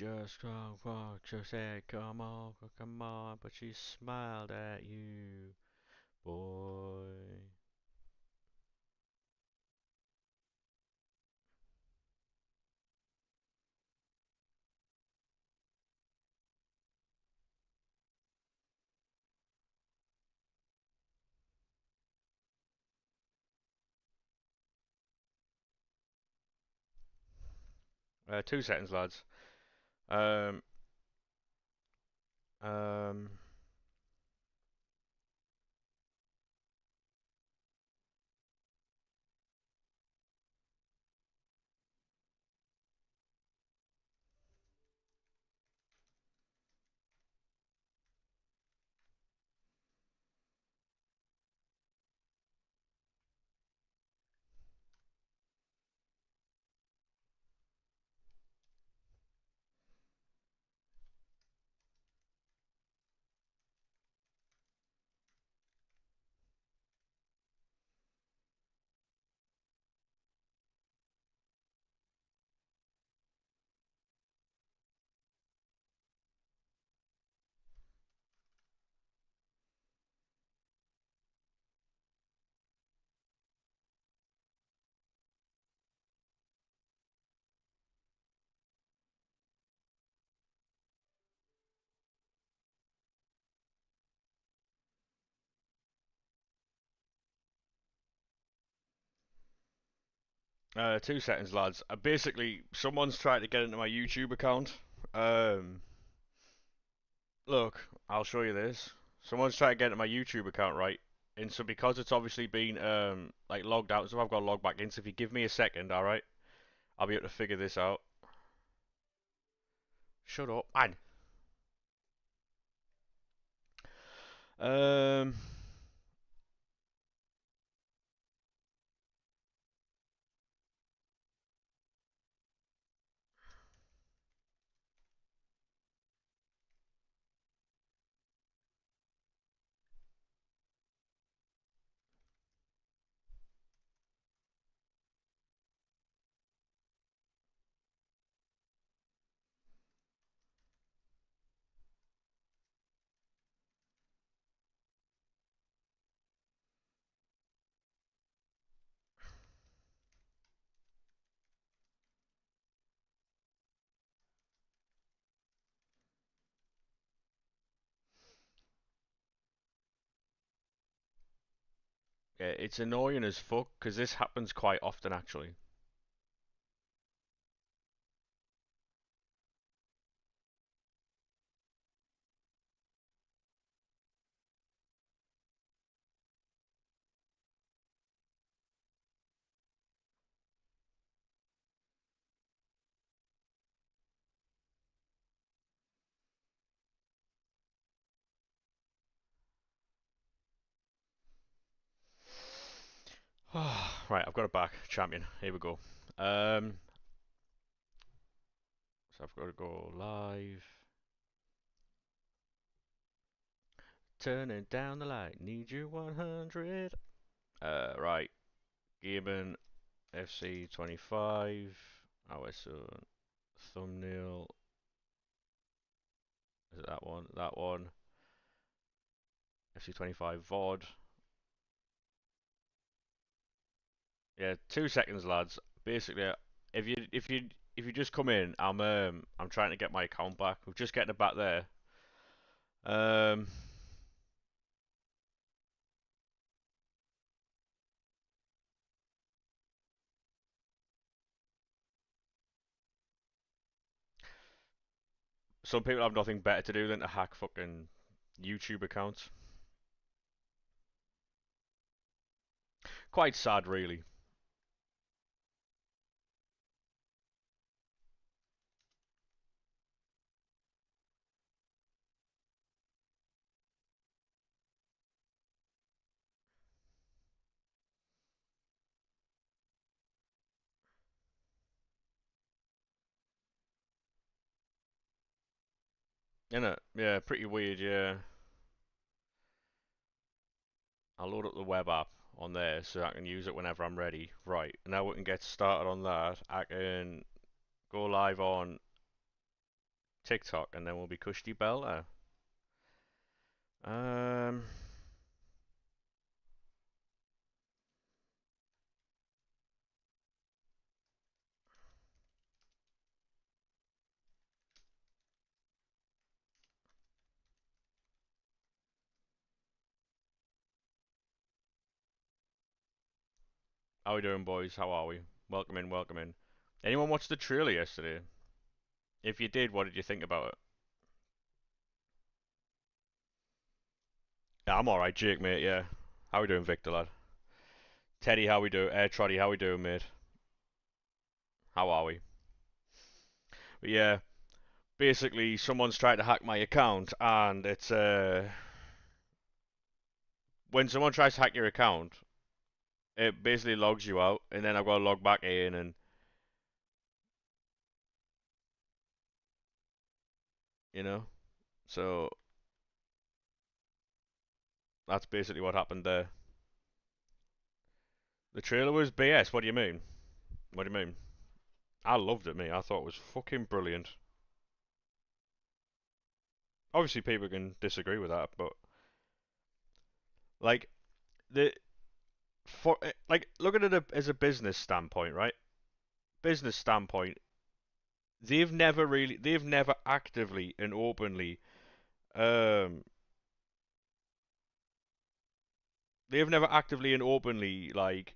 just walked, she said, come on, but she smiled at you, boy. 2 seconds, lads. Um, um, 2 seconds, lads. Basically, someone's tried to get into my YouTube account. Um, Look, I'll show you this. Someone's trying to get into my YouTube account, right? And so because it's obviously been like logged out, so I've got to log back in. So if you give me a second, all right, I'll be able to figure this out. Shut up, man. Um, yeah, it's annoying as fuck because this happens quite often, actually. Right, I've got it back, champion. Here we go. Um, so I've got to go live. Turning down the light, need you 100. Right, Gibbon FC25. Our son. Thumbnail. Is it that one? That one. FC25 VOD. Yeah, 2 seconds, lads. Basically, if you just come in, I'm trying to get my account back. We're just getting it back there. Um, some people have nothing better to do than to hack fucking YouTube accounts. Quite sad, really. Isn't it? Yeah, pretty weird. Yeah. I'll load up the web app on there so I can use it whenever I'm ready. Right, now we can get started on that. I can go live on TikTok, and then we'll be Kushti Bella. Um, how we doing, boys? How are we? Welcome in, welcome in. Anyone watch the trailer yesterday? If you did, what did you think about it? Yeah, I'm alright, Jake, mate, yeah. How we doing, Victor, lad? Teddy, how we doing? Troddy, how we doing, mate? How are we? But yeah, basically, someone's tried to hack my account, and it's, when someone tries to hack your account, it basically logs you out, and then I've got to log back in, and, you know? So, that's basically what happened there. The trailer was BS, what do you mean? What do you mean? I loved it, mate. I thought it was fucking brilliant. Obviously, people can disagree with that, but like the for like look at it as a business standpoint, right? Business standpoint, they've never actively and openly, um, they've never actively and openly like.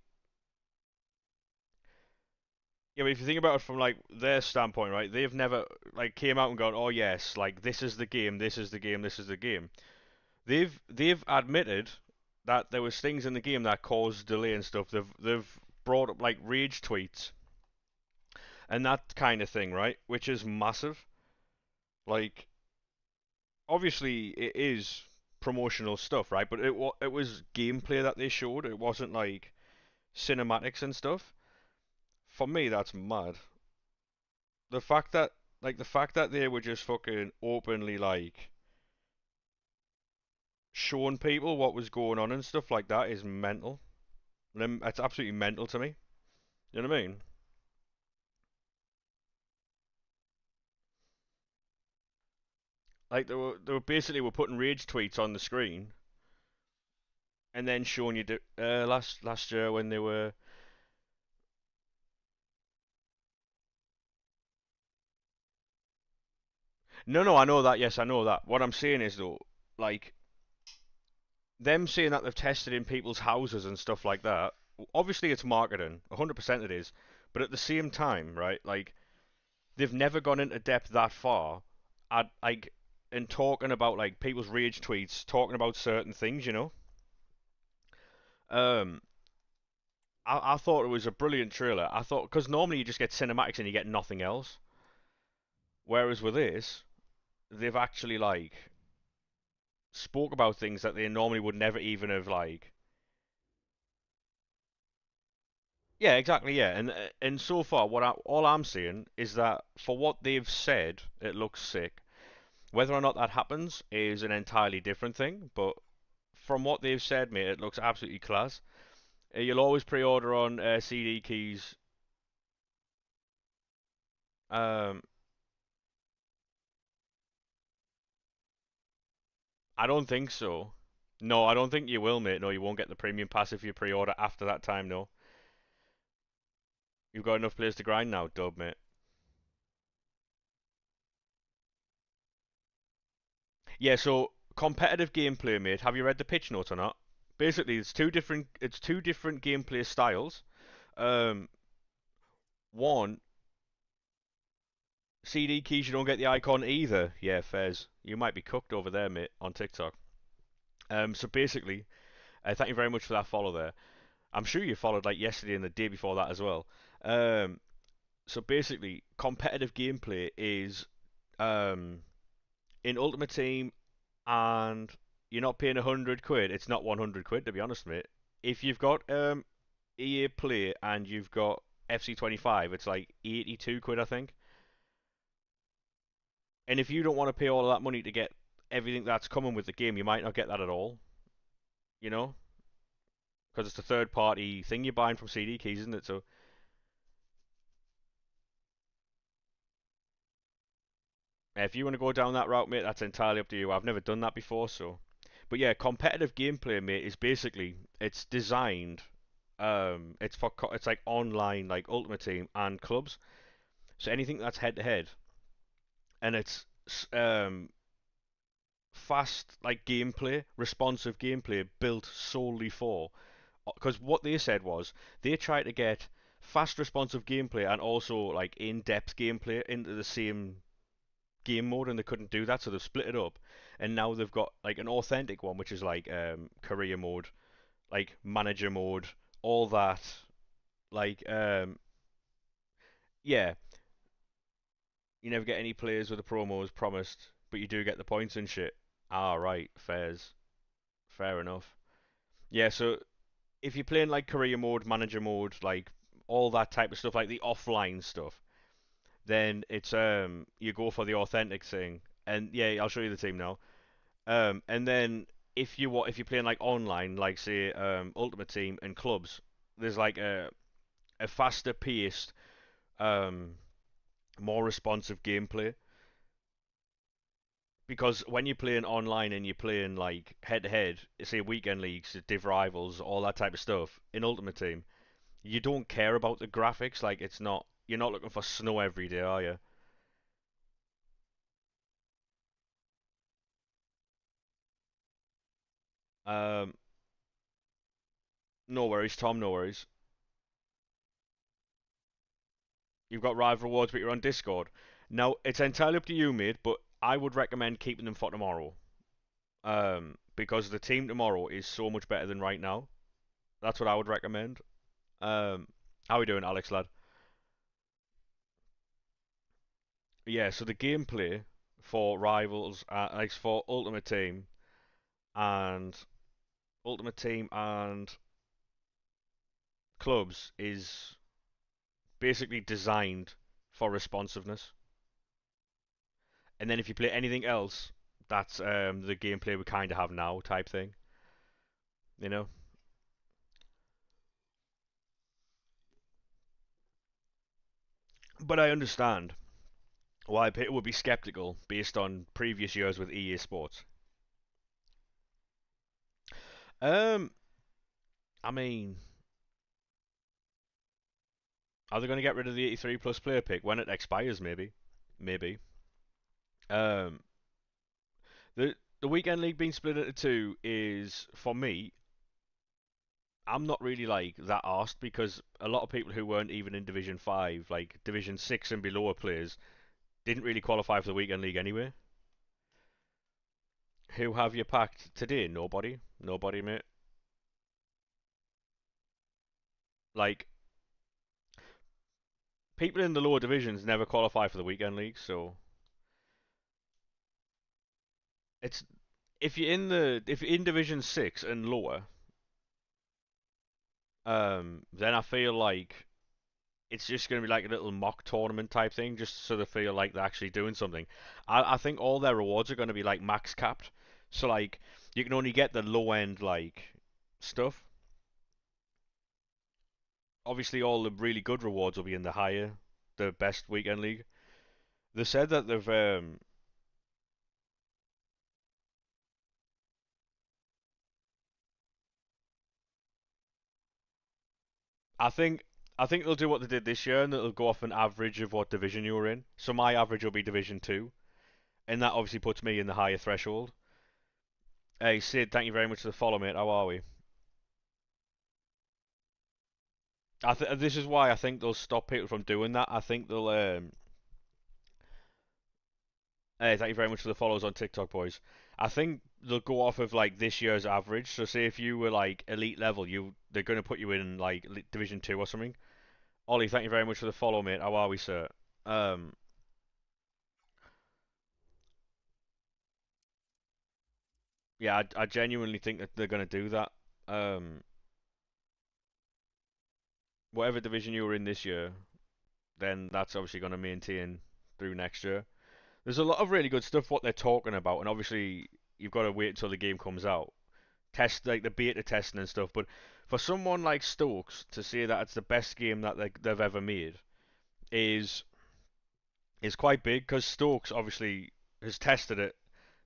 Yeah, but if you think about it from like their standpoint, right? They've never like came out and gone, "Oh yes, like this is the game, this is the game, this is the game." They've admitted that there was things in the game that caused delay and stuff. They've brought up like rage tweets and that kind of thing, right? Which is massive. Like obviously it is promotional stuff, right? But it was gameplay that they showed. It wasn't like cinematics and stuff. For me, that's mad. The fact that the fact that they were just fucking openly like showing people what was going on and stuff like that is mental. It's absolutely mental to me. You know what I mean? Like they were basically were putting rage tweets on the screen and then showing you last year when they were. No, I know that. Yes, I know that. What I'm saying is though, like them saying that they've tested in people's houses and stuff like that. Obviously, it's marketing. 100% it is. But at the same time, right? Like they've never gone into depth that far at like in talking about like people's rage tweets, talking about certain things. You know. Um, I thought it was a brilliant trailer. I thought because normally you just get cinematics and you get nothing else, whereas with this, they've actually like spoke about things that they normally would never even have like. Yeah, exactly. Yeah, and so far, all I'm seeing is that for what they've said, it looks sick. Whether or not that happens is an entirely different thing. But from what they've said, mate, it looks absolutely class. You'll always pre-order on CD keys. Um, I don't think so. No, I don't think you will, mate. No, you won't get the premium pass if you pre-order after that time. No, you've got enough players to grind now, dub, mate. Yeah, so competitive gameplay, mate. Have you read the pitch notes or not? Basically, it's two different gameplay styles. Um, one CD keys you don't get the icon either. Yeah, Fez, you might be cooked over there, mate, on TikTok. So basically, thank you very much for that follow there. I'm sure you followed like yesterday and the day before that as well. Um, so basically, competitive gameplay is um in Ultimate Team, and you're not paying 100 quid. It's not 100 quid to be honest, mate. If you've got EA Play and you've got FC25, it's like 82 quid, I think. And if you don't want to pay all of that money to get everything that's coming with the game, you might not get that at all, you know? Because it's a third party thing you're buying from CD Keys, isn't it? So, If you want to go down that route, mate, that's entirely up to you. I've never done that before, so. But yeah, competitive gameplay, mate, is basically it's designed. It's like online, like Ultimate Team and clubs. So anything that's head to head, and it's fast, like gameplay, responsive gameplay built solely for. Because what they said was they tried to get fast, responsive gameplay and also like in-depth gameplay into the same game mode, and they couldn't do that, so they've split it up. And now they've got like an authentic one, which is like career mode, like manager mode, all that. Like yeah, you never get any players with the promos promised, but you do get the points and shit. Ah, right, fair enough. Yeah, so if you're playing like career mode, manager mode, like all that type of stuff, like the offline stuff, then it's you go for the authentic thing. And yeah, I'll show you the team now. And then if you're playing like online, like say Ultimate Team and clubs, there's like a faster paced, um, more responsive gameplay. Because when you're playing online and you're playing like head to head, say weekend leagues, div rivals, all that type of stuff in Ultimate Team, you don't care about the graphics. Like it's not you're not looking for snow every day, are you? Um, no worries, Tom. No worries. You've got rival rewards, but you're on Discord. Now it's entirely up to you, mate. But I would recommend keeping them for tomorrow. Because the team tomorrow is so much better than right now. That's what I would recommend. How are we doing, Alex lad? Yeah. So the gameplay for rivals, like for and Ultimate Team and clubs is basically designed for responsiveness. And then if you play anything else, that's the gameplay we kind of have now type thing. You know. But I understand why people would be skeptical based on previous years with EA Sports. Um, I mean, are they going to get rid of the 83 plus player pick when it expires? Maybe. Um, the weekend league being split into two is for me. I'm not really like that asked because a lot of people who weren't even in Division 5, like Division 6 and below players, didn't really qualify for the weekend league anyway. Who have you packed today? Nobody. Nobody, mate. Like, people in the lower divisions never qualify for the weekend league, so it's if you're in Division 6 and lower, then I feel like it's just going to be like a little mock tournament type thing, just so they feel like they're actually doing something. I think all their rewards are going to be like max capped, so like you can only get the low end like stuff. Obviously, all the really good rewards will be in the best weekend league. They said that they've I think I think they'll do what they did this year, and they'll go off an average of what division you were in. So my average will be Division 2, and that obviously puts me in the higher threshold. Hey Sid, thank you very much for the follow, mate. How are we? This is why I think they'll stop people from doing that. I think they'll. Hey, thank you very much for the follows on TikTok, boys. I think they'll go off of like this year's average. So say if you were like elite level, they're going to put you in like Division 2 or something. Ollie, thank you very much for the follow, mate. How are we, sir? Um, yeah, I genuinely think that they're going to do that. Um, whatever division you were in this year, then that's obviously going to maintain through next year. There's a lot of really good stuff what they're talking about, and obviously you've got to wait until the game comes out. Test like the beta testing and stuff, but for someone like Stokes to say that it's the best game that they've ever made is is quite big because Stokes obviously has tested it.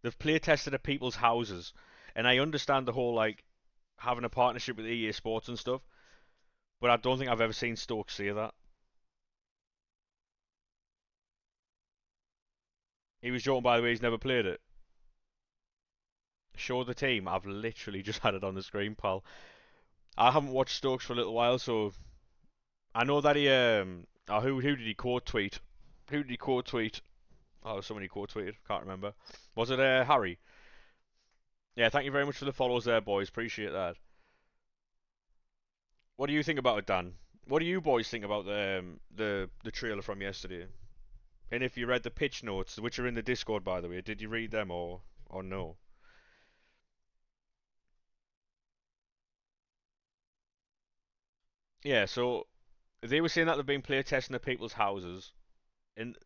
They've play tested at people's houses, and I understand the whole like having a partnership with EA Sports and stuff, but I don't think I've ever seen Stokes say that. He was joking, by the way, he's never played it. Show the team. I've literally just had it on the screen, pal. I haven't watched Stokes for a little while, so I know that he who did he quote tweet? Who did he quote tweet? Oh, somebody quote tweeted. Can't remember. Was it Harry? Yeah, thank you very much for the follows there, boys. Appreciate that. What do you think about it, Dan? What do you boys think about the trailer from yesterday? And if you read the pitch notes, which are in the Discord, by the way, did you read them or no? Yeah, so they were saying that they've been play testing at people's houses, and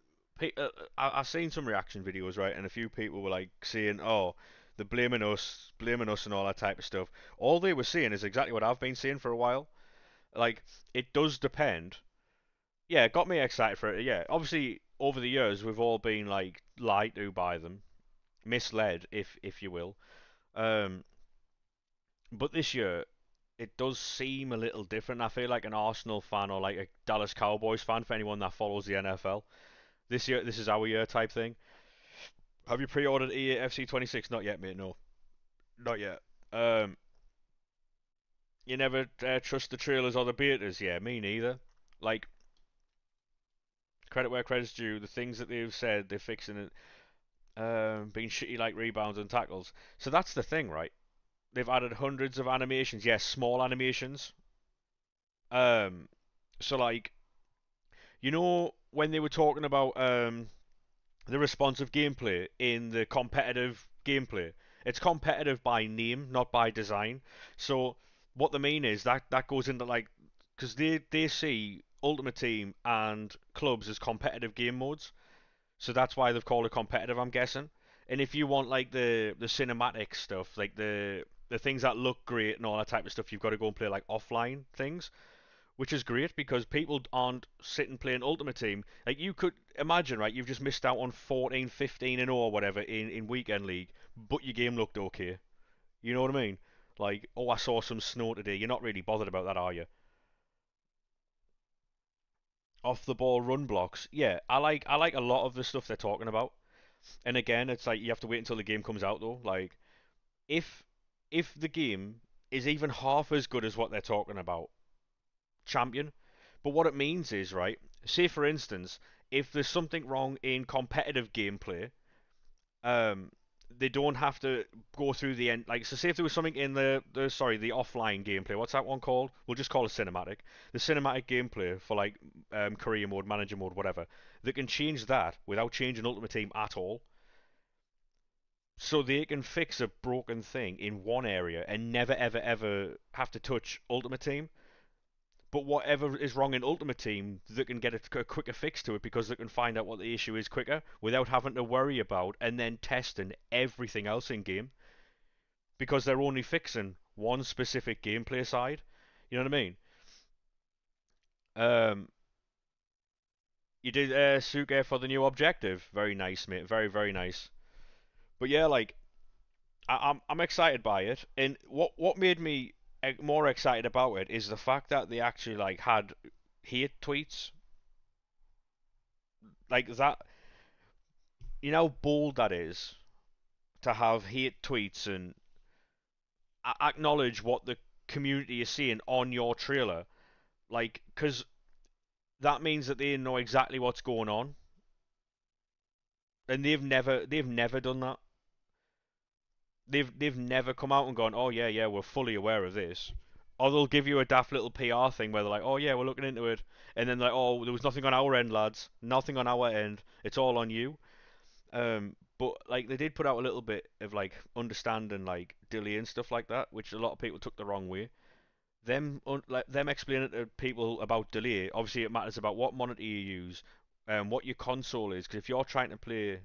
I seen some reaction videos, right, and a few people were like saying, "Oh, they're blaming us, and all that type of stuff." All they were saying is exactly what I've been saying for a while. Like, it does depend. Yeah, it got me excited for it. Yeah, obviously over the years we've all been like lied to by them, misled, if you will. Um, but this year it does seem a little different. I feel like an Arsenal fan or like a Dallas Cowboys fan for anyone that follows the NFL. This year, this is our year type thing. Have you pre-ordered FC26? Not yet, mate. No, not yet. Um, you never trust the trailers or the betas? Yeah, me neither. Like, credit where credit's due. The things that they've said, they're fixing it. Being shitty like rebounds and tackles. So that's the thing, right? They've added hundreds of animations. Yes, small animations. Um, so like, when they were talking about the responsive gameplay in the competitive gameplay. It's competitive by name, not by design. So what they mean is that goes into like because they see Ultimate Team and clubs as competitive game modes. So that's why they've called it competitive, I'm guessing. And if you want like the cinematic stuff, like the things that look great and all that type of stuff, you've got to go and play like offline things, which is great because people aren't sitting playing Ultimate Team. Like you could imagine, right? You've just missed out on 14, 15 and 0 or whatever in weekend league, but your game looked okay. You know what I mean? Like, oh, I saw some snow today. You're not really bothered about that, are you? Off the ball run blocks. Yeah, I like a lot of the stuff they're talking about. And again, it's like you have to wait until the game comes out though. Like if if the game is even half as good as what they're talking about, champion. But what it means is, right, say for instance, if there's something wrong in competitive gameplay, um, they don't have to go through the end. Like, so say if there was something in the offline gameplay, what's that one called? We'll just call it cinematic. The cinematic gameplay for like career mode, manager mode, whatever. They can change that without changing Ultimate Team at all. So they can fix a broken thing in one area and never ever ever have to touch Ultimate Team. But whatever is wrong in Ultimate Team, they can get a quicker fix to it because they can find out what the issue is quicker without having to worry about and then testing everything else in game because they're only fixing one specific gameplay side. You know what I mean? Um, you did Suke for the new objective. Very nice, mate. Very very nice. But yeah, like I'm excited by it, and what made me more excited about it is the fact that they actually like had hate tweets like that. You know how bold that is to have hate tweets and acknowledge what the community is seeing on your trailer. Like, because that means that they know exactly what's going on, and they've never done that. They've never come out and gone, oh yeah, yeah, we're fully aware of this. Or they'll give you a daft little PR thing where they're like, oh yeah, we're looking into it, and then like, oh, there was nothing on our end, lads, nothing on our end. It's all on you. But like they did put out a little bit of like understanding like delay and stuff like that, which a lot of people took the wrong way. Them explaining to people about delay. Obviously, it matters about what monitor you use, what your console is. Because if you're trying to play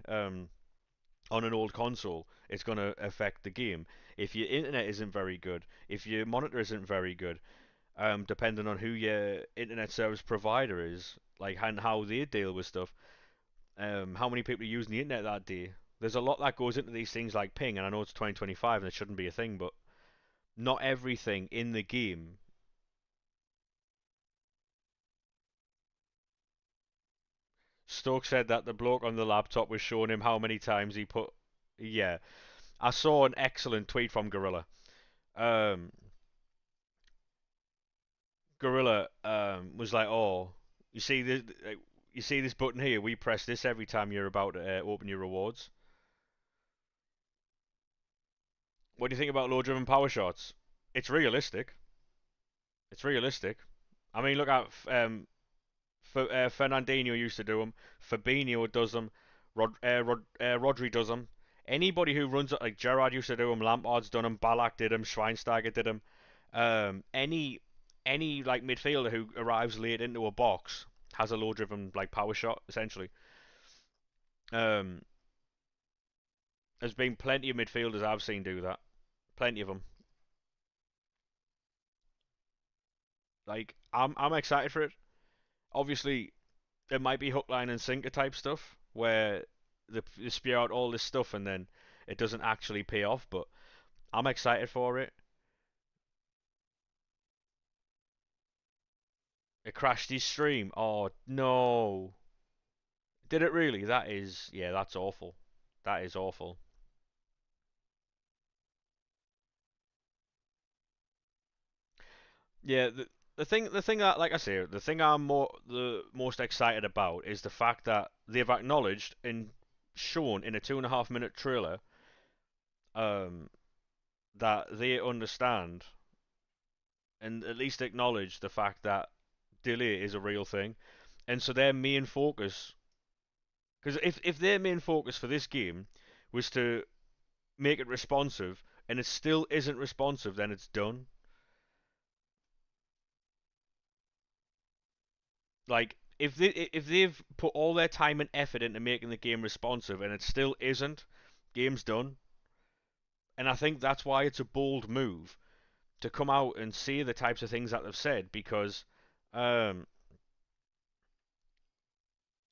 on an old console, it's going to affect the game. If your internet isn't very good, if your monitor isn't very good, depending on who your internet service provider is, like and how they deal with stuff, how many people are using the internet that day. There's a lot that goes into these things like ping, and I know it's 2025 and it shouldn't be a thing, but not everything in the game. Stokes said that the bloke on the laptop was showing him how many times he put. Yeah, I saw an excellent tweet from Gorilla. Um, Gorilla was like, "Oh, you see this? You see this button here? We press this every time you're about to open your rewards. What do you think about low-driven power shots? It's realistic. It's realistic. I mean, look at Fernandinho used to do them. Fabinho does them. Rodri does them. Anybody who runs it, like Gerrard used to do them. Lampard's done them. Ballack did them. Schweinsteiger did them. Any like midfielder who arrives late into a box has a low-driven like power shot essentially. Um, there's been plenty of midfielders I've seen do that. Plenty of them. Like I'm excited for it. Obviously, it might be hook, line, and sinker type stuff where they spew out all this stuff and then it doesn't actually pay off. But I'm excited for it. It crashed his stream. Oh no! Did it really? That is, yeah, that's awful. That is awful. Yeah, the thing that, like I say, the thing I'm the most excited about is the fact that they've acknowledged and shown in a 2.5 minute trailer um, that they understand and at least acknowledge the fact that delay is a real thing. And so their main focus, because if their main focus for this game was to make it responsive and it still isn't responsive, then it's done. Like if they've put all their time and effort into making the game responsive and it still isn't, game's done. And I think that's why it's a bold move to come out and say the types of things that they've said because um,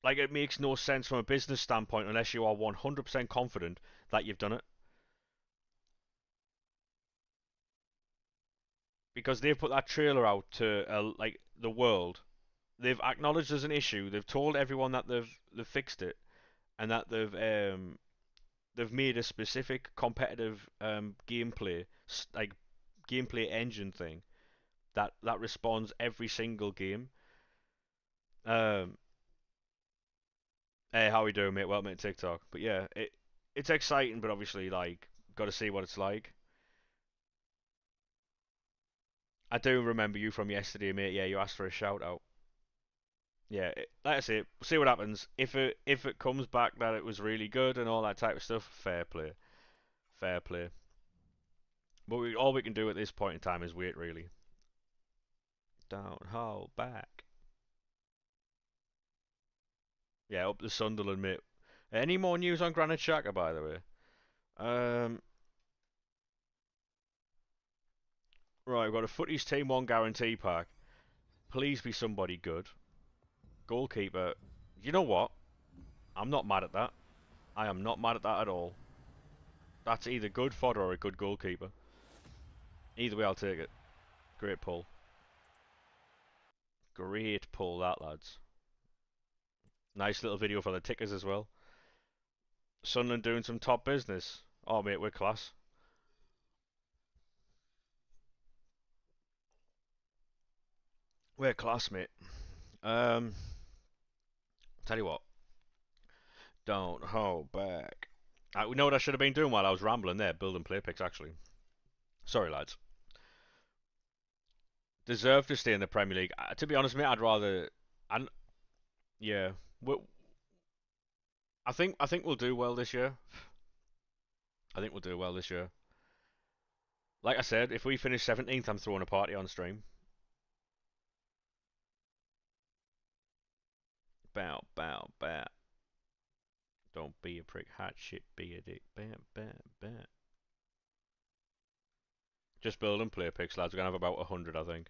like it makes no sense from a business standpoint unless you are 100% confident that you've done it. Because they've put that trailer out to like the world. They've acknowledged there's an issue. They've told everyone that they've fixed it and that they've made a specific competitive gameplay like gameplay engine thing that responds every single game. Um, hey, how we doing, mate? Welcome to TikTok. But yeah, it's exciting, but obviously like got to see what it's like. I do remember you from yesterday, mate. Yeah, you asked for a shout out. Yeah, like I say, see what happens. If it comes back that it was really good and all that type of stuff, fair play, fair play. But all we can do at this point in time is wait, really. Don't hold back. Yeah, up to Sunderland, mate. Any more news on Granit Xhaka, by the way? Um, right, we've got a Footies Team 1 guarantee pack. Please be somebody good. Goalkeeper. You know what? I'm not mad at that. I am not mad at that at all. That's either good fodder or a good goalkeeper. Either way, I'll take it. Great pull. Great pull, that, lads. Nice little video for the tickers as well. Sunderland doing some top business. Oh, mate, we're class. We're class, mate. Um, tell you what. Don't hold back. We know what I should have been doing while I was rambling there, building play picks, actually. Sorry, lads. Deserve to stay in the Premier League. To be honest, mate, I'd rather. And yeah, I think we'll do well this year. I think we'll do well this year. Like I said, if we finish 17th, I'm throwing a party on stream. Bow, bow, bow. Don't be a prick. Hot shit, be a dick. Bam, bam, bam. Just build and play picks, lads. We're gonna have about 100, I think.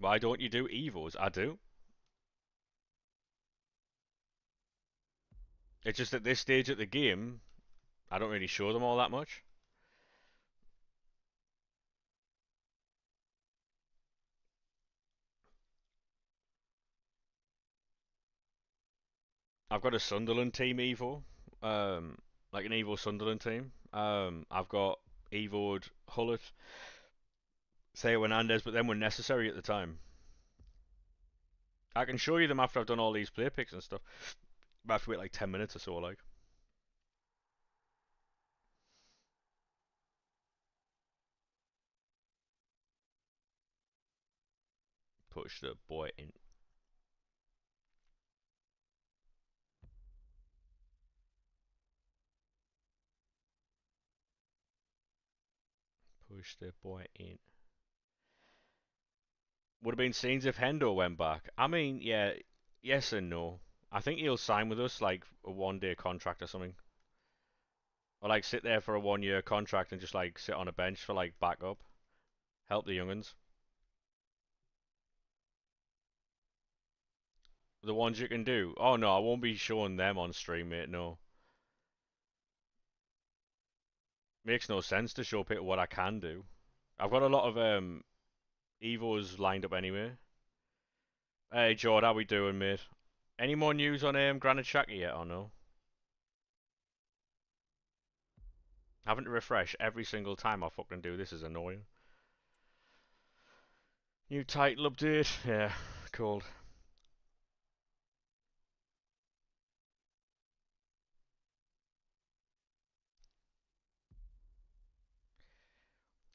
why don't you do Evos? I do. It's just at this stage of the game, I don't really show them all that much. I've got a Sunderland team Evo, like an Evo Sunderland team. I've got Evo'd Hullet, Theo Hernandez, but them were necessary at the time. I can show you them after I've done all these play picks and stuff. But I have to wait like 10 minutes or so, like. Push the boy in. Push the boy in. Would have been scenes if Hendo went back. I mean, yeah, yes and no. I think he'll sign with us like a 1 day contract or something. Or like sit there for a 1 year contract and just like sit on a bench for like backup. Help the younguns. The ones you can do. Oh no, I won't be showing them on stream, mate, no. Makes no sense to show people what I can do. I've got a lot of Evos lined up anyway. Hey Jord, how we doing, mate? Any more news on Granit Xhaka yet or no? Having to refresh every single time I fucking do this is annoying. New title update? Yeah, cool.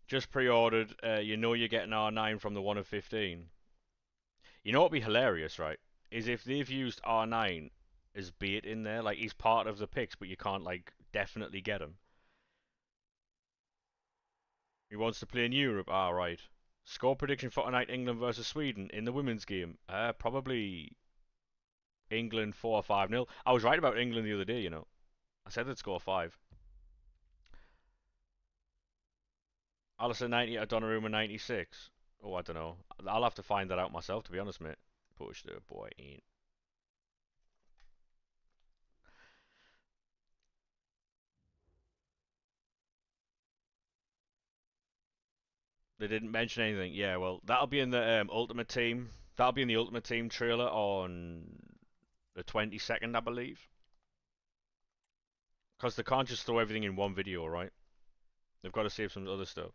Just pre-ordered. You know you're getting R9 from the 1 of 15. You know what'd be hilarious, right? Is if they've used R9 as bait in there, like he's part of the picks, but you can't like definitely get him. He wants to play in Europe. Ah, right. Score prediction for tonight: England versus Sweden in the women's game. Probably England 4 or 5-0. I was right about England the other day, you know. I said they'd score 5. Alisson 90 at Donnarumma 96. Oh, I don't know. I'll have to find that out myself, to be honest, mate. Push the boy in. They didn't mention anything. Yeah, well, that'll be in the Ultimate Team. That'll be in the Ultimate Team trailer on the 22nd, I believe. Because they can't just throw everything in one video, right? They've got to save some other stuff.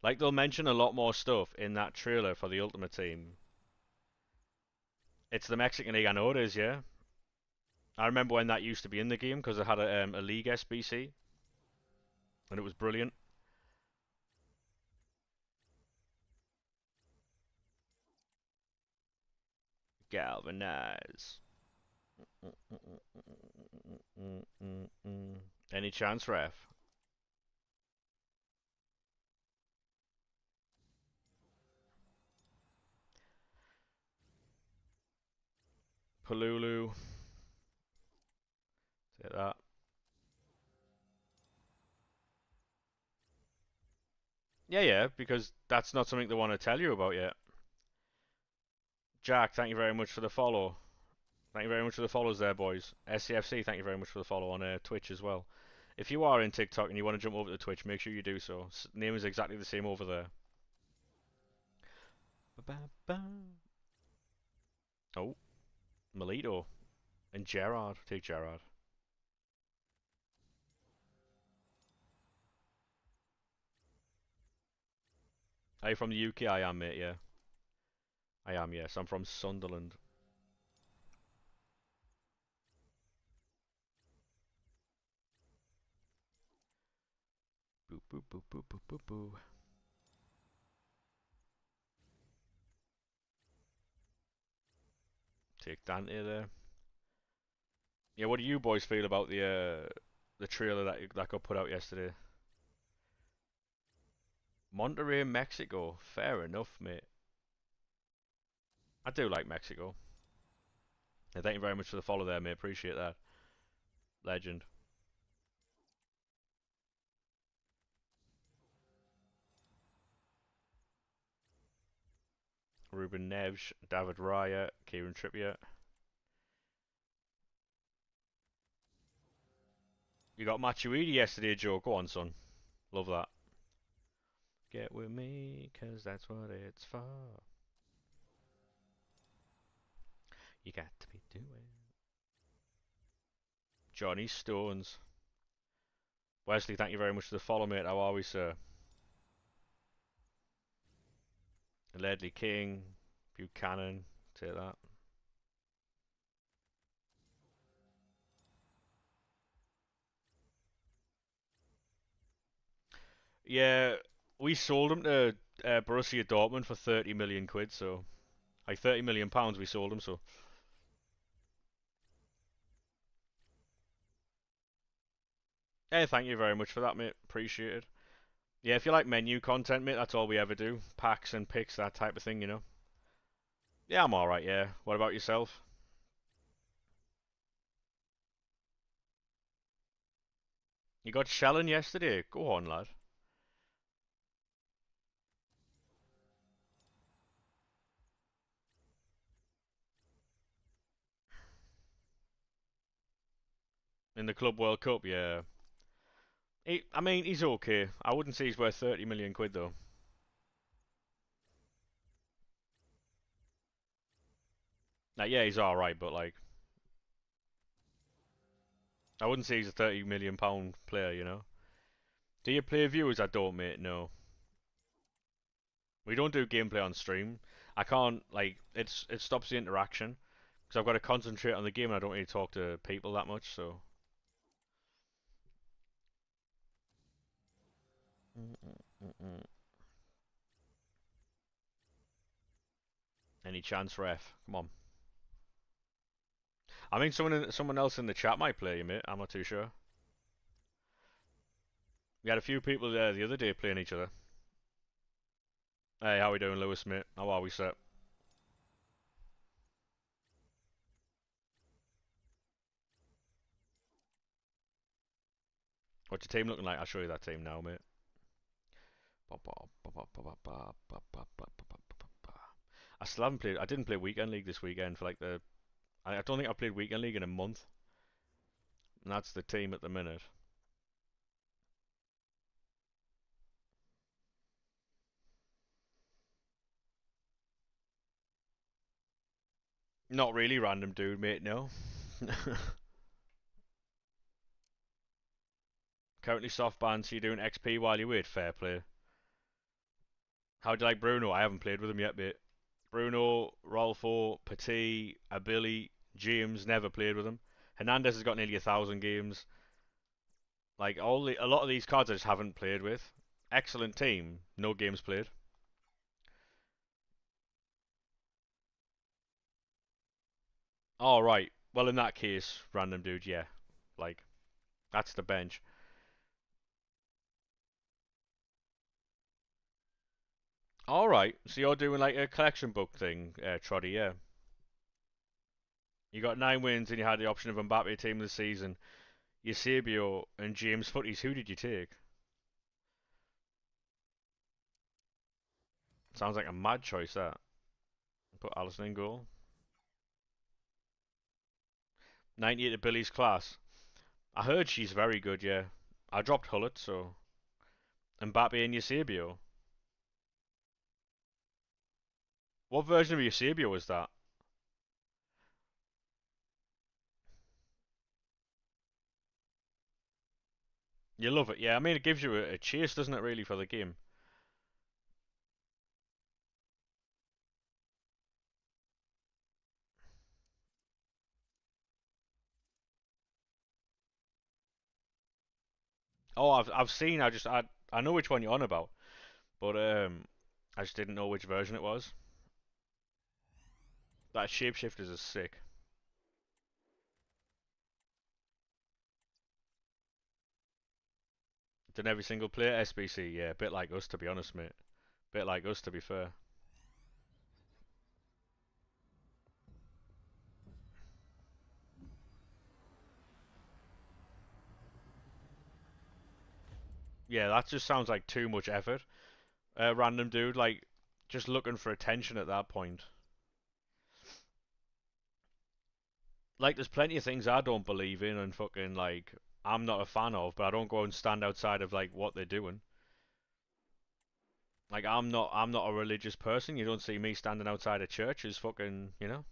Like, they'll mention a lot more stuff in that trailer for the Ultimate Team. It's the Mexican League, I know it is, yeah. I remember when that used to be in the game because it had a League SBC. And it was brilliant. Galvanize. Any chance, ref? Palulu. Take that. Yeah, yeah, because that's not something they want to tell you about yet. Jack, thank you very much for the follow. Thank you very much for the follows there, boys. SCFC, thank you very much for the follow on Twitch as well. If you are in TikTok and you want to jump over to Twitch, make sure you do so. Name is exactly the same over there. Oh, Melito and Gerard. Take Gerard. Are you from the UK? I am, mate, yeah. I am, yes. I'm from Sunderland. Boo, boo, boo, boo, boo, boo, boo. Take Dante there. Yeah, what do you boys feel about the trailer that got put out yesterday? Monterrey, Mexico. Fair enough, mate. I do like Mexico. Yeah, thank you very much for the follow there, mate. Appreciate that. Legend. Ruben Neves, David Raya, Kieran Trippier. You got Matuidi yesterday, Joe. Go on, son. Love that. Get with me, 'cause that's what it's for. You got to be doing. Johnny Stones. Wesley, thank you very much for the follow, mate. How are we, sir? Ledley King, Buchanan, take that. Yeah, we sold him to Borussia Dortmund for 30 million quid, so like 30 million pounds we sold him, so. Hey, thank you very much for that, mate. Appreciate it. Yeah, if you like menu content, mate, that's all we ever do. Packs and picks, that type of thing, you know. Yeah, I'm alright, yeah. What about yourself? You got Shellen yesterday. Go on, lad. In the Club World Cup, yeah. I mean, he's okay. I wouldn't say he's worth 30 million quid, though. Like, yeah, he's alright, but, like, I wouldn't say he's a 30 million pound player, you know. Do you play viewers? I don't, mate, no. We don't do gameplay on stream. I can't, like, it stops the interaction. Because I've got to concentrate on the game and I don't really talk to people that much, so. Mm-mm-mm-mm. Any chance, ref? Come on. I mean, someone else in the chat might play you, mate. I'm not too sure. We had a few people there the other day playing each other. Hey, how we doing, Lewis, mate? How are we, sir? What's your team looking like? I'll show you that team now, mate. I still haven't played. I didn't play Weekend League this weekend for like the. I don't think I've played Weekend League in a month. And that's the team at the minute. Not really random dude, mate, no. Currently soft banned, so you're doing XP while you wait. Fair play. How do you like Bruno? I haven't played with him yet, mate. Bruno, Rolfo, Petit, Abili, James, never played with him. Hernandez has got nearly 1,000 games. Like a lot of these cards I just haven't played with. Excellent team, no games played. All right. Well, in that case, random dude, yeah. Like that's the bench. All right. So you're doing like a collection book thing, Troddy, yeah. You got 9 wins and you had the option of Mbappe team of the season. Eusebio and James Footies. Who did you take? Sounds like a mad choice that. Put Allison in goal. 98 to Billy's class. I heard she's very good, yeah. I dropped Hullet, so. Mbappe and Eusebio. What version of Eusebio is that? You love it, yeah. I mean, it gives you a chase, doesn't it, really, for the game? Oh, I've seen. I know which one you're on about, but I just didn't know which version it was. That shapeshifters is sick. Done every single player SBC, yeah. A bit like us, to be honest, mate. Bit like us, to be fair. Yeah, that just sounds like too much effort. Random dude, like just looking for attention at that point. Like, there's plenty of things I don't believe in and fucking, like, I'm not a fan of, but I don't go and stand outside of, like, what they're doing. Like, I'm not a religious person. You don't see me standing outside of churches fucking, you know?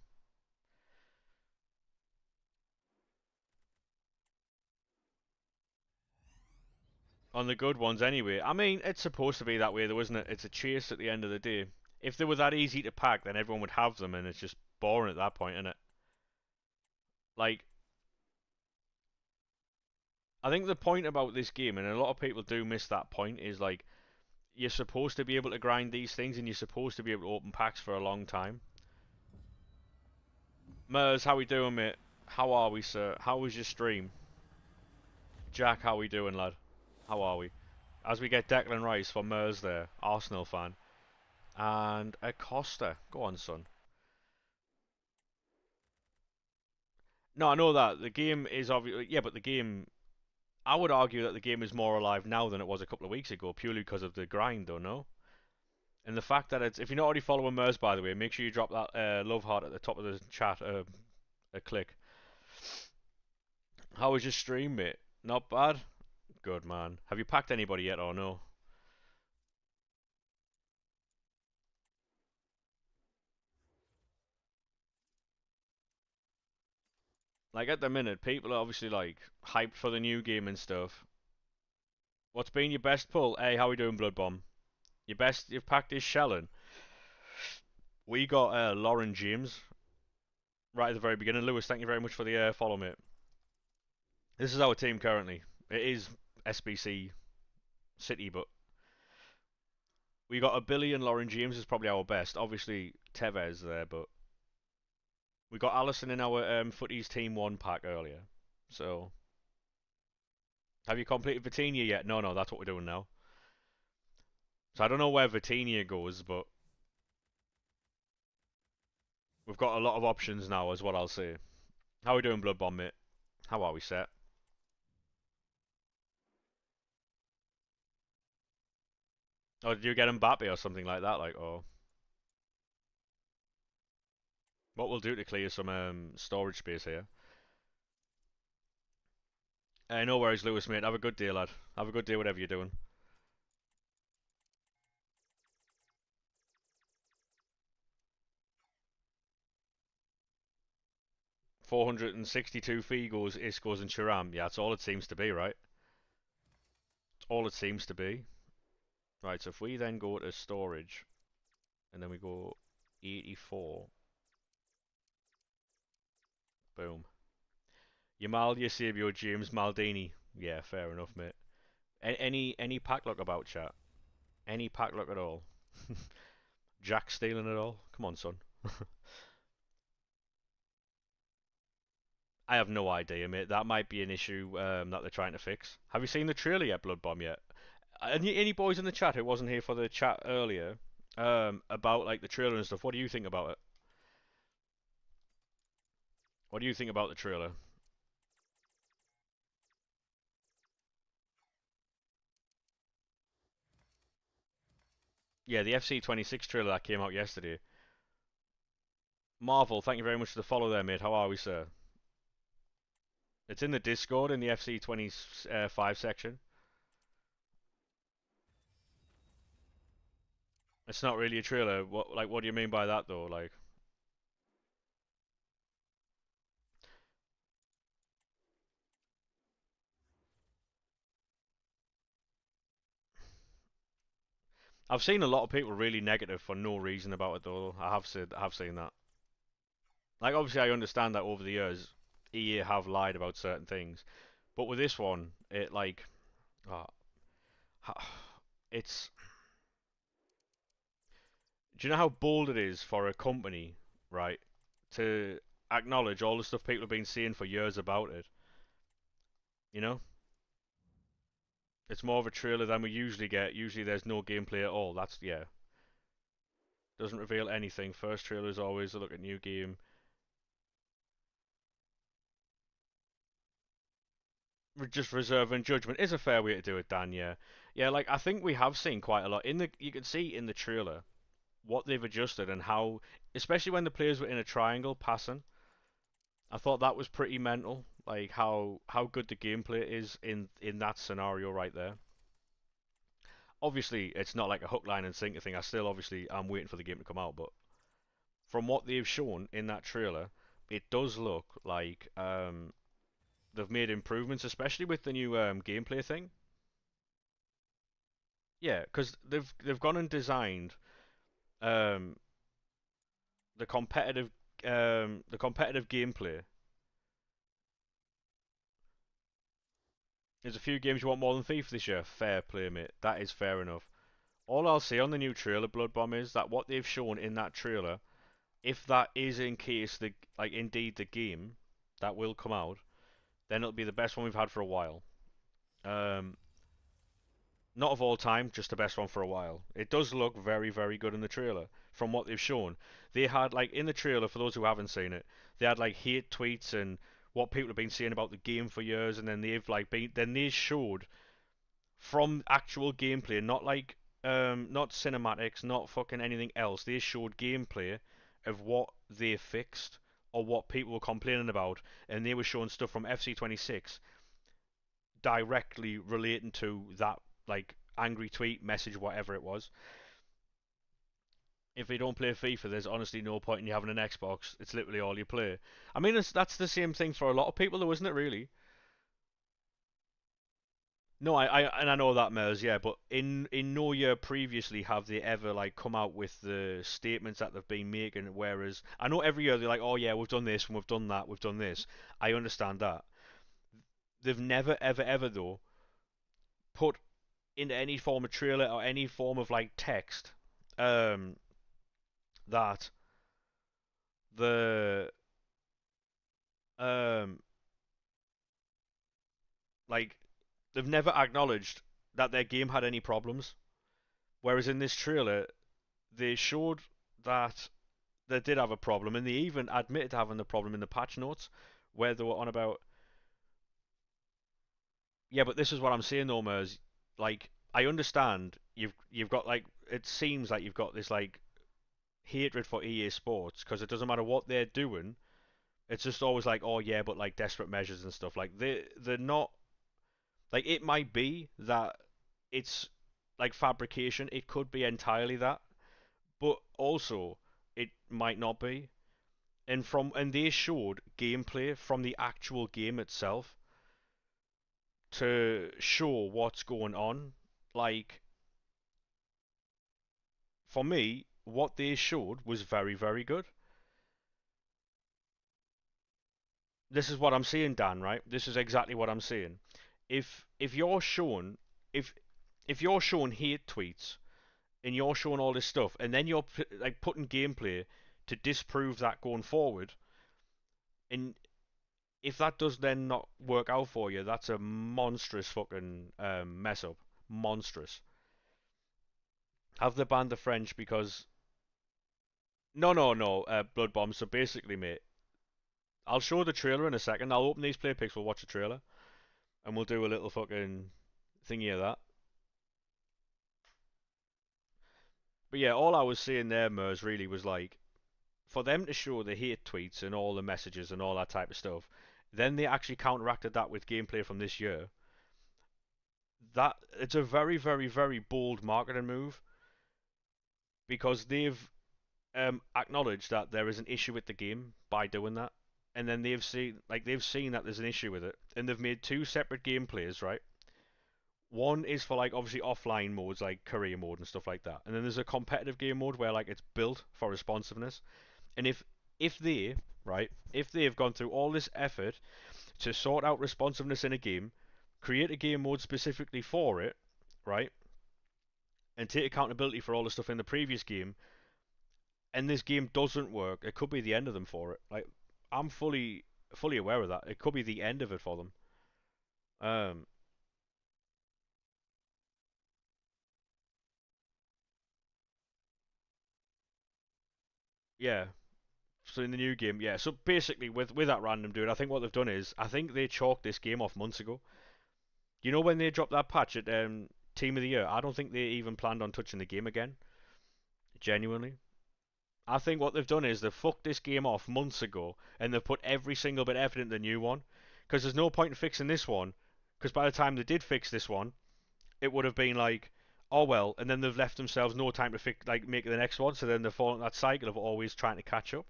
On the good ones anyway. I mean, it's supposed to be that way though, isn't it? It's a chase at the end of the day. If they were that easy to pack, then everyone would have them, and it's just boring at that point, isn't it? Like, I think the point about this game, and a lot of people do miss that point, is like you're supposed to be able to grind these things, and you're supposed to be able to open packs for a long time. Mers, how we doing, mate? How are we, sir? How was your stream? Jack, how we doing, lad? How are we? As we get Declan Rice for Mers there, Arsenal fan, and Acosta. Go on, son. No, I know that the game is obviously yeah, but the game. I would argue that the game is more alive now than it was a couple of weeks ago, purely because of the grind, though. No, and the fact that it's if you're not already following Mers, by the way, make sure you drop that love heart at the top of the chat. A click. How was your stream, mate? Not bad. Good man. Have you packed anybody yet or no? Like at the minute, people are obviously like hyped for the new game and stuff. What's been your best pull? Hey, how we doing, Blood Bomb? Your best you've packed is Shelling. We got Lauren James right at the very beginning. Lewis, thank you very much for the follow, mate. This is our team currently. It is SBC City, but we got a billion. Lauren James is probably our best. Obviously Tevez there, but we got Allison in our Footies Team 1 pack earlier. So, have you completed Vitinha yet? No, no, that's what we're doing now. So I don't know where Vitinha goes, but we've got a lot of options now, is what I'll say. How are we doing, Blood Bomb, mate? How are we set? Oh, did you get Mbappe or something like that? Like, oh, what we'll do to clear some storage space here. No worries, Lewis, mate. Have a good day, lad. Have a good day, whatever you're doing. 462 Figos, Iscos, and Chiram. Yeah, that's all it seems to be, right? That's all it seems to be. Right, so if we then go to storage, and then we go 84, boom. Yamal, Eusebio, James, Maldini. Yeah, fair enough, mate. Any pack luck about, chat? Any pack luck at all? Jack stealing it all? Come on, son. I have no idea, mate. That might be an issue that they're trying to fix. Have you seen the trailer yet, Blood Bomb, yet? Any boys in the chat who wasn't here for the chat earlier about like the trailer and stuff? What do you think about it? What do you think about the trailer? Yeah, the FC26 trailer that came out yesterday. Marvel, thank you very much for the follow there, mate. How are we, sir? It's in the Discord in the FC25 section. It's not really a trailer. What do you mean by that though? Like, I've seen a lot of people really negative for no reason about it though. I have seen that. Like, obviously, I understand that over the years, EA have lied about certain things, but with this one, it like, uh, it's. Do you know how bold it is for a company, right, to acknowledge all the stuff people have been seeing for years about it? You know, it's more of a trailer than we usually get. Usually, there's no gameplay at all. That's yeah, doesn't reveal anything. First trailer is always a look at new game. Just reserving judgment is a fair way to do it, Dan. Yeah, yeah. Like I think we have seen quite a lot in the. You can see in the trailer what they've adjusted and how, especially when the players were in a triangle passing, I thought that was pretty mental. Like how good the gameplay is in that scenario right there. Obviously, it's not like a hook, line, and sinker thing. I still obviously I'm waiting for the game to come out, but from what they've shown in that trailer, it does look like they've made improvements, especially with the new gameplay thing. Yeah, because they've gone and designed um, the competitive gameplay. There's a few games you want more than FIFA this year. Fair play, mate. That is fair enough. All I'll say on the new trailer, Blood Bomb, is that what they've shown in that trailer, if that is in case the like indeed the game that will come out, then it'll be the best one we've had for a while. Um, Not of all time, just the best one for a while. It does look very, very good in the trailer from what they've shown. They had like in the trailer, for those who haven't seen it, they had like hate tweets and what people have been saying about the game for years, and then they've like been then they showed from actual gameplay, not like not cinematics, not fucking anything else. They showed gameplay of what they fixed or what people were complaining about, and they were showing stuff from FC26 directly relating to that like angry tweet, message, whatever it was. If you don't play FIFA, there's honestly no point in you having an Xbox. It's literally all you play. I mean, that's the same thing for a lot of people, though, isn't it? Really? No, and I know that, Mers, yeah, but in no year previously have they ever like come out with the statements that they've been making. Whereas I know every year they're like, oh yeah, we've done this and we've done that, we've done this. I understand that. They've never ever ever though put into any form of trailer or any form of like text um that the um like they've never acknowledged that their game had any problems. Whereas in this trailer, they showed that they did have a problem, and they even admitted to having the problem in the patch notes, where they were on about, yeah, but this is what I'm saying though, Mers. Like, I understand you've got like it seems like you've got this like hatred for EA Sports because it doesn't matter what they're doing. It's just always like, oh yeah, but like desperate measures and stuff. Like they're not like it might be that it's like fabrication. It could be entirely that, but also it might not be. And they showed gameplay from the actual game itself to show what's going on. Like for me, what they showed was very, very good. This is what I'm saying, Dan, right? This is exactly what I'm saying. If you're showing if if you're showing hate tweets and you're showing all this stuff and then you're like putting gameplay to disprove that going forward, and if that does then not work out for you, that's a monstrous fucking mess up. Monstrous. Have they banned the French because no, no, no, blood bomb. So basically, mate, I'll show the trailer in a second. I'll open these play pics. We'll watch the trailer and we'll do a little fucking thingy of that. But yeah, all I was saying there, Mers, really was like for them to show the hate tweets and all the messages and all that type of stuff. Then they actually counteracted that with gameplay from this year. That it's a very, very, very bold marketing move because they've acknowledged that there is an issue with the game by doing that, and then they've seen that there's an issue with it, and they've made two separate gameplays, right? One is for like obviously offline modes like career mode and stuff like that, and then there's a competitive game mode where like it's built for responsiveness. And if they right if they have gone through all this effort to sort out responsiveness in a game, create a game mode specifically for it, right, and take accountability for all the stuff in the previous game, and this game doesn't work, it could be the end of them for it. Like I'm fully aware of that. It could be the end of it for them. Um, yeah. So in the new game, yeah. So basically, with that random dude, I think what they've done is I think they chalked this game off months ago. You know when they dropped that patch at Team of the Year, I don't think they even planned on touching the game again. Genuinely. I think what they've done is they've fucked this game off months ago, and they've put every single bit of effort into the new one. Because there's no point in fixing this one. Because by the time they did fix this one, it would have been like, oh well, and then they've left themselves no time to make the next one. So then they fall into that cycle of always trying to catch up.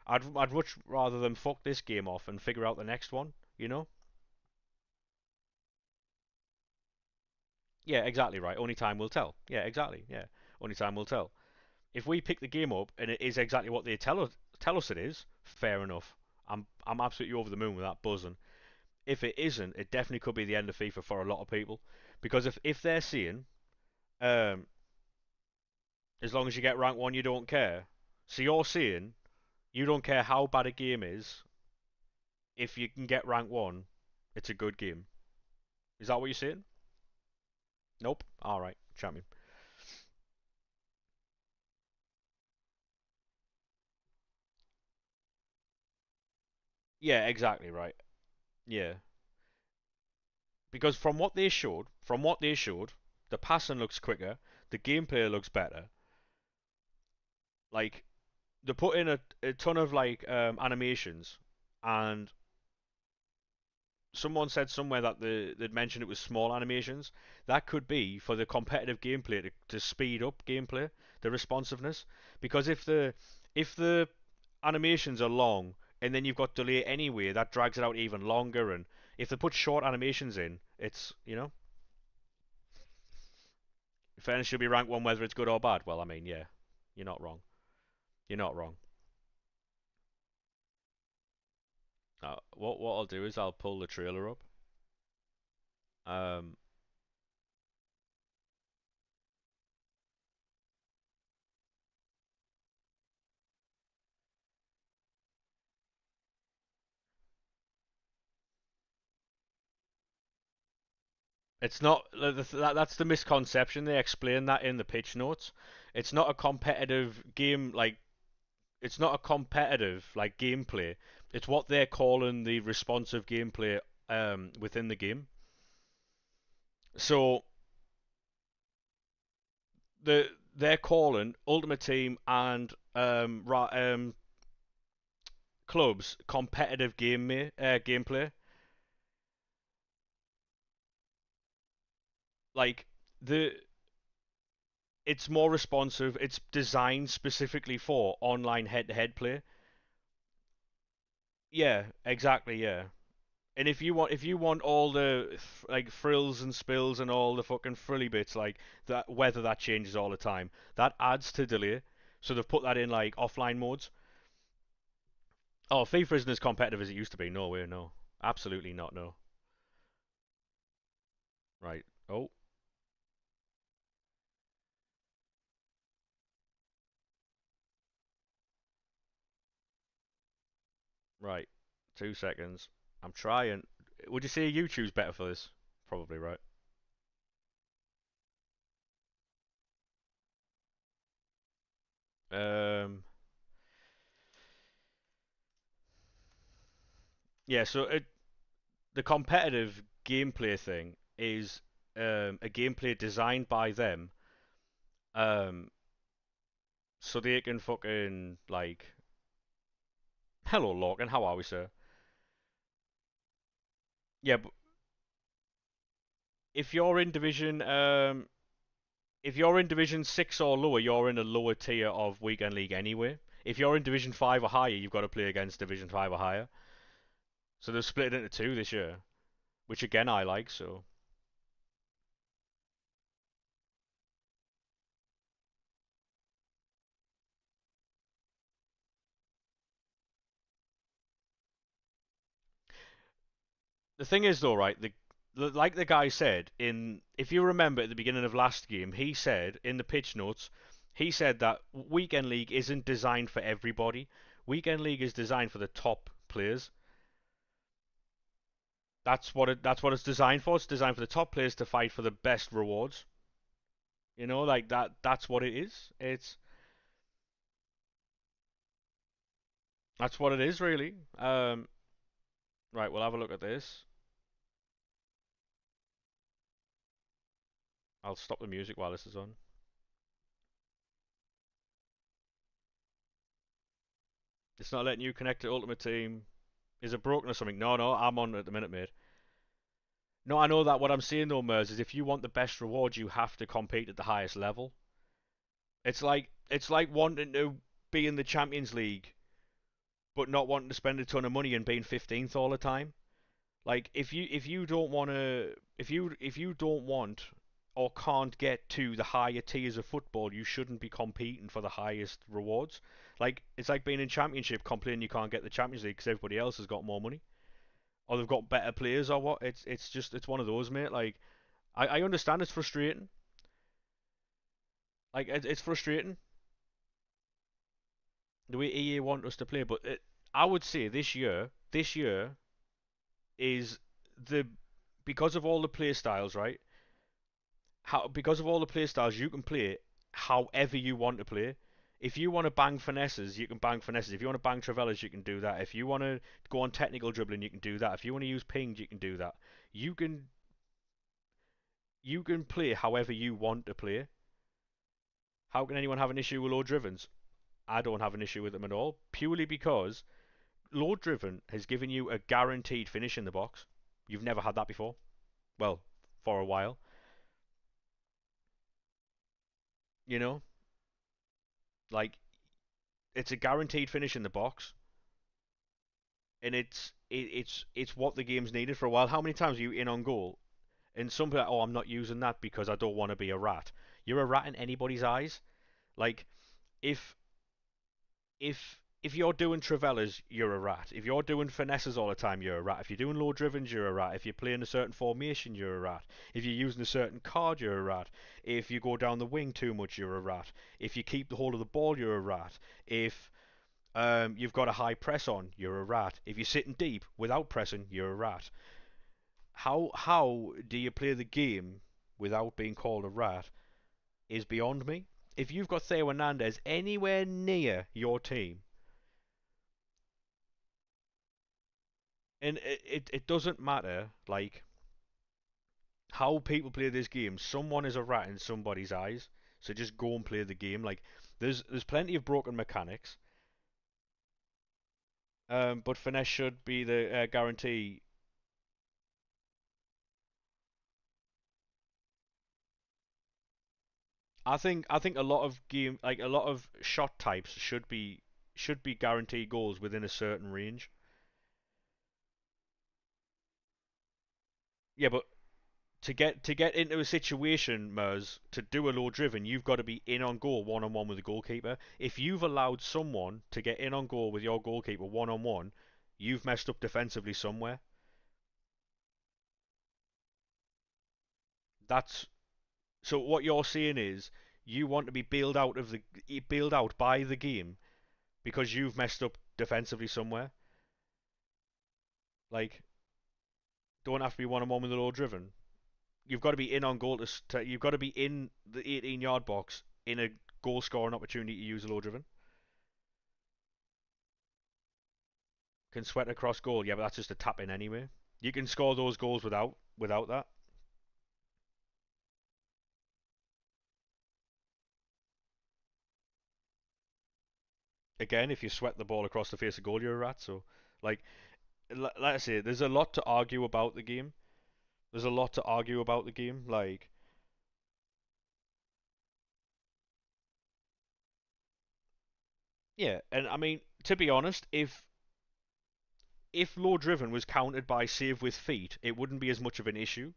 I'd much rather them fuck this game off and figure out the next one. You know? Yeah, exactly right. Only time will tell. Yeah, exactly. Yeah, only time will tell. If we pick the game up and it is exactly what they tell us it is, fair enough. I'm absolutely over the moon with that buzzing. If it isn't, it definitely could be the end of FIFA for a lot of people, because if they're seeing, um, as long as you get rank one, you don't care. So you're seeing you don't care how bad a game is. If you can get rank one, it's a good game. Is that what you're saying? Nope. All right, champion. Yeah, exactly right. Yeah, because from what they showed, the passing looks quicker, the gameplay looks better. Like they put in a ton of like animations, and someone said somewhere that they'd mentioned it was small animations. That could be for the competitive gameplay to speed up gameplay, the responsiveness. Because if the animations are long and then you've got delay anyway, that drags it out even longer. And if they put short animations in, it's fairness should be rank one whether it's good or bad. Well, I mean, yeah, you're not wrong. You're not wrong. What I'll do is I'll pull the trailer up. Um, it's not that's the misconception. They explain that in the pitch notes. It's not a competitive game like it's not a competitive like gameplay. It's what they're calling the responsive gameplay within the game. So they're calling Ultimate Team and clubs competitive gameplay. Like the it's more responsive. It's designed specifically for online head-to-head play. Yeah, exactly. Yeah, and if you want all the like frills and spills and all the fucking frilly bits like that, whether that changes all the time, that adds to delay. So they've put that in like offline modes. Oh, FIFA isn't as competitive as it used to be. No way, no, absolutely not. No. Right. Oh, right. 2 seconds. I'm trying. Would you say YouTube's better for this? Probably right. Um. Yeah. So the competitive gameplay thing is a gameplay designed by them, um, so they can fucking like, hello Logan, how are we, sir? Yeah, but if you're in division, if you're in division six or lower, you're in a lower tier of weekend league anyway. If you're in division five or higher, you've got to play against division five or higher. So they've split it into two this year, which again I like. So the thing is though, right? Like the guy said in, if you remember at the beginning of last game, he said in the pitch notes, he said that weekend league isn't designed for everybody. Weekend league is designed for the top players. That's what it's designed for. It's designed for the top players to fight for the best rewards. Like that. That's what it is. That's what it is really. Right. We'll have a look at this. I'll stop the music while this is on. It's not letting you connect to Ultimate Team. Is it broken or something? No, no, I'm on at the minute, mate. No, I know that. What I'm saying though, Mers, is if you want the best reward, you have to compete at the highest level. It's like wanting to be in the Champions League, but not wanting to spend a ton of money and being 15th all the time. Like if you don't want to if you don't want or can't get to the higher tiers of football, you shouldn't be competing for the highest rewards. Like it's like being in Championship complaining you can't get the Champions League because everybody else has got more money or they've got better players or what. It's one of those, mate. Like I understand it's frustrating. Like it's frustrating the way EA want us to play, but I would say this year is the because of all the play styles, right? Because of all the play styles, you can play however you want to play. If you want to bang finesses, you can bang finesses. If you want to bang travellas, you can do that. If you want to go on technical dribbling, you can do that. If you want to use ping, you can do that. You can you can play however you want to play. How can anyone have an issue with low drivens? I don't have an issue with them at all, purely because low driven has given you a guaranteed finish in the box. You've never had that before. Well, for a while, you know, like it's a guaranteed finish in the box, and it's what the game's needed for a while. How many times are you in on goal? And some people, are like, oh, I'm not using that because I don't want to be a rat. You're a rat in anybody's eyes. Like if if you're doing Travellas, you're a rat. If you're doing finesses all the time, you're a rat. If you're doing low drivens, you're a rat. If you're playing a certain formation, you're a rat. If you're using a certain card, you're a rat. If you go down the wing too much, you're a rat. If you keep the hold of the ball, you're a rat. If you've got a high press on, you're a rat. If you're sitting deep without pressing, you're a rat. How do you play the game without being called a rat is beyond me. If you've got Theo Hernandez anywhere near your team, and it doesn't matter like how people play this game, someone is a rat in somebody's eyes. So just go and play the game. Like there's plenty of broken mechanics, but finesse should be the guarantee. I think a lot of a lot of shot types should be guaranteed goals within a certain range. Yeah, but to get into a situation, Mers, to do a low driven, you've got to be in on goal one on one with the goalkeeper. If you've allowed someone to get in on goal with your goalkeeper one on one, you've messed up defensively somewhere. That's so. What you're saying is you want to be bailed out by the game because you've messed up defensively somewhere. Like, don't have to be one on one with the low driven. You've got to be in on goal you've got to be in the 18-yard box in a goal scoring opportunity to use a low driven. Can sweat across goal, yeah, but that's just a tap in anyway. You can score those goals without that. Again, if you sweat the ball across the face of goal, you're a rat. So, like, like I say, there's a lot to argue about the game. There's a lot to argue about the game. Like, yeah, and I mean, to be honest, if low driven was countered by save with feet, it wouldn't be as much of an issue.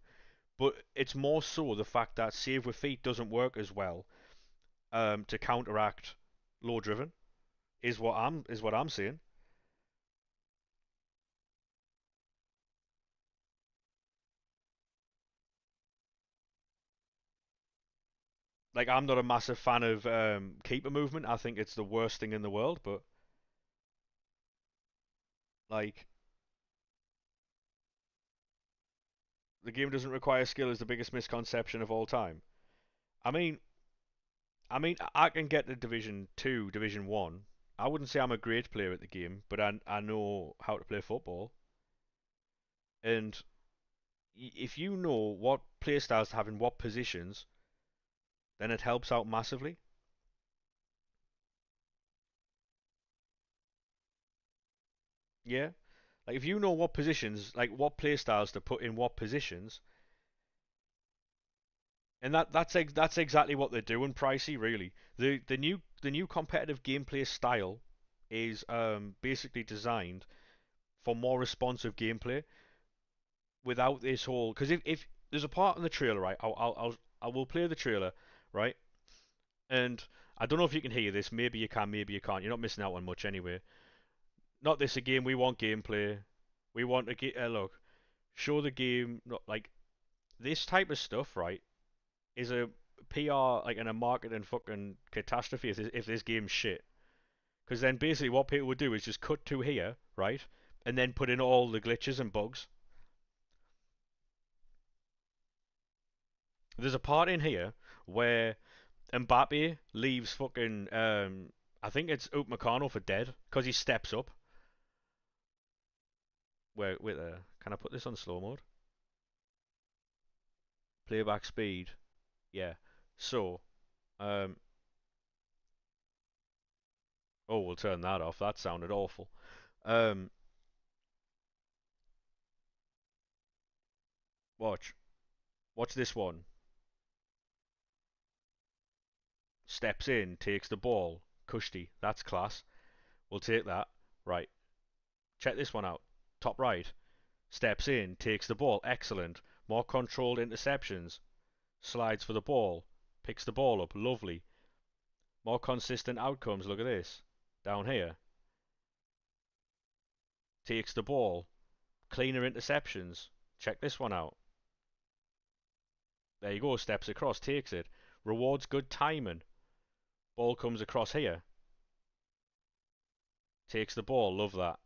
But it's more so the fact that save with feet doesn't work as well to counteract low driven is what I'm saying. Like I'm not a massive fan of keeper movement. I think it's the worst thing in the world. But like the game doesn't require skill is the biggest misconception of all time. I mean, I can get to Division Two, Division One. I wouldn't say I'm a great player at the game, but I know how to play football. And if you know what play styles to have in what positions, then it helps out massively. Yeah, like if you know what positions, like what play styles to put in what positions, and that's exactly what they're doing, Pricey. Really, the new competitive gameplay style is basically designed for more responsive gameplay without this whole. Because if there's a part in the trailer, right? I will play the trailer, right? And I don't know if you can hear this. Maybe you can, maybe you can't. You're not missing out on much anyway. Not this again. We want gameplay. We want look. Show the game. Not like this type of stuff, right? Is a PR like and a marketing fucking catastrophe if this game's shit. Because then basically what people would do is just cut to here, right, and then put in all the glitches and bugs. There's a part in here where Mbappe leaves fucking I think it's Upamecano for dead because he steps up. Wait there. Can I put this on slow mode? Playback speed. Yeah. So, um, oh, we'll turn that off. That sounded awful. Um, watch. Watch this one. Steps in, takes the ball. Kushti. That's class. We'll take that. Right. Check this one out. Top right. Steps in, takes the ball. Excellent. More controlled interceptions. Slides for the ball. Picks the ball up. Lovely. More consistent outcomes. Look at this. Down here. Takes the ball. Cleaner interceptions. Check this one out. There you go. Steps across. Takes it. Rewards good timing. Ball comes across here. Takes the ball. Love that.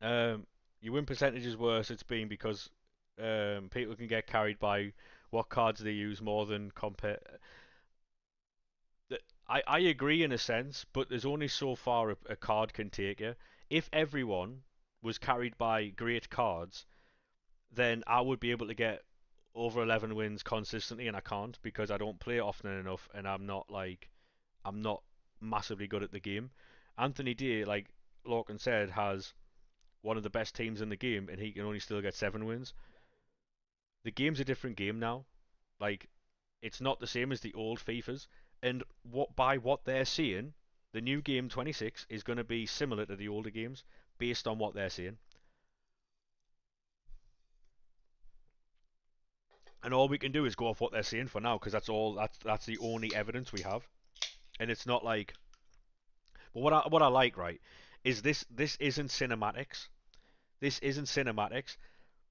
Um, your win percentage is worse. It's been because people can get carried by what cards they use more than compare. I agree in a sense, but there's only so far a card can take you. If everyone was carried by great cards, then I would be able to get over 11 wins consistently, and I can't because I don't play often enough, and I'm not massively good at the game. Anthony Day, like Lorcan said, has one of the best teams in the game, and he can only still get 7 wins. The game's a different game now. Like it's not the same as the old FIFAs, and what by what they're seeing, the new game 26 is going to be similar to the older games based on what they're seeing. And all we can do is go off what they're saying for now, because that's the only evidence we have. And it's not like, but what I like, right, is this isn't cinematics. This isn't cinematics.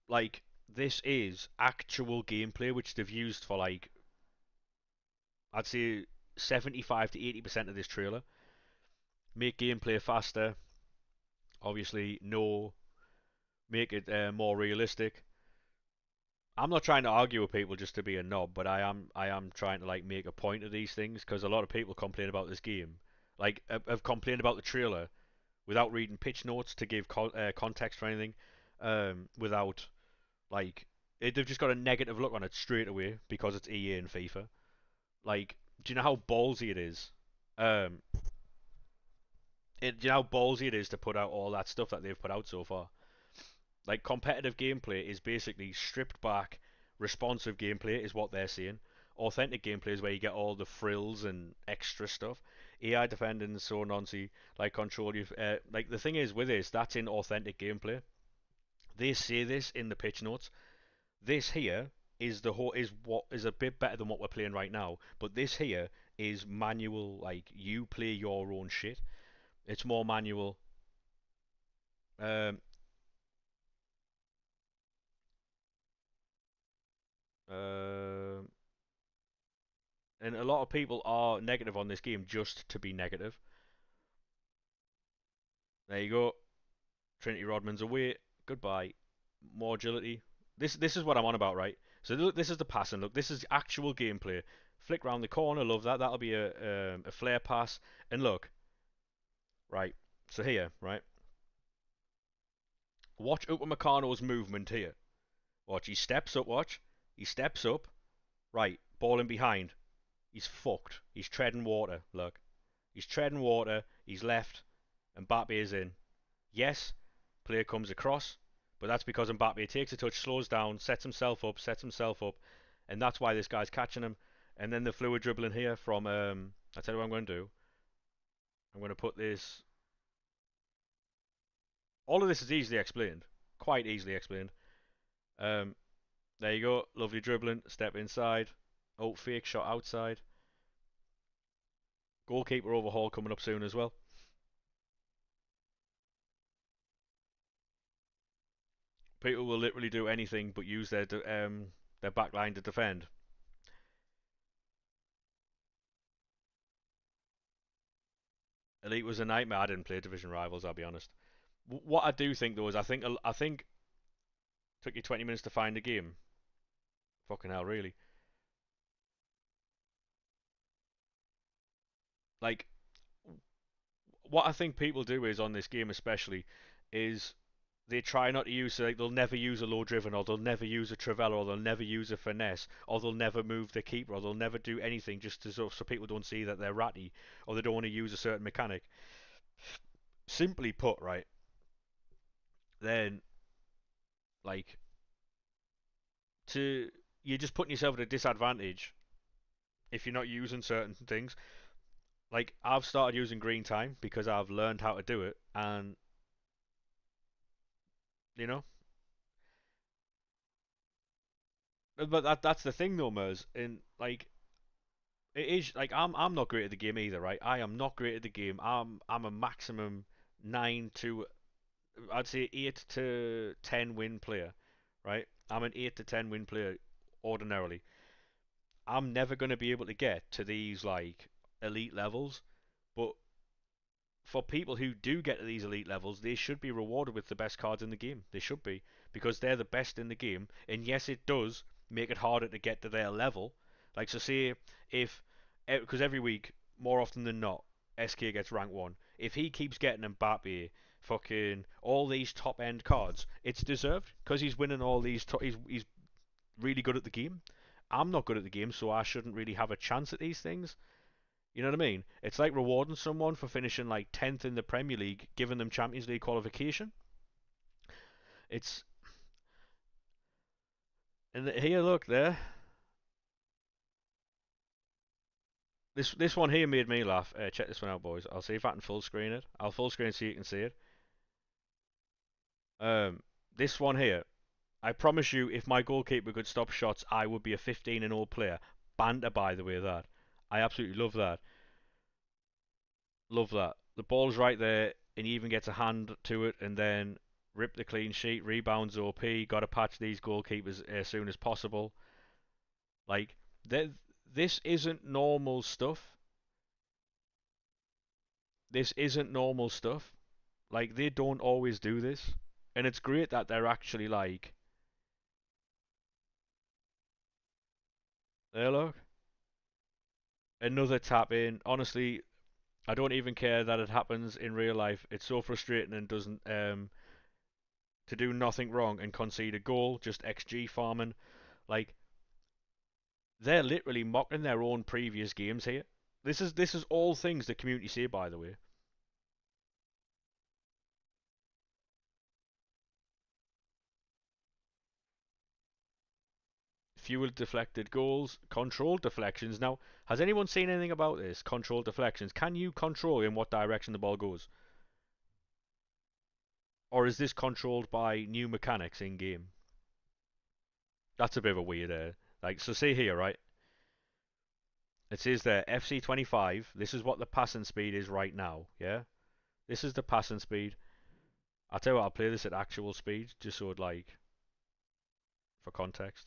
Like this is actual gameplay, which they've used for like I'd say 75 to 80% of this trailer. Make gameplay faster. Obviously, no. Make it more realistic. I'm not trying to argue with people just to be a knob, but I am trying to like make a point of these things because a lot of people complain about this game, like have complained about the trailer without reading pitch notes to give context or anything, without like they've just got a negative look on it straight away because it's EA and FIFA. Like, do you know how ballsy it is? Um, do you know how ballsy it is to put out all that stuff that they've put out so far? Like competitive gameplay is basically stripped back, responsive gameplay is what they're saying. Authentic gameplay is where you get all the frills and extra stuff. AI defending is so noncy, like control you. Like the thing is with this, that's in authentic gameplay. They say this in the pitch notes. This here is the whole is what is a bit better than what we're playing right now. But this here is manual. Like you play your own shit. It's more manual. Um, uh, and a lot of people are negative on this game just to be negative. There you go. Trinity Rodman's away. Goodbye. More agility. This is what I'm on about, right? So this is the passing. Look, this is actual gameplay. Flick round the corner. Love that. That'll be a flare pass. And look, right. So here, right. Watch Upamecano's movement here. Watch. He steps up. Watch. He steps up. Right. Ball in behind. He's fucked. He's treading water. Look. He's treading water. He's left. Mbappe is in. Yes, player comes across, but that's because Mbappe takes a touch, slows down, sets himself up, and that's why this guy's catching him. And then the fluid dribbling here from I tell you what I'm going to do. I'm going to put this. All of this is easily explained, quite easily explained. Um, there you go, lovely dribbling, step inside. Oh, fake shot outside. Goalkeeper overhaul coming up soon as well. People will literally do anything but use their back line to defend. Elite was a nightmare. I didn't play Division Rivals. I'll be honest. What I do think though is I think took you 20 minutes to find a game. Fucking hell, really. Like what I think people do is on this game especially is they try not to use, like, they'll never use a low driven, or they'll never use a Trivela, or they'll never use a finesse, or they'll never move the keeper, or they'll never do anything just to so people don't see that they're ratty, or they don't want to use a certain mechanic. Simply put, right, then like to you're just putting yourself at a disadvantage if you're not using certain things. Like I've started using green time because I've learned how to do it, and you know, but that's the thing though, Mers. And like it is like I'm not great at the game either, right? I am not great at the game. I'm a maximum 9 to, I'd say 8 to 10 win player, right? I'm an 8 to 10 win player ordinarily. I'm never going to be able to get to these like elite levels, but for people who do get to these elite levels, they should be rewarded with the best cards in the game. They should be, because they're the best in the game. And yes, it does make it harder to get to their level. Like, so say if, because every week, more often than not, SK gets rank 1. If he keeps getting Mbappe, fucking all these top end cards, it's deserved because he's winning all these. He's really good at the game. I'm not good at the game, so I shouldn't really have a chance at these things. You know what I mean? It's like rewarding someone for finishing like 10th in the Premier League, giving them Champions League qualification. It's and here, look there. This one here made me laugh. Check this one out, boys. I'll see if I can full screen it. I'll full screen so you can see it. Um, this one here. I promise you, if my goalkeeper could stop shots, I would be a 15-0 player. Banter, by the way, that. I absolutely love that. Love that. The ball's right there, and he even gets a hand to it, and then rip the clean sheet, rebounds OP. Got to patch these goalkeepers as soon as possible. Like, this isn't normal stuff. This isn't normal stuff. Like, they don't always do this, and it's great that they're actually like, there, look, another tap in. Honestly, I don't even care that it happens in real life. It's so frustrating and doesn't to do nothing wrong and concede a goal, just XG farming. Like, they're literally mocking their own previous games here. This is all things the community say, by the way. Fewer deflected goals, controlled deflections. Now, has anyone seen anything about this? Controlled deflections. Can you control in what direction the ball goes? Or is this controlled by new mechanics in game? That's a bit of a weird like, so see here, right? It says there FC25. This is what the passing speed is right now, yeah? This is the passing speed. I'll tell you what, I'll play this at actual speed, just so it, like, for context.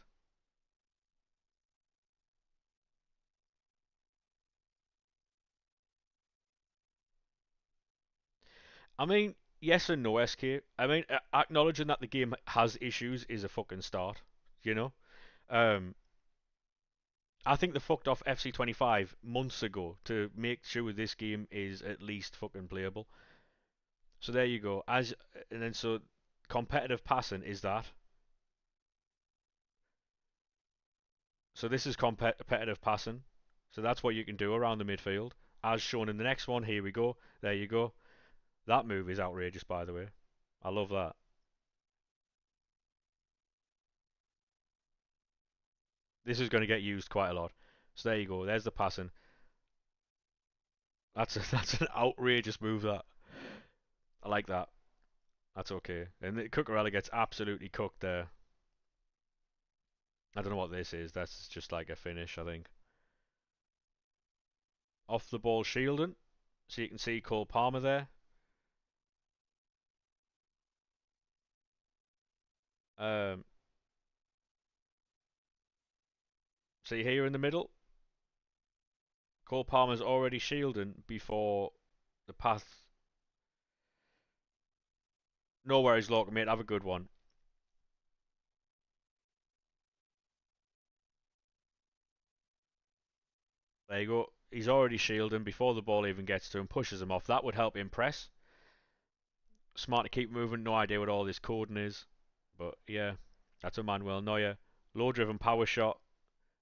I mean, yes and no, SK. I mean, acknowledging that the game has issues is a fucking start, you know? Um, I think they fucked off FC25 months ago to make sure this game is at least fucking playable. So there you go. And then so competitive passing is that. So this is competitive passing. So that's what you can do around the midfield, as shown in the next one. Here we go. There you go. That move is outrageous, by the way. I love that. This is going to get used quite a lot. So there you go. There's the passing. That's an outrageous move. That I like that. That's okay. And Cucurella gets absolutely cooked there. I don't know what this is. That's just like a finish, I think. Off the ball shielding. So you can see Cole Palmer there. Um, see here in the middle. Cole Palmer's already shielding before the path. No worries, Lock, mate. Have a good one. There you go. He's already shielding before the ball even gets to him. Pushes him off. That would help impress. Smart to keep moving. No idea what all this coding is. But yeah, that's a Manuel Neuer. Low driven power shot.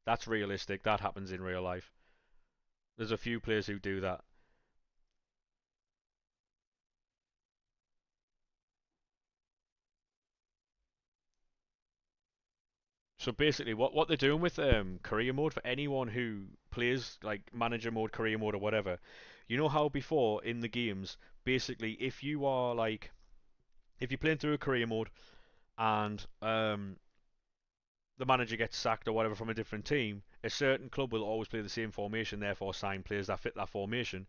That's realistic. That happens in real life. There's a few players who do that. So basically, what they're doing with career mode for anyone who plays like manager mode, career mode, or whatever, you know how before in the games, basically, if you are like, if you're playing through a career mode and the manager gets sacked or whatever from a different team, a certain club will always play the same formation, therefore sign players that fit that formation.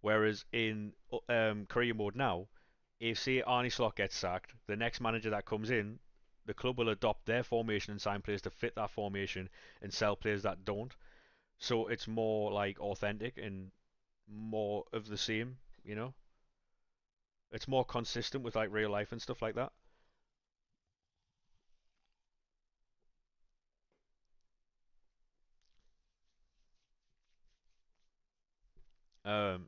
Whereas in career mode now, if say Arnie Slot gets sacked, the next manager that comes in, the club will adopt their formation and sign players to fit that formation and sell players that don't. So it's more like authentic and more of the same, you know? It's more consistent with like real life and stuff like that. Um,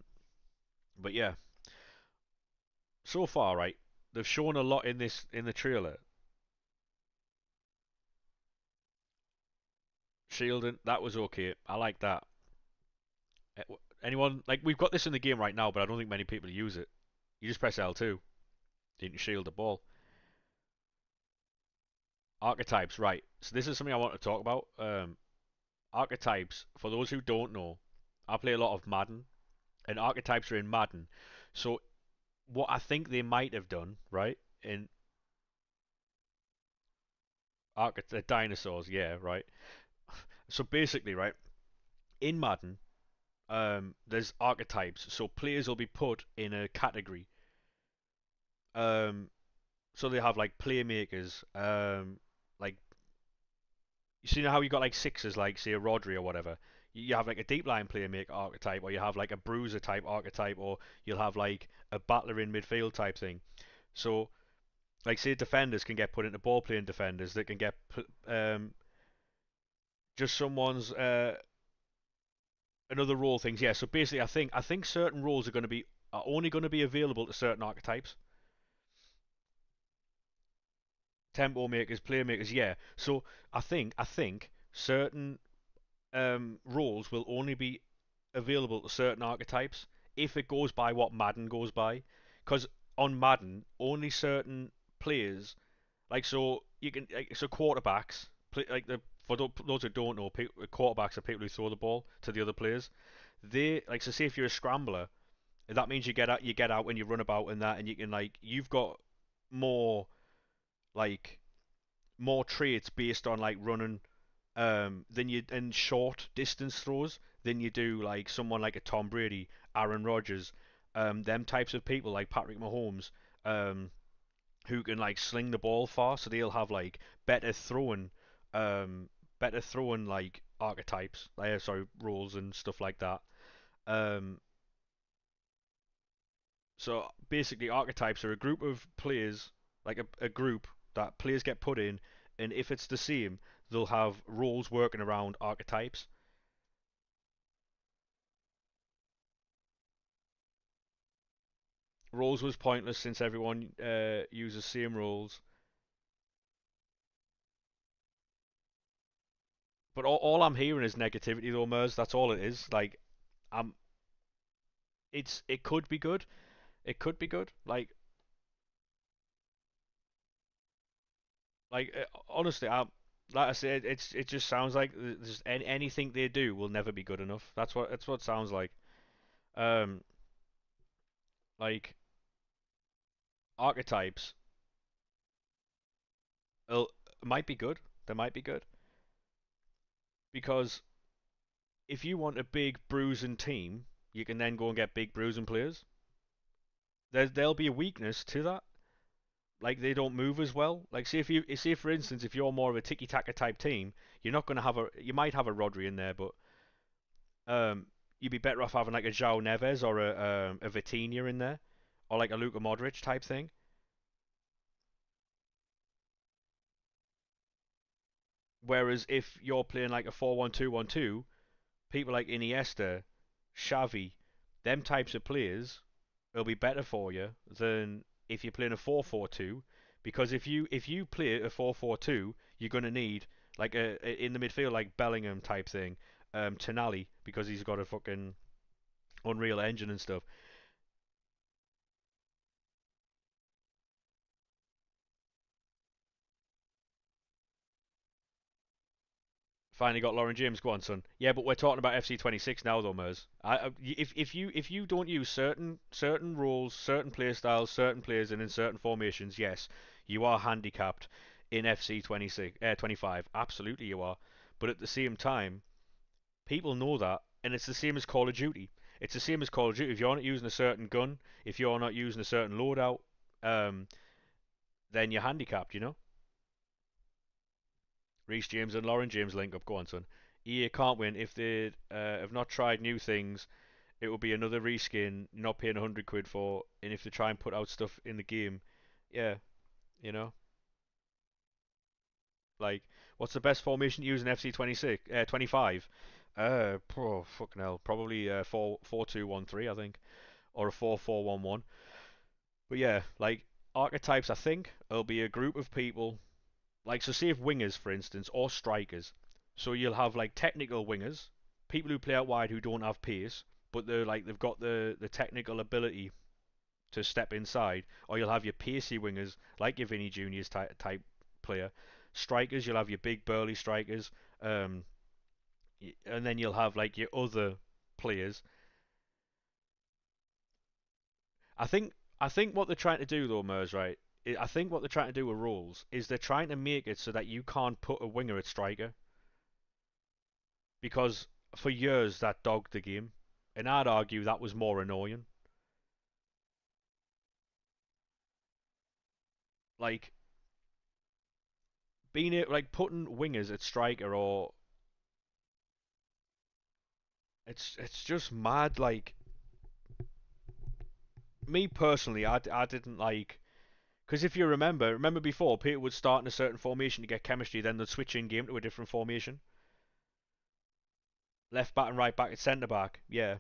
but yeah, so far, right, they've shown a lot in this in the trailer. Shielding, that was okay. I like that. Anyone like we've got this in the game right now, but I don't think many people use it. You just press L2, you can shield the ball. Archetypes, right. So this is something I want to talk about. Archetypes, for those who don't know, I play a lot of Madden, and archetypes are in Madden. So what I think they might have done, right, in dinosaurs, yeah, right. So basically, right, in Madden, there's archetypes. So players will be put in a category. Um, so they have like playmakers, like you see how you got like sixes, like say a Rodri or whatever. You have like a deep line playmaker archetype, or you have like a bruiser type archetype, or you'll have like a battler in midfield type thing. So, like say defenders can get put into ball playing defenders that can get just someone's another role things. Yeah. So basically, I think certain roles are only going to be available to certain archetypes. Tempo makers, playmakers, yeah. So I think certain roles will only be available to certain archetypes if it goes by what Madden goes by. Because on Madden, only certain players, like so you can so quarterbacks, play, like the for those who don't know, quarterbacks are people who throw the ball to the other players. They like so say if you're a scrambler, that means you get out and you run about and that, and you can like you've got more like more traits based on like running than you in short distance throws than you do like someone like a Tom Brady, Aaron Rodgers, them types of people like Patrick Mahomes, um, who can like sling the ball far, so they'll have like um, better throwing like archetypes, sorry, roles and stuff like that. Um, so basically, archetypes are a group of players, like a group that players get put in, and if it's the same, they'll have roles working around archetypes. Roles was pointless since everyone uses same roles. But all I'm hearing is negativity though, Mers. That's all it is. Like, I'm. It could be good. It could be good. Honestly, like I said, it just sounds like just anything they do will never be good enough. That's what it sounds like. Um, like archetypes will, might be good. They might be good because if you want a big bruising team, you can then go and get big bruising players. There'll be a weakness to that. Like they don't move as well. Like say for instance, if you're more of a tiki taka type team, you're not going to have a you might have a Rodri in there, but um, you'd be better off having like a João Neves or a Vitinha in there, or like a Luka Modric type thing. Whereas if you're playing like a 4-1-2-1-2, people like Iniesta, Xavi, them types of players will be better for you than if you're playing a 4-4-2. Because if you play a 4-4-2, you're gonna need like in the midfield like Bellingham type thing, Tonali because he's got a fucking Unreal Engine and stuff. Finally got Lauren James. Go on, son. Yeah, but we're talking about FC26 now, though, Mers. If you don't use certain rules, certain play styles, certain players, and in certain formations, yes, you are handicapped in FC 25. Absolutely, you are. But at the same time, people know that, and it's the same as Call of Duty. It's the same as Call of Duty. If you're not using a certain gun, if you're not using a certain loadout, um, then you're handicapped. Reece James and Lauren James link up. Go on, son. EA can't win if they have not tried new things. It will be another reskin, not paying 100 quid for. And if they try and put out stuff in the game, yeah, you know, like what's the best formation to use in FC 26, 25? Oh, fucking hell, probably 4-4-2-1-3, I think, or a 4-4-1-1. But yeah, like archetypes, I think it'll be a group of people. Like, so say if wingers, for instance, or strikers. So you'll have like technical wingers, people who play out wide who don't have pace, but they've got the technical ability to step inside. Or you'll have your pacey wingers, like your Vinny Junior's type player. Strikers, you'll have your big burly strikers, um, and then you'll have like your other players. I think what they're trying to do though, Mers, right? I think what they're trying to do with rules is they're trying to make it so that you can't put a winger at striker because for years that dogged the game, and I'd argue that was more annoying. Like like putting wingers at striker, or it's just mad. Like me personally, I didn't like because if you remember before Peter would start in a certain formation to get chemistry, then they'd switch in game to a different formation, left back and right back at centre back. Yeah,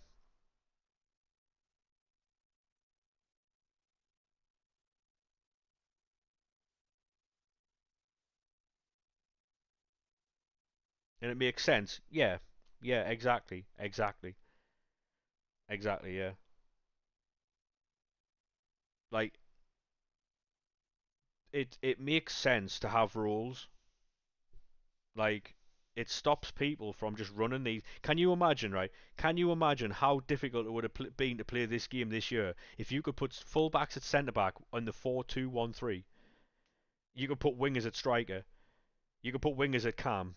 and it makes sense. Yeah, yeah, exactly. Yeah, like it makes sense to have rules. Like it stops people from just running these. Can you imagine, right? Can you imagine how difficult it would have been to play this game this year if you could put fullbacks at centre back on the 4-2-1-3? You could put wingers at striker. You could put wingers at cam.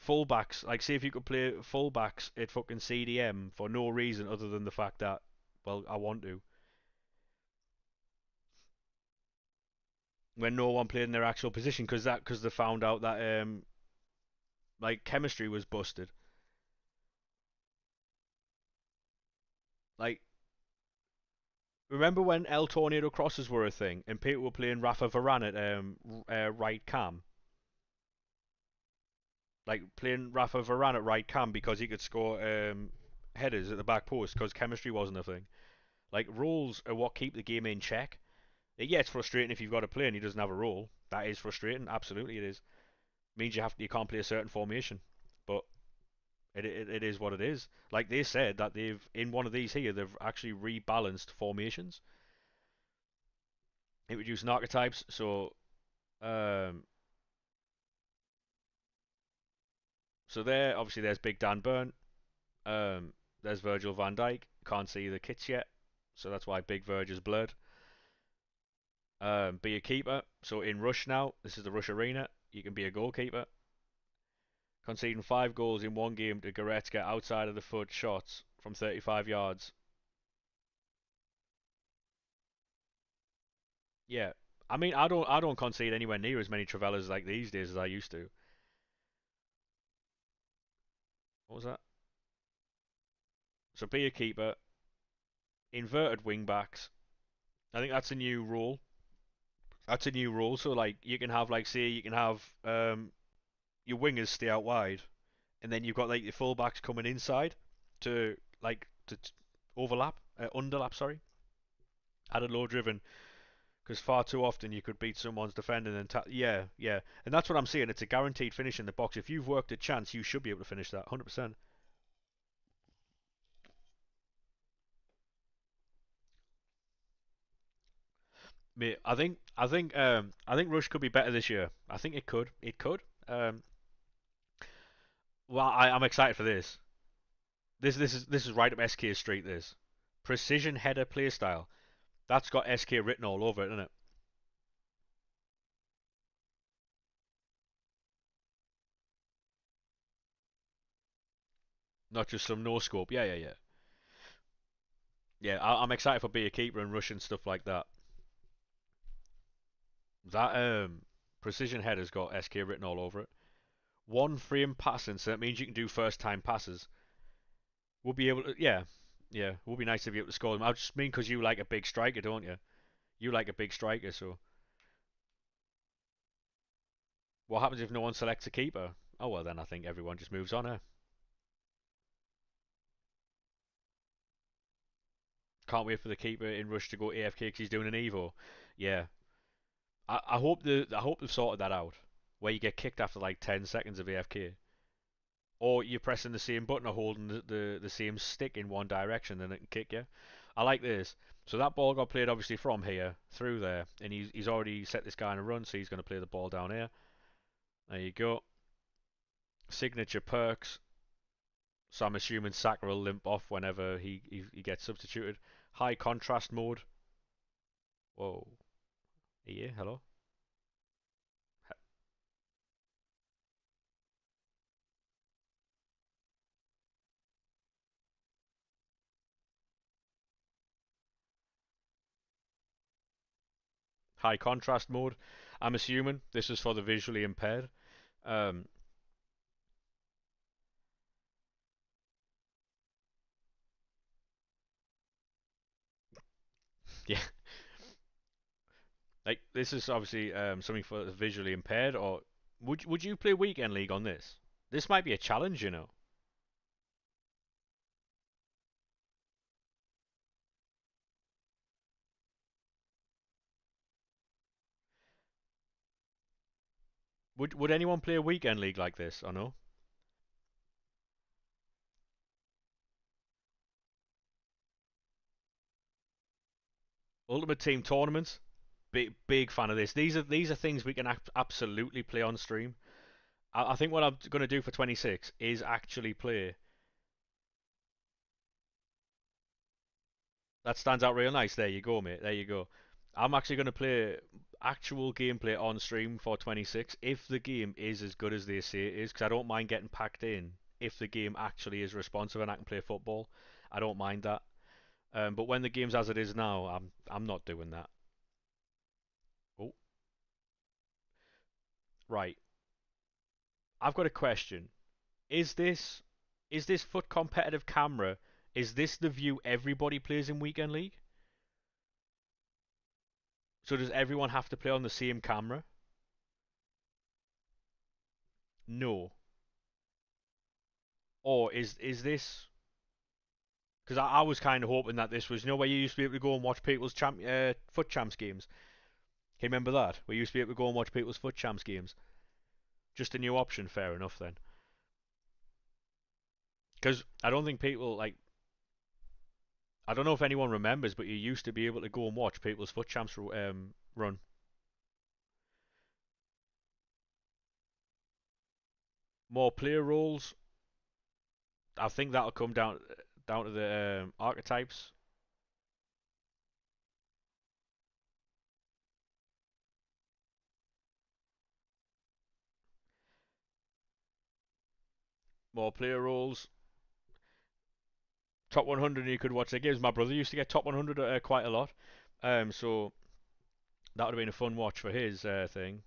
Fullbacks, like see if you could play fullbacks at fucking CDM for no reason other than the fact that, well, I want to. When no one played in their actual position because they found out that like chemistry was busted. Like remember when El Tornado crosses were a thing and people were playing Rafa Varane at right cam, like playing Rafa Varane at right cam because he could score headers at the back post because chemistry wasn't a thing. Like rules are what keep the game in check. Yeah, it's frustrating if you've got a player and he doesn't have a role. That is frustrating. Absolutely, it is. It means you can't play a certain formation. But It is what it is. Like they said that they've in one of these here they've actually rebalanced formations. It reduced archetypes. Um, so there obviously there's Big Dan Burn. There's Virgil van Dijk. Can't see the kits yet, so that's why Big Virg is blurred. Be a keeper. So in Rush now, this is the Rush arena. You can be a goalkeeper. Conceding 5 goals in one game to Goretzka outside of the foot shots from 35 yards. Yeah, I mean I don't concede anywhere near as many Travellas like these days as I used to. What was that? So be a keeper. Inverted wing backs. I think that's a new rule. That's a new rule. So like you can have like say you can have your wingers stay out wide, and then you've got like your fullbacks coming inside to overlap, underlap. Sorry, added low driven because far too often you could beat someone's defending and yeah, yeah, and that's what I'm saying. It's a guaranteed finish in the box. If you've worked a chance, you should be able to finish that 100%. Mate, I think Rush could be better this year. I think it could. It could. Um, well, I'm excited for this. This is right up SK Street. This precision header playstyle. That's got SK written all over it, isn't it? Not just some no scope. Yeah, yeah, yeah. Yeah, I'm excited for be a keeper and Rush and stuff like that. That precision header's got SK written all over it. One frame passing, so that means you can do first time passes. We'll be able to, yeah, yeah. We'll be nice to be able to score them. I just mean because you like a big striker, don't you? You like a big striker, so what happens if no one selects a keeper? Oh well, then I think everyone just moves on. Can't wait for the keeper in Rush to go AFK because he's doing an Evo. Yeah, I hope they've sorted that out, where you get kicked after like 10 seconds of AFK, or you're pressing the same button or holding the same stick in one direction, then it can kick you. I like this. So that ball got played obviously from here through there, and he's already set this guy on a run, so he's going to play the ball down here. There you go. Signature perks. So I'm assuming Saka will limp off whenever he gets substituted. High contrast mode. Whoa. Yeah, hello. High contrast mode. I'm assuming this is for the visually impaired. Um, yeah, like this is obviously something for the visually impaired. Or would you play weekend league on this? This might be a challenge, you know. Would anyone play a weekend league like this or no? Ultimate Team tournaments. Big fan of this. These are things we can absolutely play on stream. I think what I'm going to do for 26 is actually play. That stands out real nice. There you go, mate. There you go. I'm actually going to play actual gameplay on stream for 26 if the game is as good as they say it is, because I don't mind getting packed in if the game actually is responsive and I can play football. I don't mind that. But when the game's as it is now, I'm not doing that. Oh, right. I've got a question. Is this is this foot competitive camera? Is this the view everybody plays in Weekend League? So does everyone have to play on the same camera? No. Or is this? Because I was kind of hoping that this was, where you used to be able to go and watch people's foot champs games. Can you remember that? Where you used to be able to go and watch people's foot champs games. Just a new option, fair enough then. Because I don't think people like. I don't know if anyone remembers, but you used to be able to go and watch people's foot champs run. More player roles. I think that'll come down to the archetypes. More player roles. Top 100, you could watch the games. My brother used to get top 100 quite a lot. So that would have been a fun watch for his thing.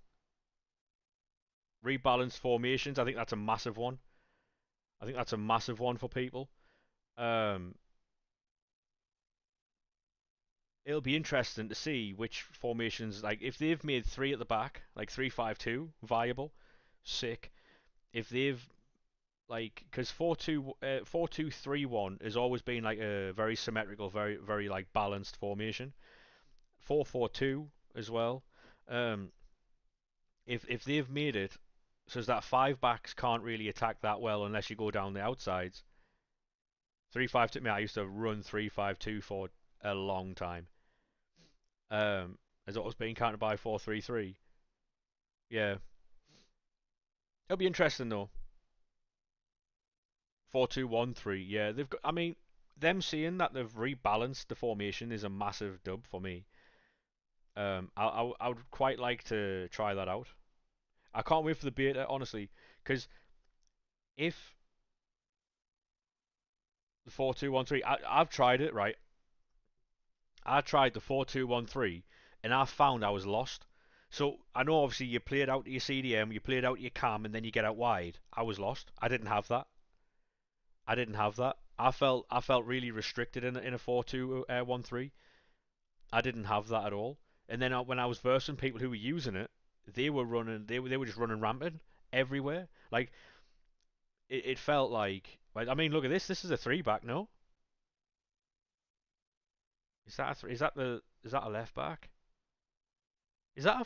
Rebalanced formations. I think that's a massive one. I think that's a massive one for people. Um, it'll be interesting to see which formations, like if they've made three at the back, like 3-5-2, viable, sick. If they've like, because 4-2-3-1 has always been like a very symmetrical, very like balanced formation. 4-4-2 as well. Um, if they've made it so that five backs can't really attack that well unless you go down the outsides. 3-5-2. I used to run 3-5-2 for a long time. As always being countered by 4-3-3. Yeah, it'll be interesting though. 4-2-1-3. Yeah, they've got. I mean, them seeing that they've rebalanced the formation is a massive dub for me. I would quite like to try that out. I can't wait for the beta, honestly, because if the 4-2-1-3, I've tried it, right? I tried the 4-2-1-3, and I found I was lost. So I know obviously you play it out to your CDM, you play it out to your cam, and then you get out wide. I was lost. I didn't have that. I didn't have that. I felt really restricted in a 4-2-1-3. I didn't have that at all. And then when I was versing people who were using it, they were just running rampant everywhere. Like it felt like I mean, look at this. This is a three back. No, is that a left back? Is that a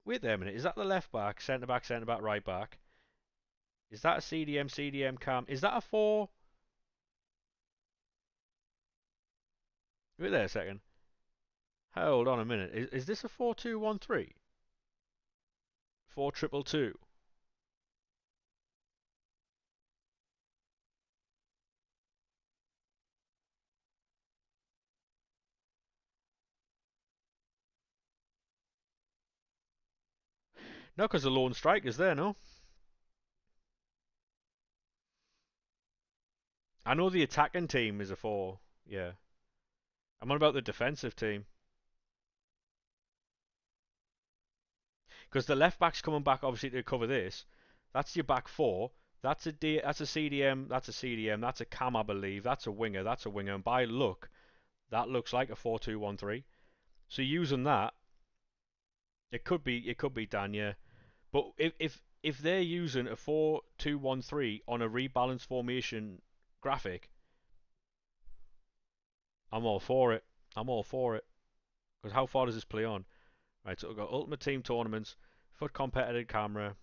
wait there a minute? Is that the left back, centre back, right back? Is that a CDM cam? Is that a four? Wait there a second. Hold on a minute. Is this a 4-2-1-3? 4-2-2-2. No, because the lone striker's there. No, I know the attacking team is a four. Yeah, I'm on about the defensive team because the left back's coming back obviously to cover this. That's your back four. That's a CDM. That's a CDM. That's a cam, I believe. That's a winger. That's a winger. And by look, that looks like a 4-2-1-3. So using that, it could be Danya. But if they're using a 4-2-1-3 on a rebalanced formation graphic, I'm all for it. I'm all for it. Because how far does this play on? Right, so we've got Ultimate Team Tournaments, FUT Competitive Camera.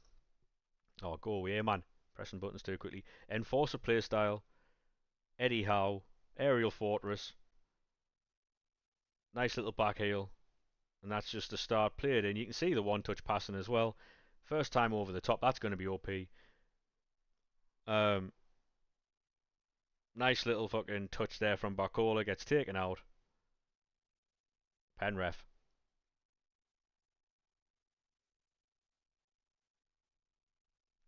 Oh, go away, man. Pressing buttons too quickly. Enforcer Playstyle, Eddie Howe, Aerial Fortress, nice little back heel. And that's just the start played in. You can see the one touch passing as well. First time over the top, that's going to be OP. Um, Nice little fucking touch there from Barcola, gets taken out. Penref.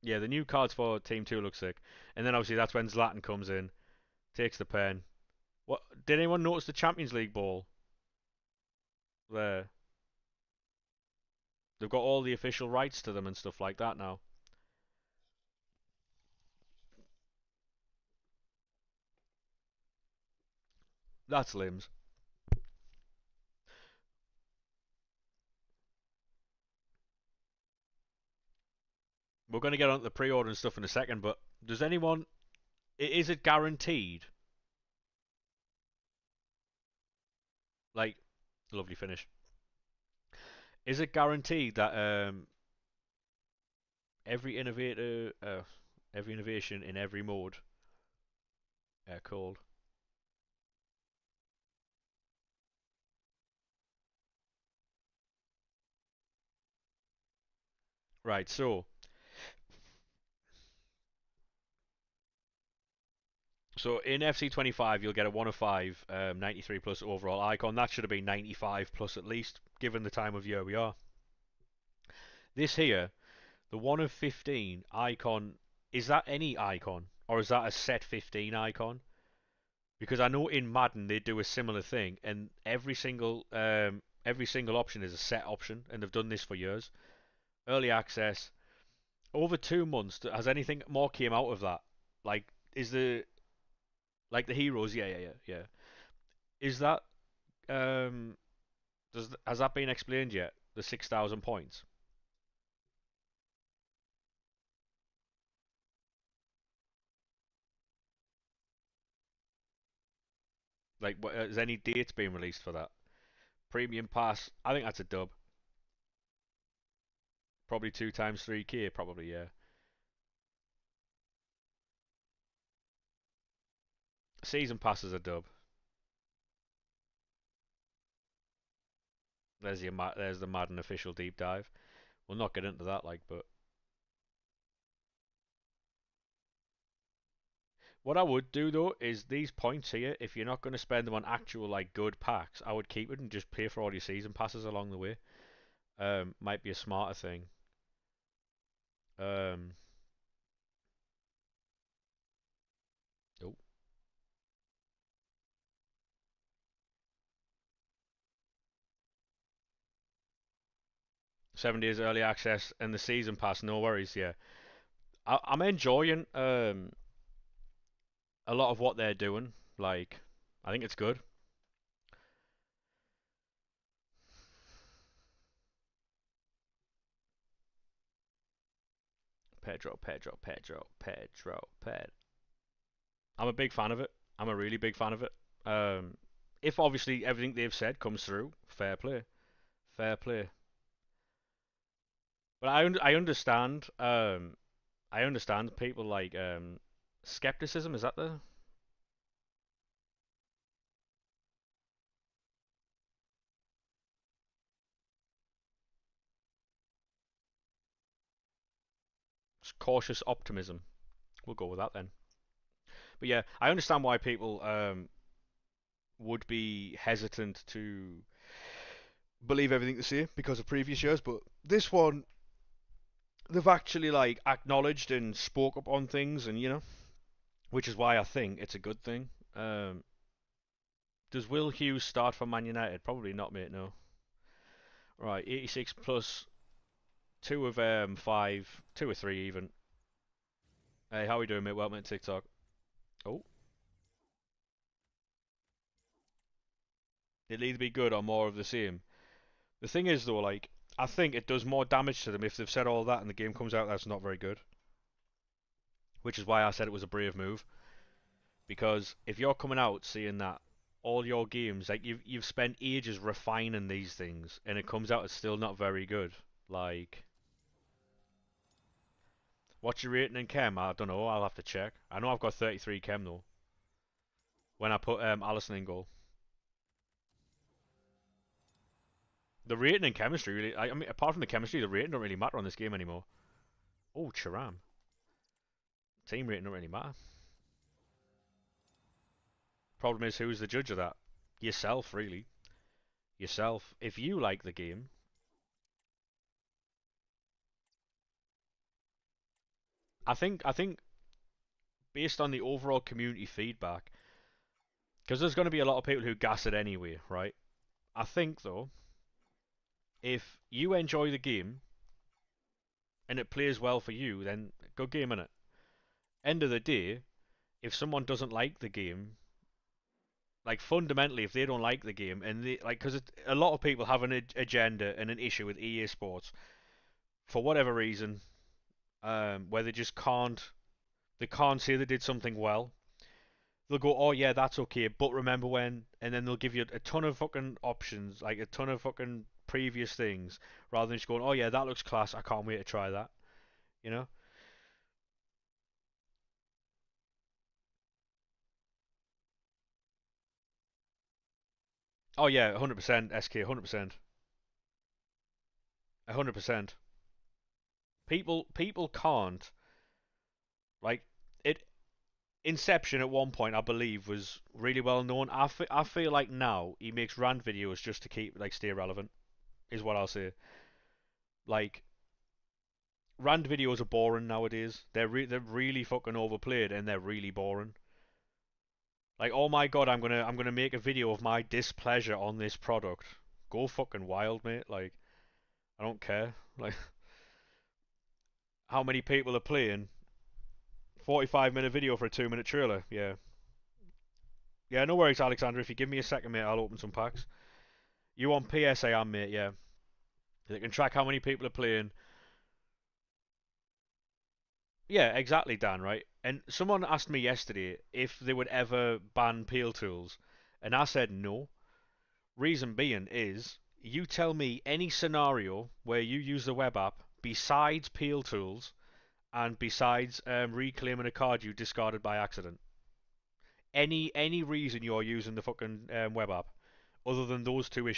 Yeah, the new cards for Team 2 look sick. And then obviously that's when Zlatan comes in, takes the pen. What did anyone notice the Champions League ball there? They've got all the official rights to them and stuff like that now. That's limbs. We're going to get on to the pre-order and stuff in a second, but does anyone? Is it guaranteed? Like, lovely finish. Is it guaranteed that every innovation in every mode Air cold. Right, so in FC25 you'll get a 1 of 5, 93 plus overall icon. That should have been 95 plus at least, given the time of year we are. This here, the 1 of 15 icon, is that any icon? Or is that a set 15 icon? Because I know in Madden they do a similar thing, and every single option is a set option, and they've done this for years. Early access, over 2 months. Has anything more came out of that? Like, is the like the heroes? Yeah, yeah, yeah, yeah. Is that um has that been explained yet? The 6,000 points. Like, has any dates been released for that? Premium pass. I think that's a dub. Probably 2 times 3K. Probably, yeah. Season pass is a dub. There's the Madden official deep dive. We'll not get into that, like, but what I would do though is these points here. If you're not going to spend them on actual like good packs, I would keep it and just pay for all your season passes along the way. Might be a smarter thing. Um, oh, 7 days early access and the season pass, no worries. Yeah, I'm enjoying a lot of what they're doing. Like, I think it's good. Pedro. I'm a big fan of it. I'm a really big fan of it. Um, if obviously everything they've said comes through, fair play, fair play. But I understand. I understand people like skepticism. Is that the cautious optimism? We'll go with that then. But yeah, I understand why people would be hesitant to believe everything they say because of previous years. But this one, they've actually like acknowledged and spoke up on things, and which is why I think it's a good thing. Does Will Hughes start for Man United? Probably not, mate. No. Right, 86 plus 2 of 5, 2 or 3 even. Hey, how we doing, mate? Welcome to TikTok. Oh, it'll either be good or more of the same. The thing is, though, like, I think it does more damage to them if they've said all that and the game comes out that's not very good. Which is why I said it was a brave move. Because if you're coming out seeing that all your games, like you've spent ages refining these things, and it comes out it's still not very good. Like, what's your rating in chem? I don't know. I'll have to check. I know I've got 33 chem though. When I put Allison in goal, the rating in chemistry really. I mean, apart from the chemistry, the rating don't really matter on this game anymore. Oh, Charam. Team rating don't really matter. Problem is, who's the judge of that? Yourself, really. Yourself. If you like the game, I think based on the overall community feedback, because there's going to be a lot of people who gas it anyway, right? I think though, if you enjoy the game and it plays well for you, then good game in it. End of the day, if someone doesn't like the game, like fundamentally, if they don't like the game and they like, because a lot of people have an agenda and an issue with EA Sports for whatever reason, where they can't say they did something well. They'll go, oh yeah, that's okay, but remember when, and then they'll give you a ton of fucking options, like a ton of fucking previous things, rather than just going, oh yeah, that looks class, I can't wait to try that, you know? Oh yeah, 100% SK, 100%, 100%. People can't like it. Inception at one point, I believe, was really well known. I feel like now he makes rant videos just to keep like stay relevant. Is what I'll say. Like rant videos are boring nowadays. They're really fucking overplayed and they're really boring. Like oh my god, I'm gonna make a video of my displeasure on this product. Go fucking wild, mate. Like I don't care. Like how many people are playing 45-minute video for a 2-minute trailer? Yeah. Yeah, no worries, Alexander. If you give me a second, mate, I'll open some packs. You on PSA, am mate? Yeah. They can track how many people are playing. Yeah, exactly, Dan, right? And someone asked me yesterday if they would ever ban peel tools, and I said no. Reason being is, you tell me any scenario where you use the web app besides peel tools and besides reclaiming a card you discarded by accident. Any reason you're using the fucking web app other than those two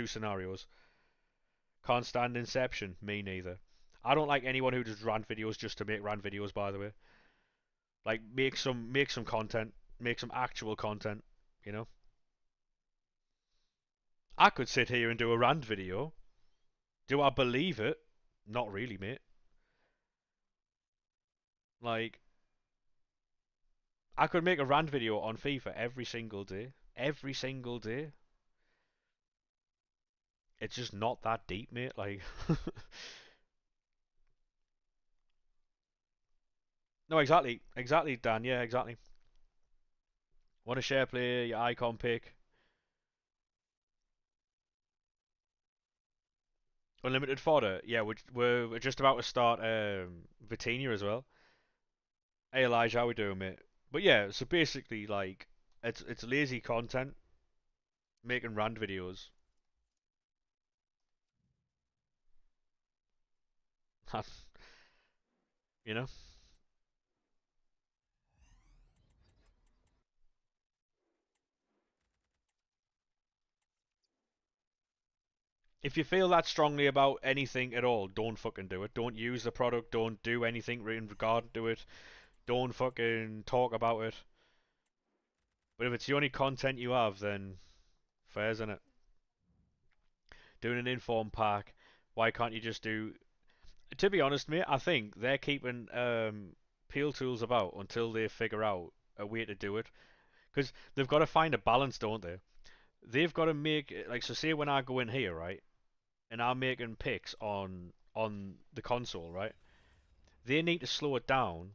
scenarios. Can't stand Inception. Me neither. I don't like anyone who does rant videos just to make rant videos. By the way, like make some content, make some actual content. You know, I could sit here and do a rant video. Do I believe it? Not really, mate. Like I could make a rant video on FIFA every single day. Every single day. It's just not that deep, mate. Like no, exactly, Dan. Yeah, exactly. Want to share player, your icon pick, unlimited fodder. Yeah, we're just about to start Vitinha as well. Hey Elijah, how we doing, mate? But yeah, so basically, like, it's lazy content, making rant videos. You know, if you feel that strongly about anything at all, don't fucking do it. Don't use the product. Don't do anything in regard to it. Don't fucking talk about it. But if it's the only content you have, then fair's in it. Doing an informed pack. Why can't you just do? To be honest, mate, I think they're keeping peel tools about until they figure out a way to do it. Because they've got to find a balance, don't they? They've got to make like so. Say when I go in here, right, and I'm making picks on the console, right? They need to slow it down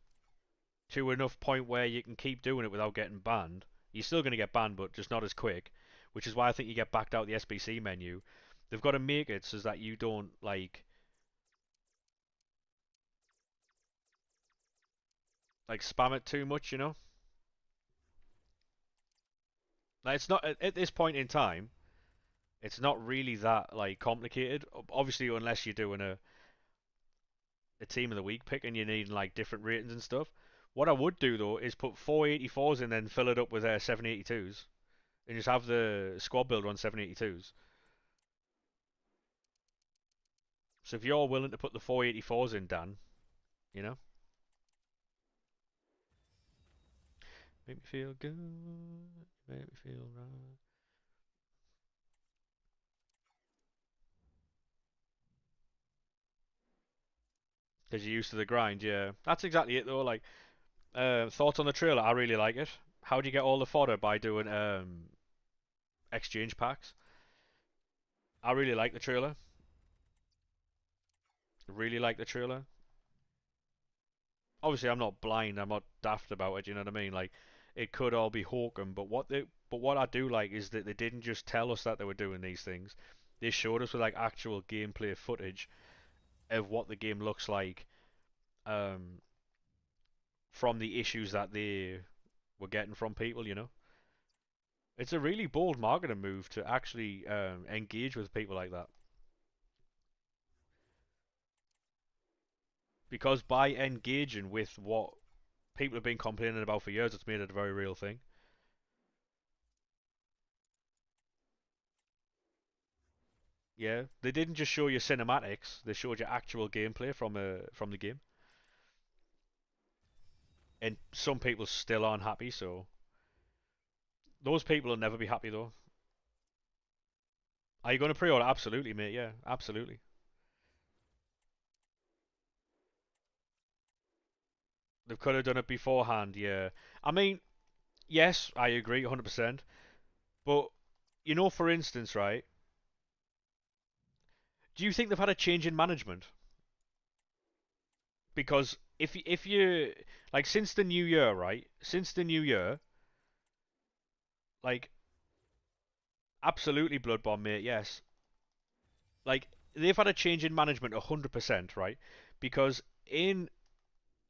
to enough point where you can keep doing it without getting banned. You're still going to get banned, but just not as quick. Which is why I think you get backed out the SBC menu. They've got to make it so that you don't like spam it too much, you know. Like it's not at this point in time. It's not really that like complicated. Obviously, unless you're doing a team of the week pick and you're needing like different ratings and stuff. What I would do though is put 484s in, then fill it up with 782s, and just have the squad builder on 782s. So if you're willing to put the 484s in, Dan, you know, make me feel good, make me feel right. Because you're used to the grind, yeah. That's exactly it though. Like, thoughts on the trailer? I really like it. How do you get all the fodder by doing exchange packs? I really like the trailer. Really like the trailer. Obviously, I'm not blind. I'm not daft about it. You know what I mean? Like, it could all be hokum, but what I do like is that they didn't just tell us that they were doing these things. They showed us with like actual gameplay footage of what the game looks like um, from the issues that they were getting from people. You know, it's a really bold marketing move to actually engage with people like that because by engaging with what people have been complaining about for years, it's made it a very real thing. Yeah, they didn't just show you cinematics; they showed you actual gameplay from the game. And some people still aren't happy, so those people will never be happy though. Are you going to pre-order? Absolutely, mate. Yeah, absolutely. They could have done it beforehand. Yeah, I mean, yes, I agree 100%. But for instance, right? Do you think they've had a change in management? Because if you like since the new year, right? Since the new year, like absolutely Bloodborne, mate. Yes, like they've had a change in management 100%, right? Because in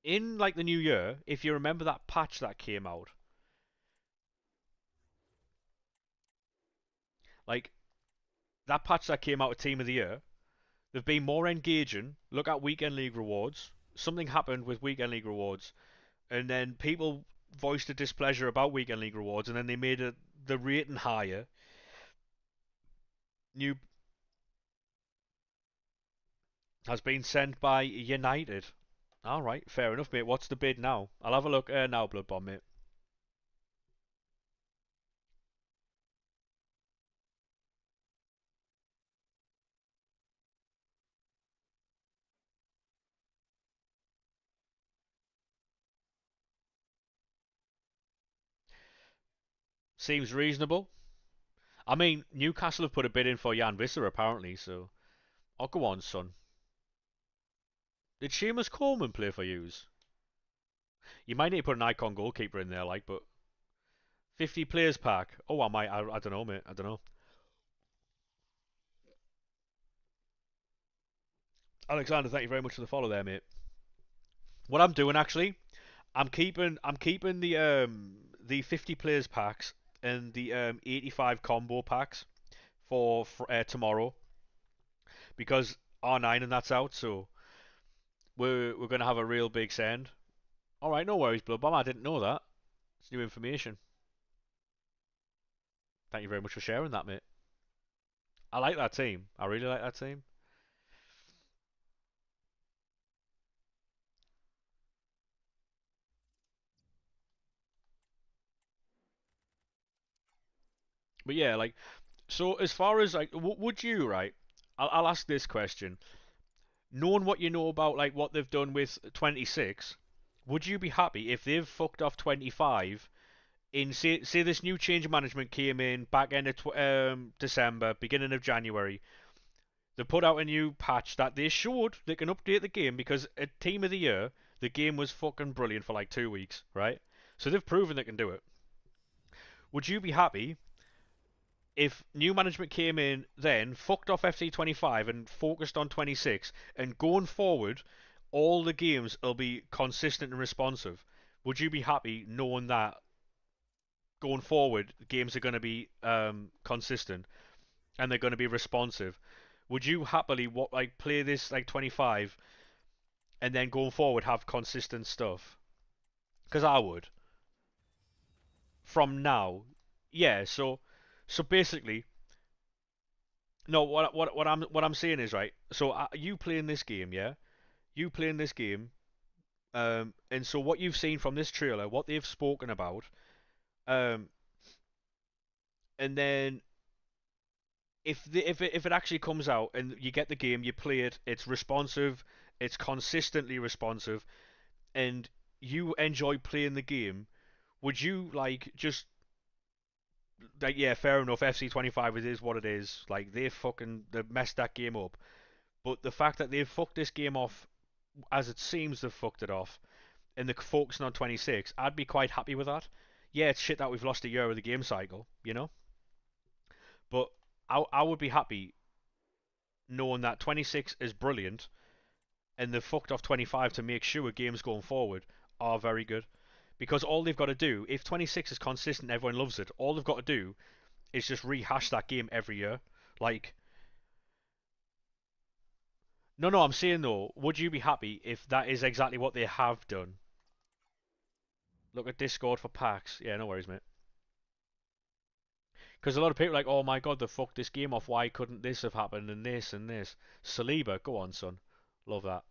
like the new year, if you remember that patch that came out, like that patch that came out of Team of the Year, they've been more engaging. Look at Weekend League rewards. Something happened with Weekend League rewards, and then people voiced a displeasure about Weekend League rewards, and then they made the rating higher. New has been sent by United. All right, fair enough, mate. What's the bid now? I'll have a look now, Bloodborne, mate. Seems reasonable. I mean, Newcastle have put a bid in for Jan Visser apparently, so I'll go on, son. Did Seamus Coleman play for yous? You might need to put an icon goalkeeper in there, like, but 50 players pack. Oh, I might. I don't know, mate. I don't know. Alexander, thank you very much for the follow there, mate. What I'm doing actually, I'm keeping the 50 players packs and the 85 combo packs for tomorrow because R9 and that's out, so we're gonna have a real big send. All right, no worries, Blood Bomb. I didn't know that. It's new information. Thank you very much for sharing that, mate. I like that team. I really like that team. But yeah, like so as far as like, would you right? I'll ask this question. Knowing what you know about like what they've done with 26, would you be happy if they've fucked off 25 in say this new change of management came in back end of December, beginning of January? They put out a new patch that they showed they can update the game because at Team of the Year, the game was fucking brilliant for like 2 weeks, right? So they've proven they can do it. Would you be happy if new management came in then, fucked off FC25 and focused on 26, and going forward, all the games will be consistent and responsive? Would you be happy knowing that going forward, games are going to be consistent and they're going to be responsive? Would you happily like play this like 25 and then going forward have consistent stuff? Because I would. From now, yeah. So basically, no. What I'm saying is right. So you playing this game, yeah? You playing this game, and so what you've seen from this trailer, what they've spoken about, um, and then if it actually comes out and you get the game, you play it, it's responsive, it's consistently responsive, and you enjoy playing the game, would you like just like yeah, fair enough, FC25 it is what it is. Like they've messed that game up. But the fact that they've fucked this game off as it seems they've fucked it off and they're focusing on 26, I'd be quite happy with that. Yeah, it's shit that we've lost a year of the game cycle. But I would be happy knowing that 26 is brilliant and they've fucked off 25 to make sure games going forward are very good. Because all they've got to do, if 26 is consistent, everyone loves it. All they've got to do is just rehash that game every year. Like, no, no, I'm saying though, would you be happy if that is exactly what they have done? Look at Discord for packs. Yeah, no worries, mate. Because a lot of people are like, oh my god, they fucked this game off. Why couldn't this have happened and this and this? Saliba, go on, son. Love that.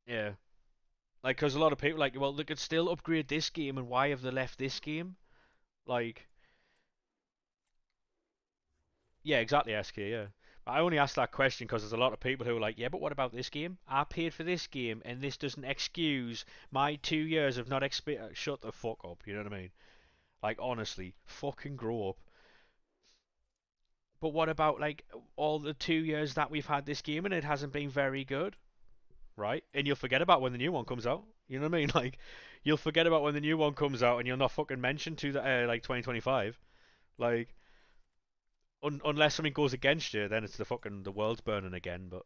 Yeah. Like, because a lot of people are like, well, they could still upgrade this game, and why have they left this game? Like, yeah, exactly, SK, yeah. I only asked that question because there's a lot of people who are like, yeah, but what about this game? I paid for this game, and this doesn't excuse my 2 years of not Shut the fuck up, you know what I mean? Like, honestly, fucking grow up. But what about, like, all the 2 years that we've had this game and it hasn't been very good, right? And you'll forget about when the new one comes out. You know what I mean? Like, you'll forget about when the new one comes out and you'll not fucking mention to the, like, 2025. Like, unless something goes against you, then it's the world's burning again. But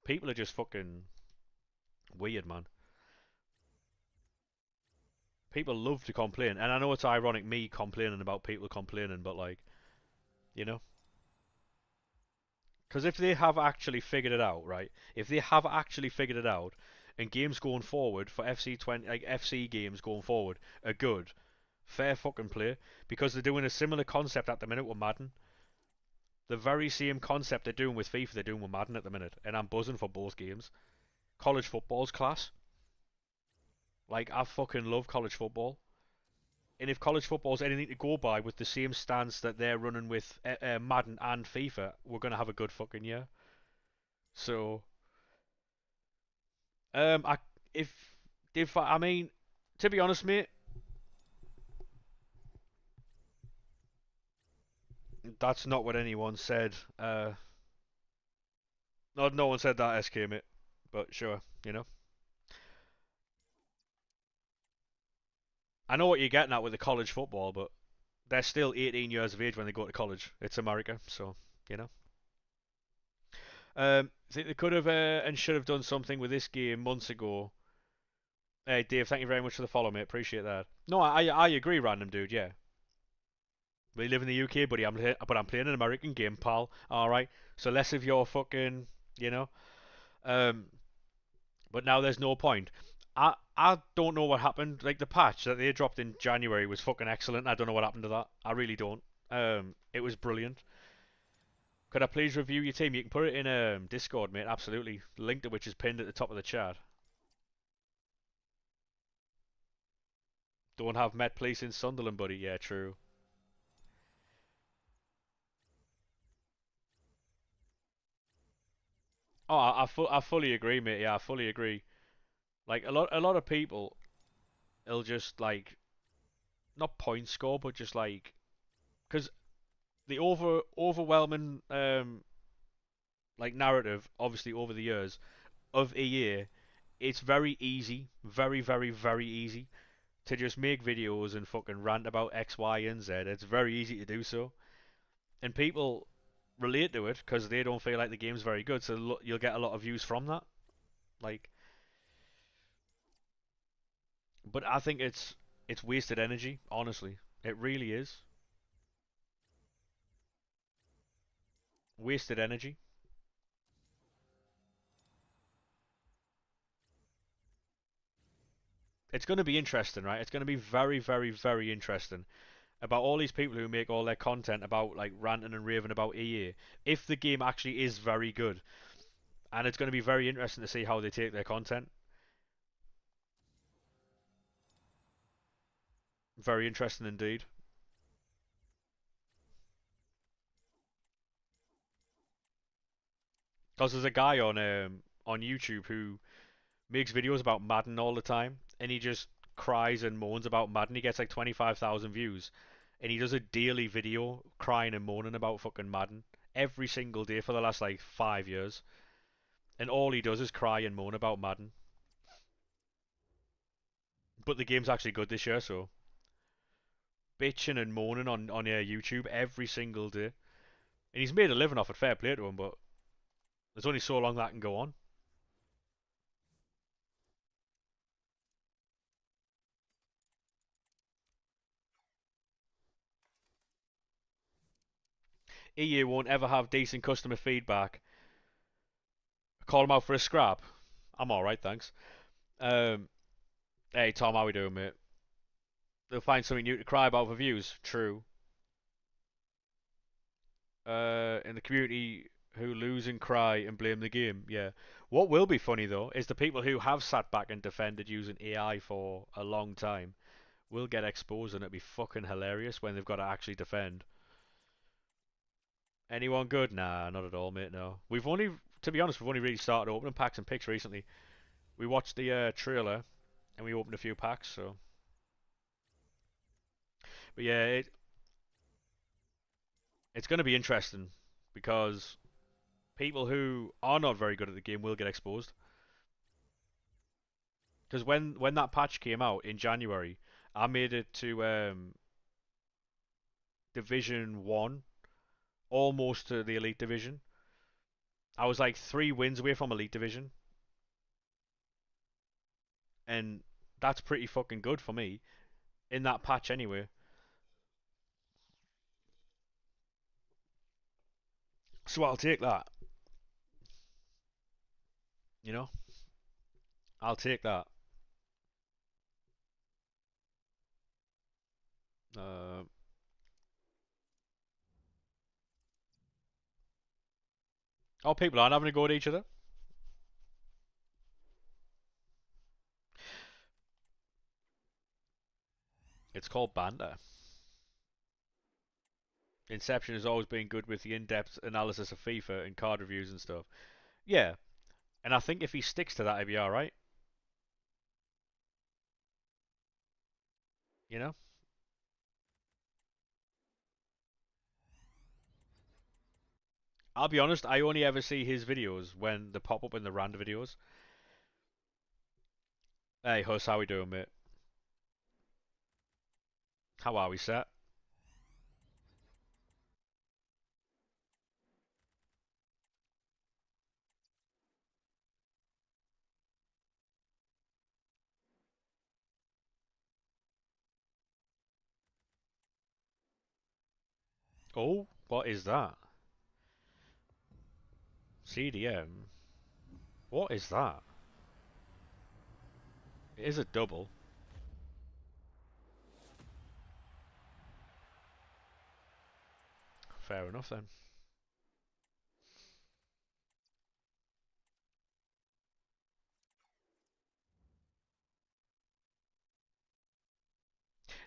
people are just fucking weird, man. People love to complain, and I know it's ironic me complaining about people complaining, but like, you know, because if they have actually figured it out, right? If they have actually figured it out, and games going forward for FC20, like FC games going forward, are good, fair fucking play, because they're doing a similar concept at the minute with Madden. The very same concept they're doing with FIFA, they're doing with Madden at the minute, and I'm buzzing for both games. College football's class. Like, I fucking love college football. And if college football's anything to go by with the same stance that they're running with Madden and FIFA, we're gonna have a good fucking year. So, I if I mean, to be honest, mate, that's not what anyone said. No one said that, SK, mate. But sure, you know. I know what you're getting at with the college football, but they're still 18 years of age when they go to college. It's America, so you know. I think they could have and should have done something with this game months ago. Hey Dave, thank you very much for the follow, mate. Appreciate that. No, I agree, random dude. Yeah, we live in the UK, buddy. But I'm playing an American game, pal. All right, so less of your fucking, you know. Um, but now there's no point. I don't know what happened. Like the patch that they dropped in January was fucking excellent. I don't know what happened to that. I really don't. It was brilliant. Could I please review your team? You can put it in Discord, mate. Absolutely. The link to which is pinned at the top of the chat. Don't have Met Police in Sunderland, buddy. Yeah, true. Oh, I fully agree, mate. Yeah, I fully agree. Like a lot of people, will just like not point score, but just like because the overwhelming like narrative, obviously over the years of EA, it's very easy, very easy to just make videos and fucking rant about X, Y, and Z. It's very easy to do so, and people relate to it because they don't feel like the game's very good. So you'll get a lot of views from that. Like, but I think it's wasted energy. Honestly, it really is wasted energy. It's going to be interesting, right? It's going to be very interesting about all these people who make all their content about like ranting and raving about EA. If the game actually is very good, and it's going to be very interesting to see how they take their content. Very interesting indeed. Because there's a guy on YouTube who makes videos about Madden all the time, and he just cries and moans about Madden. He gets like 25,000 views, and he does a daily video crying and moaning about fucking Madden every single day for the last like 5 years. And all he does is cry and moan about Madden. But the game's actually good this year, so bitching and moaning on YouTube every single day. And he's made a living off it, fair play to him, but there's only so long that can go on. EA won't ever have decent customer feedback. Call him out for a scrap. I'm alright, thanks. Um, hey Tom, how we doing, mate? They'll find something new to cry about for views. True. In the community who lose and cry and blame the game. Yeah. What will be funny though is the people who have sat back and defended using AI for a long time will get exposed, and it'll be fucking hilarious when they've got to actually defend. Anyone good? Nah, not at all, mate. No. To be honest, we've only really started opening packs and picks recently. We watched the trailer and we opened a few packs. So, but yeah, it's going to be interesting because people who are not very good at the game will get exposed. Because when that patch came out in January, I made it to Division One, almost to the Elite Division. I was like 3 wins away from Elite Division, and that's pretty fucking good for me in that patch anyway. So I'll take that. You know, I'll take that. Uh, oh, people aren't having a go at each other. It's called banter. Inception has always been good with the in-depth analysis of FIFA and card reviews and stuff. Yeah, and I think if he sticks to that, he'll be all right. You know, I'll be honest. I only ever see his videos when they pop up in the random videos. Hey, Huss, how we doing, mate? How are we, set? Oh, what is that? CDM. What is that? It is a double. Fair enough then.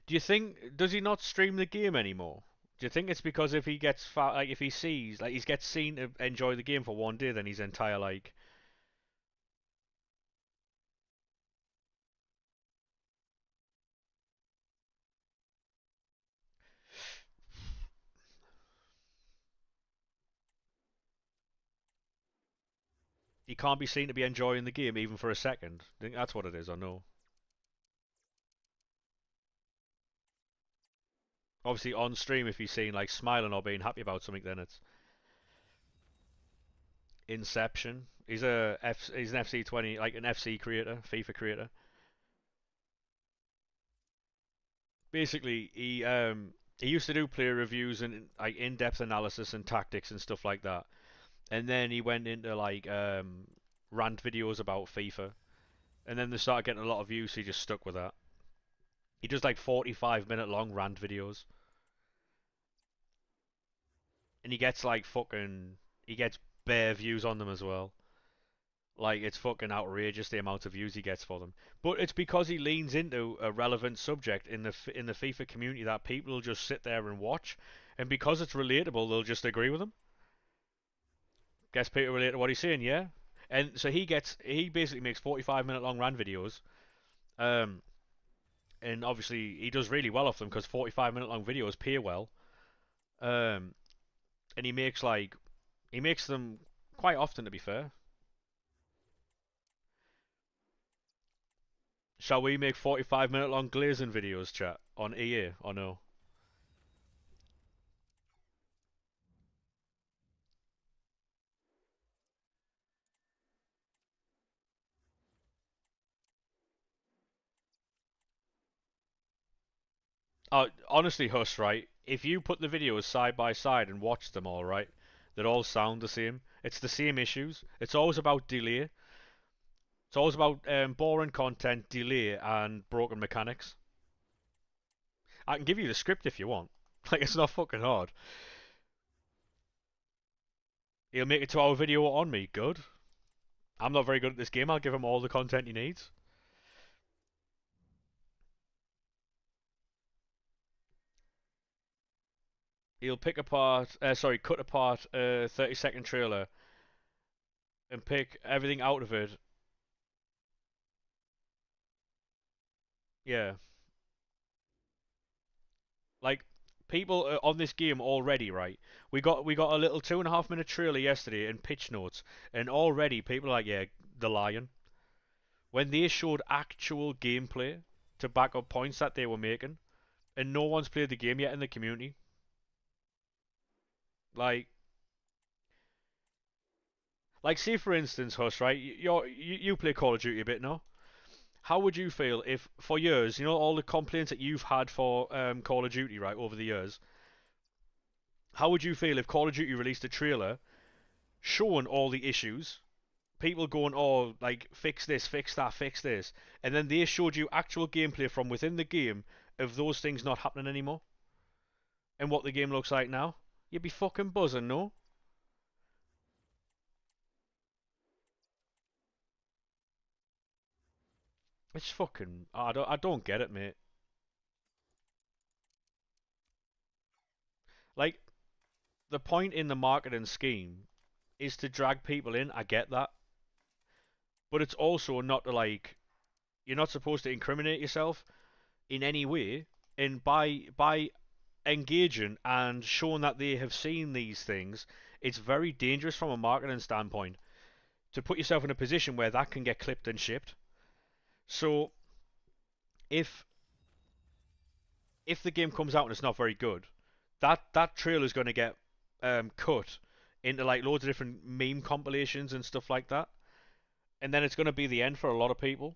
Do you think does he not stream the game anymore? Do you think it's because if he gets like if he sees like he gets seen to enjoy the game for one day, then his entire like he can't be seen to be enjoying the game even for a second? I think that's what it is. I know. Obviously on stream, if he's seen like smiling or being happy about something, then it's Inception. He's an FC20 like an FC creator, FIFA creator. Basically, he used to do player reviews and like in-depth analysis and tactics and stuff like that. And then he went into like rant videos about FIFA. And then they started getting a lot of views, so he just stuck with that. He does like 45-minute long rant videos, and he gets bare views on them as well. Like it's fucking outrageous the amount of views he gets for them. But it's because he leans into a relevant subject in the FIFA community that people will just sit there and watch, and because it's relatable, they'll just agree with him. Gets people relate to what he's saying, yeah. And so he basically makes 45-minute long rant videos. Um, and obviously he does really well off them because 45-minute long videos pay well. Um, and he makes them quite often, to be fair. Shall we make 45-minute long glazing videos, chat, on EA or no? Honestly, Huss, right? If you put the videos side by side and watch them all, right, they all sound the same. It's the same issues. It's always about delay. It's always about boring content, delay, and broken mechanics. I can give you the script if you want. Like, it's not fucking hard. He'll make a 2 hour video on me. Good. I'm not very good at this game. I'll give him all the content he needs. He'll cut apart a 30-second trailer and pick everything out of it. Yeah. Like, people are on this game already, right? We got a little 2.5 minute trailer yesterday in pitch notes, and already people are like, yeah, the lion. When they showed actual gameplay to back up points that they were making, and no one's played the game yet in the community. Like, say for instance, Huss, right? You play Call of Duty a bit now. How would you feel if, for years, all the complaints that you've had for Call of Duty, right, over the years? How would you feel if Call of Duty released a trailer showing all the issues, people going, oh, like, fix this, fix that, fix this, and then they showed you actual gameplay from within the game of those things not happening anymore, and what the game looks like now? You'd be fucking buzzing, no? It's fucking. I don't get it, mate. Like, the point in the marketing scheme is to drag people in. I get that, but it's also not to, like, you're not supposed to incriminate yourself in any way, and by engaging and showing that they have seen these things, it's very dangerous from a marketing standpoint to put yourself in a position where that can get clipped and shipped. So if the game comes out and it's not very good, that trailer is going to get cut into, like, loads of different meme compilations and stuff like that, and then it's going to be the end for a lot of people.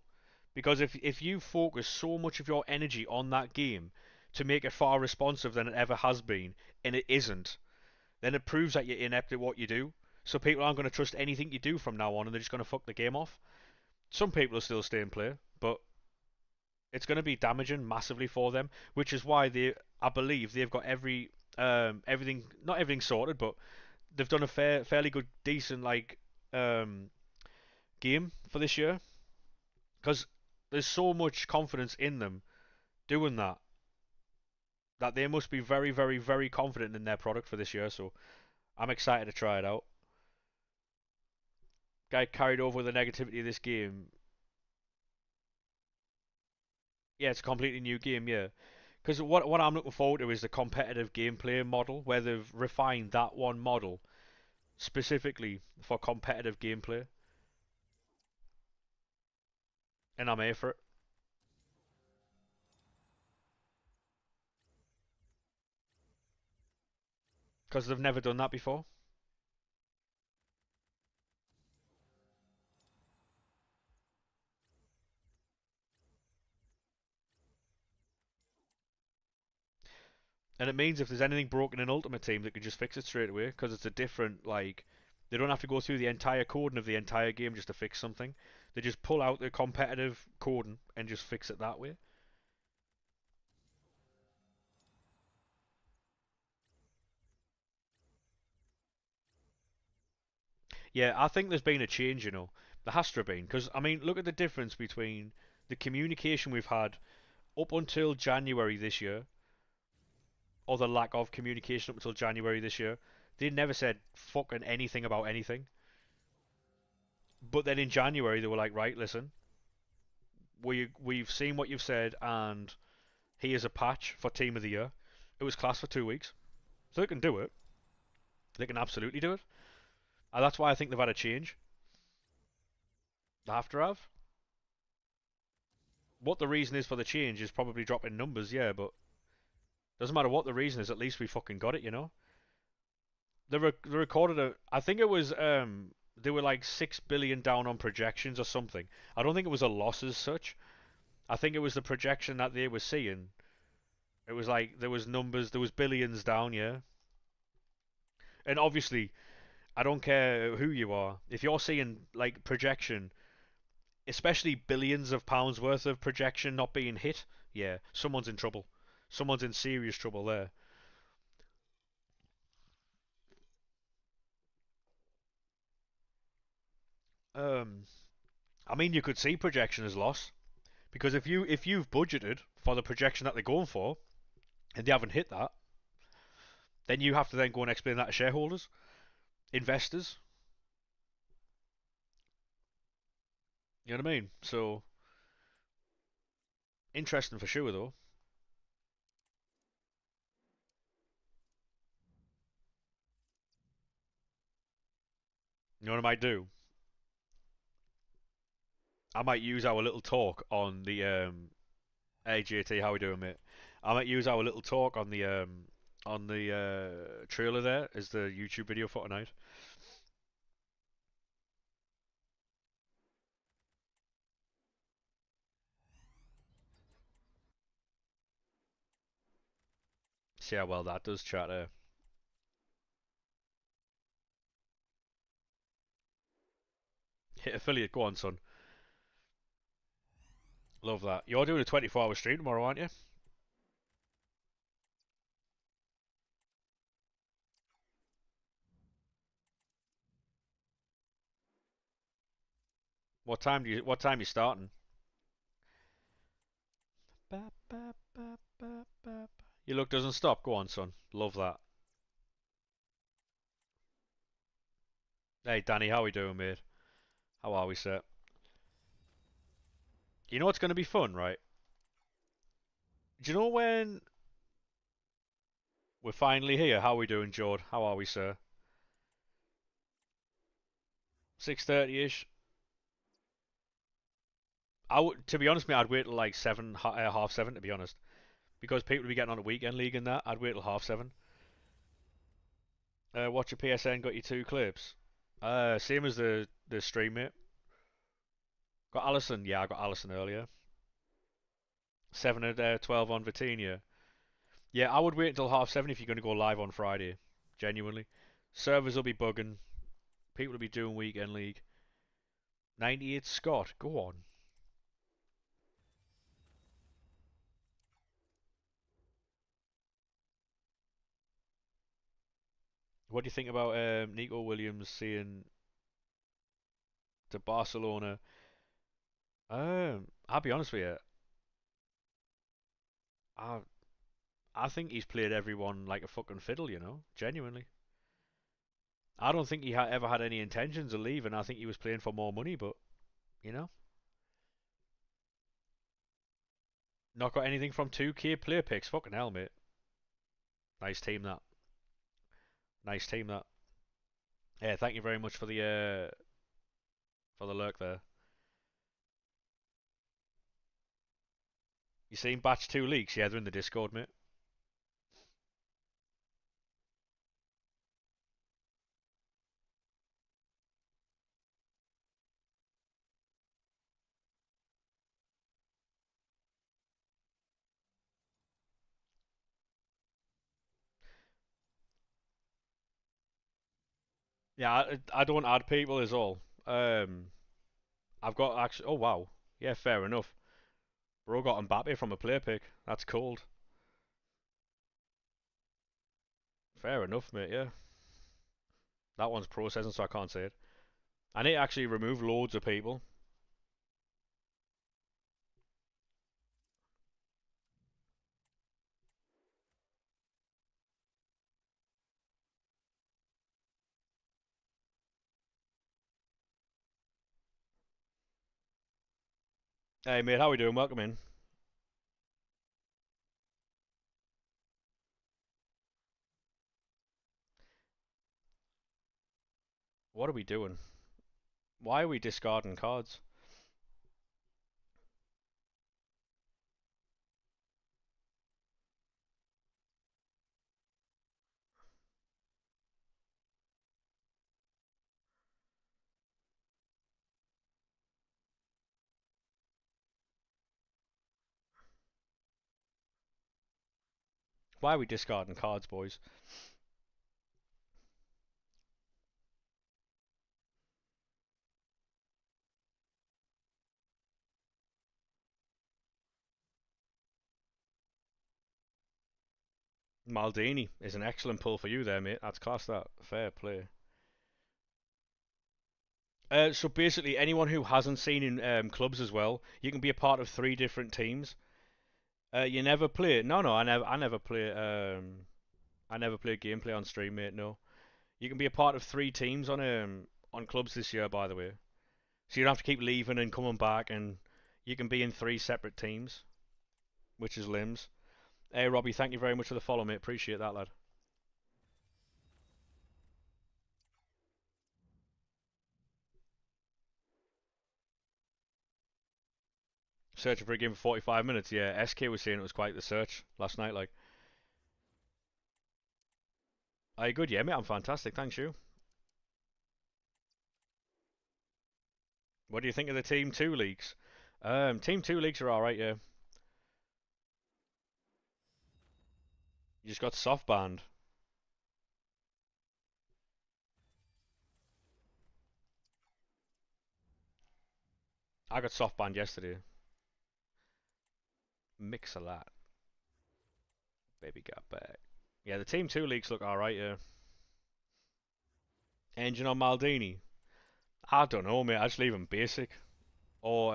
Because if you focus so much of your energy on that game to make it far responsive than it ever has been, and it isn't, then it proves that you're inept at what you do. So people aren't going to trust anything you do from now on, and they're just going to fuck the game off. Some people will still stay and play, but it's going to be damaging massively for them, which is why I believe they've got everything, not everything sorted, but they've done a fairly good, decent, like, um, game for this year, because there's so much confidence in them doing that they must be very, very, very confident in their product for this year. So I'm excited to try it out. Guy carried over the negativity of this game. Yeah, it's a completely new game. Yeah, because what I'm looking forward to is the competitive gameplay model, where they've refined that one model specifically for competitive gameplay, and I'm here for it because they've never done that before. And it means if there's anything broken in Ultimate Team, they can just fix it straight away because it's a different, like, they don't have to go through the entire coding of the entire game just to fix something. They just pull out the competitive coding and just fix it that way. Yeah, I think there's been a change, There has to have been. Because, I mean, look at the difference between the communication we've had up until January this year, or the lack of communication up until January this year. They never said fucking anything about anything. But then in January, they were like, right, listen, we've seen what you've said, and here's a patch for Team of the Year. It was class for 2 weeks. So they can do it. They can absolutely do it. And that's why I think they've had a change. They have to have. What the reason is for the change is probably dropping numbers, yeah, but doesn't matter what the reason is, at least we fucking got it. They recorded I think it was, they were like 6 billion down on projections or something. I don't think it was a loss as such. I think it was the projection that they were seeing. It was like, there was numbers, there was billions down, yeah. And obviously, I don't care who you are. If you're seeing, like, projection, especially billions of pounds worth of projection not being hit, yeah, someone's in trouble. Someone's in serious trouble there. Um, I mean, you could see projection as loss because if you've budgeted for the projection that they're going for and they haven't hit that, then you have to then go and explain that to shareholders, investors. You know what I mean? So interesting for sure, though. You know what I might do? I might use our little talk on the hey JT, how we doing, mate? I might use our little talk on the trailer there as the YouTube video for tonight. See how well that does, chat. Hit affiliate, go on, son. Love that. You're doing a 24-hour stream tomorrow, aren't you? What time you starting? Ba, ba, ba, ba, ba. Your luck doesn't stop. Go on, son. Love that. Hey, Danny, how we doing, mate? How are we, sir? You know what's going to be fun, right? Do you know when we're finally here? How we doing, Jord? How are we, sir? 6:30ish. To be honest, mate, I'd wait till like seven, half seven. To be honest, because people will be getting on a weekend league and that. I'd wait till half seven. Watch your PSN. Got you two clips. Same as the stream, mate. Got Allison. Yeah, I got Allison earlier. 7 and 12 on Vitinha. Yeah, I would wait until half seven if you're going to go live on Friday. Genuinely, servers will be bugging. People will be doing weekend league. 98 Scott. Go on. What do you think about Nico Williams saying to Barcelona? I'll be honest with you. I I think he's played everyone like a fucking fiddle. You know, genuinely. I don't think he ever had any intentions of leaving. I think he was playing for more money, but you know, not got anything from 2K player picks. Fucking hell, mate. Nice team that. Nice team that. Yeah, thank you very much for the lurk there. You seen batch two leaks? Yeah, they're in the Discord, mate. Yeah, I don't add people as all. I've got actually. Oh wow. Yeah, fair enough. Bro got Mbappe from a player pick. That's cold. Fair enough, mate. Yeah, that one's processing, so I can't say it. I need to actually remove loads of people. Hey, mate, how we doing? Welcome in. What are we doing? Why are we discarding cards? Why are we discarding cards, boys? Maldini is an excellent pull for you there, mate. That's class. That fair play. So basically, anyone who hasn't seen in clubs as well, you can be a part of three different teams. You never play. No, no, I never play. I never play gameplay on stream, mate. No, you can be a part of three teams on clubs this year, by the way. So you don't have to keep leaving and coming back, and you can be in three separate teams, which is limbs. Hey, Robbie, thank you very much for the follow, mate. Appreciate that, lad. Searching for a game for 45 minutes. Yeah, SK was saying it was quite the search last night. Like, are you good? Yeah, mate. I'm fantastic. Thanks, you. What do you think of the Team 2 leagues? Team 2 leagues are alright, yeah. You just got soft banned. I got soft banned yesterday. Mix a lot. Baby got back. Yeah, the Team 2 leagues look alright, yeah. Engine on Maldini. I don't know, mate. I just leave him basic. Or,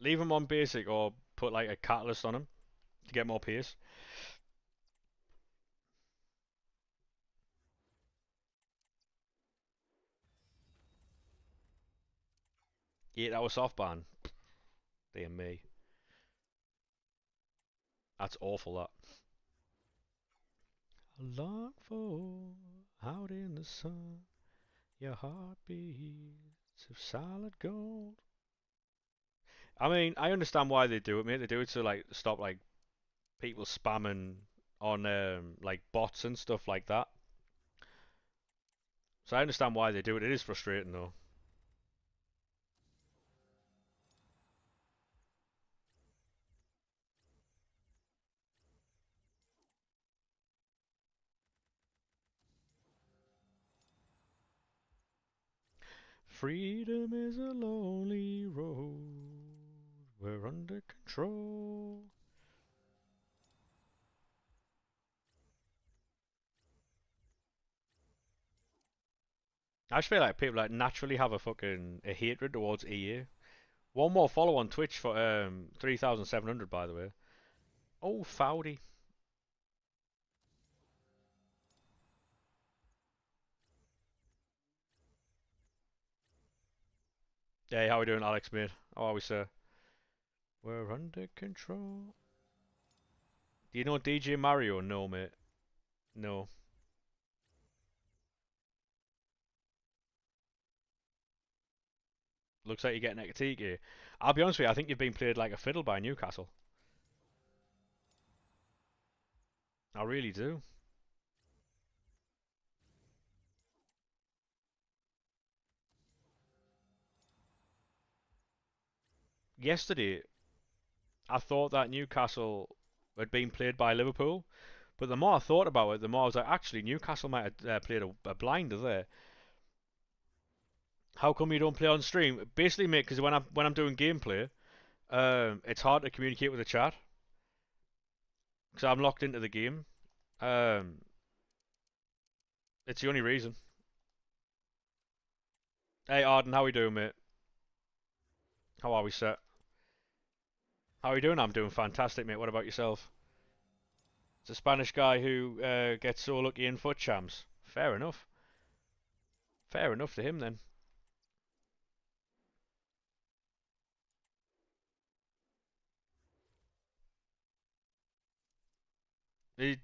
leave him on basic or put like a catalyst on him to get more pace. Yeah, that was soft ban. Dear me. That's awful, that. I long for out in the sun, your heart beats of solid gold. I mean, I understand why they do it, mate. They do it to like stop like people spamming on like bots and stuff like that. So I understand why they do it. It is frustrating though. Freedom is a lonely road. We're under control. I just feel like people like naturally have a fucking a hatred towards EA. One more follow on Twitch for 3,700 by the way. Oh, Fowdy. Hey, how we doing, Alex, mate? How are we, sir? We're under control. Do you know DJ Mario? No, mate. No. Looks like you're getting Ekatiki. I'll be honest with you, I think you've been played like a fiddle by Newcastle. I really do. Yesterday, I thought that Newcastle had been played by Liverpool, but the more I thought about it, the more I was like, actually, Newcastle might have played a blinder there. How come you don't play on stream? Basically, mate, because when I'm doing gameplay, it's hard to communicate with the chat because I'm locked into the game. Um, it's the only reason. Hey Arden, how we doing, mate? How are we, sir? How are you doing? I'm doing fantastic, mate. What about yourself? It's a Spanish guy who gets so lucky in foot champs. Fair enough. Fair enough to him then.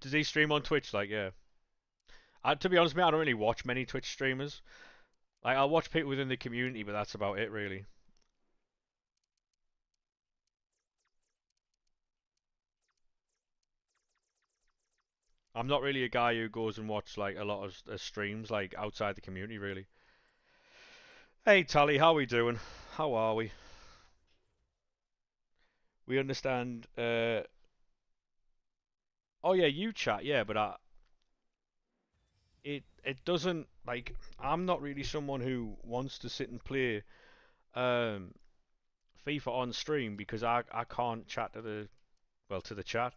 Does he stream on Twitch? Like, yeah. To be honest, mate, I don't really watch many Twitch streamers. Like, I'll watch people within the community, but that's about it, really. I'm not really a guy who goes and watch like a lot of streams like outside the community, really. Hey, Tally, how we doing? How are we? We understand. Oh yeah, you chat, yeah, but it doesn't like. I'm not really someone who wants to sit and play. Um, FIFA on stream because I can't chat to the chat,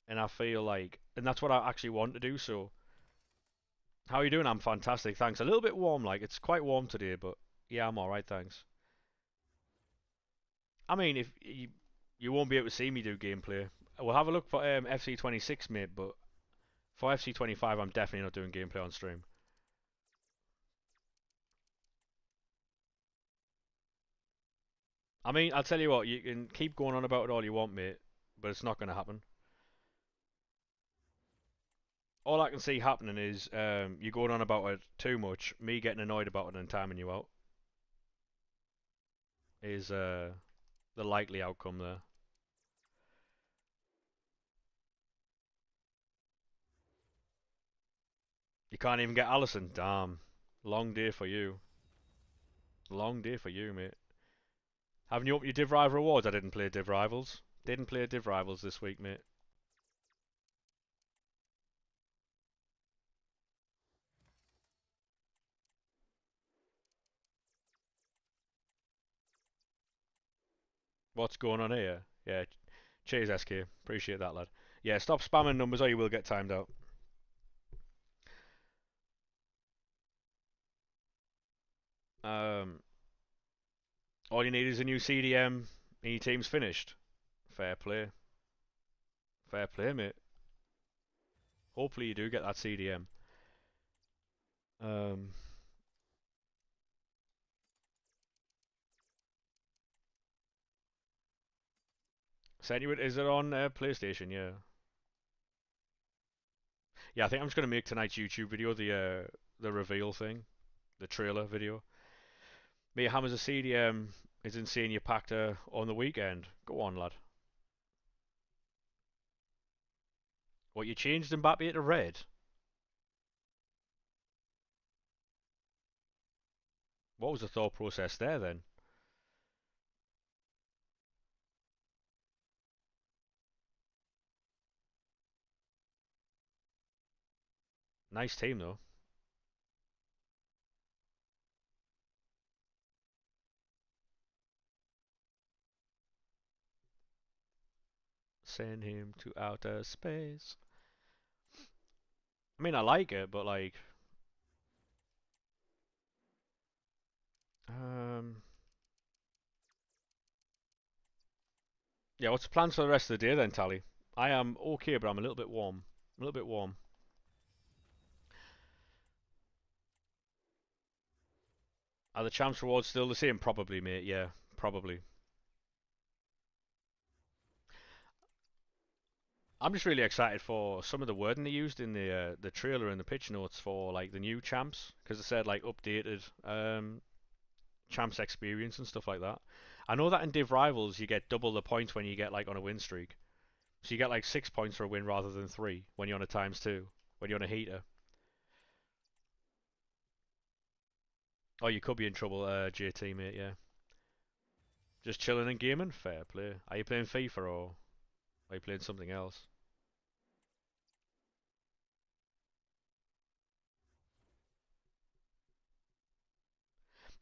and I feel like, and that's what I actually want to do. So, how are you doing? I'm fantastic, thanks. A little bit warm, like it's quite warm today, but yeah, I'm all right, thanks. I mean, if you won't be able to see me do gameplay, we'll have a look for FC26, mate. But for FC25, I'm definitely not doing gameplay on stream. I mean, I'll tell you what, you can keep going on about it all you want, mate, but it's not going to happen. All I can see happening is you going on about it too much, me getting annoyed about it and timing you out is the likely outcome there. You can't even get Allison. Damn. Long day for you. Long day for you, mate. Haven't you opened your Div Rival rewards? I didn't play Div Rivals. Didn't play Div Rivals this week, mate. What's going on here? Yeah, cheers, SK. Appreciate that, lad. Yeah, stop spamming numbers or you will get timed out. Um, all you need is a new CDM and your team's finished. Fair play. Fair play, mate. Hopefully you do get that CDM. Um, Senuit, is it on PlayStation? Yeah. Yeah, I think I'm just gonna make tonight's YouTube video the reveal thing, the trailer video. Mate, Hammers a CDM is insane. You packed her on the weekend. Go on, lad. What, you changed Mbappe to red? What was the thought process there then? Nice team though. Send him to outer space. I mean, I like it, but like, um, yeah. What's the plans for the rest of the day then, Tally? I am okay, but I'm a little bit warm. A little bit warm. Are the champs rewards still the same? Probably, mate. Yeah, probably. I'm just really excited for some of the wording they used in the trailer and the pitch notes for like the new champs, because they said like updated champs experience and stuff like that. I know that in Div Rivals you get double the points when you get like on a win streak, so you get like 6 points for a win rather than three when you're on a times two, when you're on a heater. Oh, you could be in trouble, JT mate. Yeah, just chilling and gaming. Fair play. Are you playing FIFA or are you playing something else?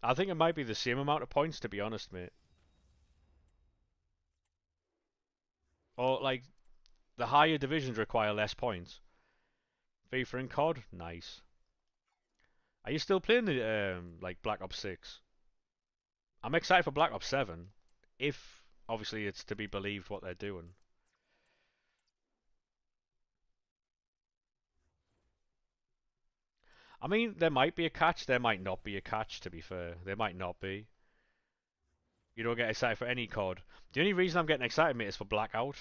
I think it might be the same amount of points, to be honest, mate. Or like the higher divisions require less points. FIFA and COD, nice. Are you still playing the like Black Ops 6? I'm excited for Black Ops 7, if obviously it's to be believed what they're doing. I mean, there might be a catch, there might not be a catch. To be fair, there might not be. You don't get excited for any COD. The only reason I'm getting excited, mate, is for Blackout.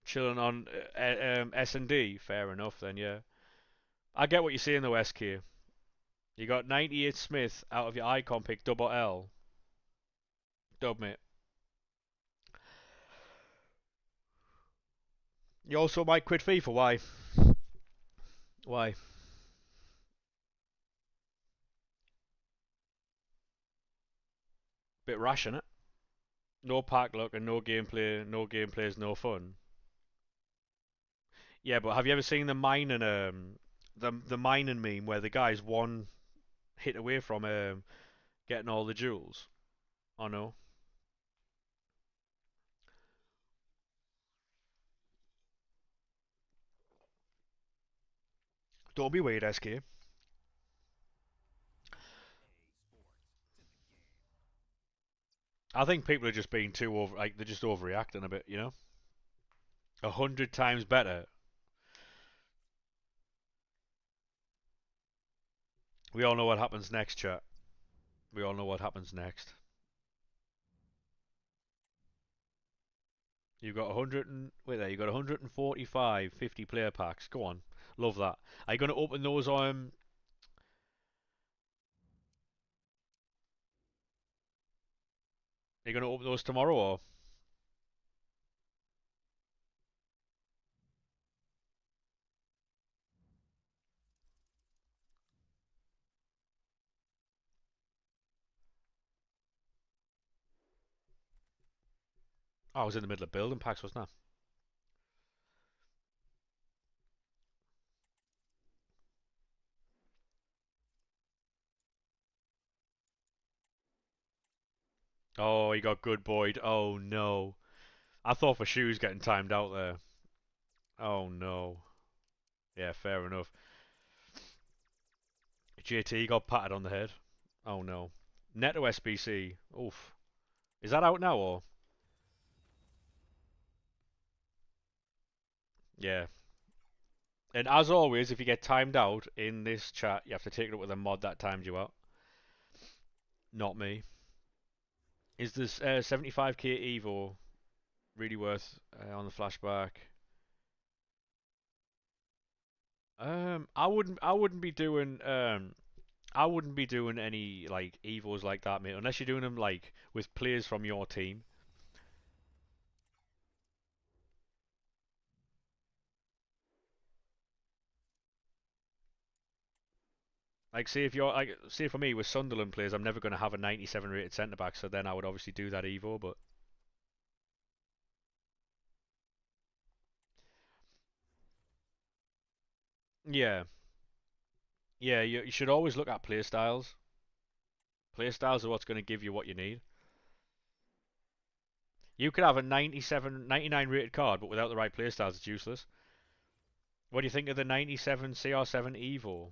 Chilling on S&D, fair enough then, yeah. I get what you're saying though, SK. You got 98 Smith out of your icon pick, double L. Dub, mate. You also might quit FIFA, why? Why? Bit rash, innit? No pack luck and no gameplay. No gameplay is no fun. Yeah, but have you ever seen the mining meme where the guy's one hit away from getting all the jewels. I know. Don't be weird, SK. I think people are just being too over, like they're just overreacting a bit, you know. 100 times better. We all know what happens next, chat. We all know what happens next. You've got 100 and wait there. You've got 145 50 player packs. Go on, love that. Are you going to open those? Are you going to open those tomorrow or? Oh, I was in the middle of building packs, wasn't I? Oh, he got good Boyd. Oh no. I thought for sure he was getting timed out there. Oh no. Yeah, fair enough. JT got patted on the head. Oh no. Neto SBC. Oof. Is that out now or? Yeah. And as always, if you get timed out in this chat, you have to take it up with a mod that timed you out. Not me. Is this 75k Evo really worth on the flashback? I wouldn't be doing I wouldn't be doing any like Evos like that, mate, unless you're doing them like with players from your team. Like, say if you're like, say for me with Sunderland players, I'm never going to have a 97 rated centre back, so then I would obviously do that Evo. But yeah, yeah, you should always look at play styles. Play styles are what's going to give you what you need. You could have a 97, 99 rated card, but without the right play styles, it's useless. What do you think of the 97 CR7 Evo?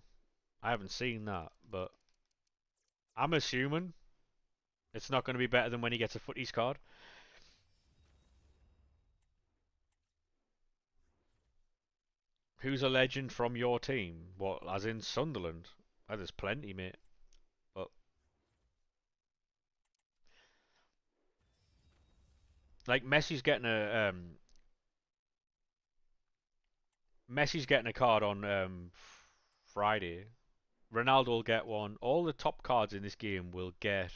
I haven't seen that, but I'm assuming it's not going to be better than when he gets a footies card. Who's a legend from your team? What, as in Sunderland? Oh, there's plenty, mate. But like Messi's getting a card on Friday. Ronaldo will get one. All the top cards in this game will get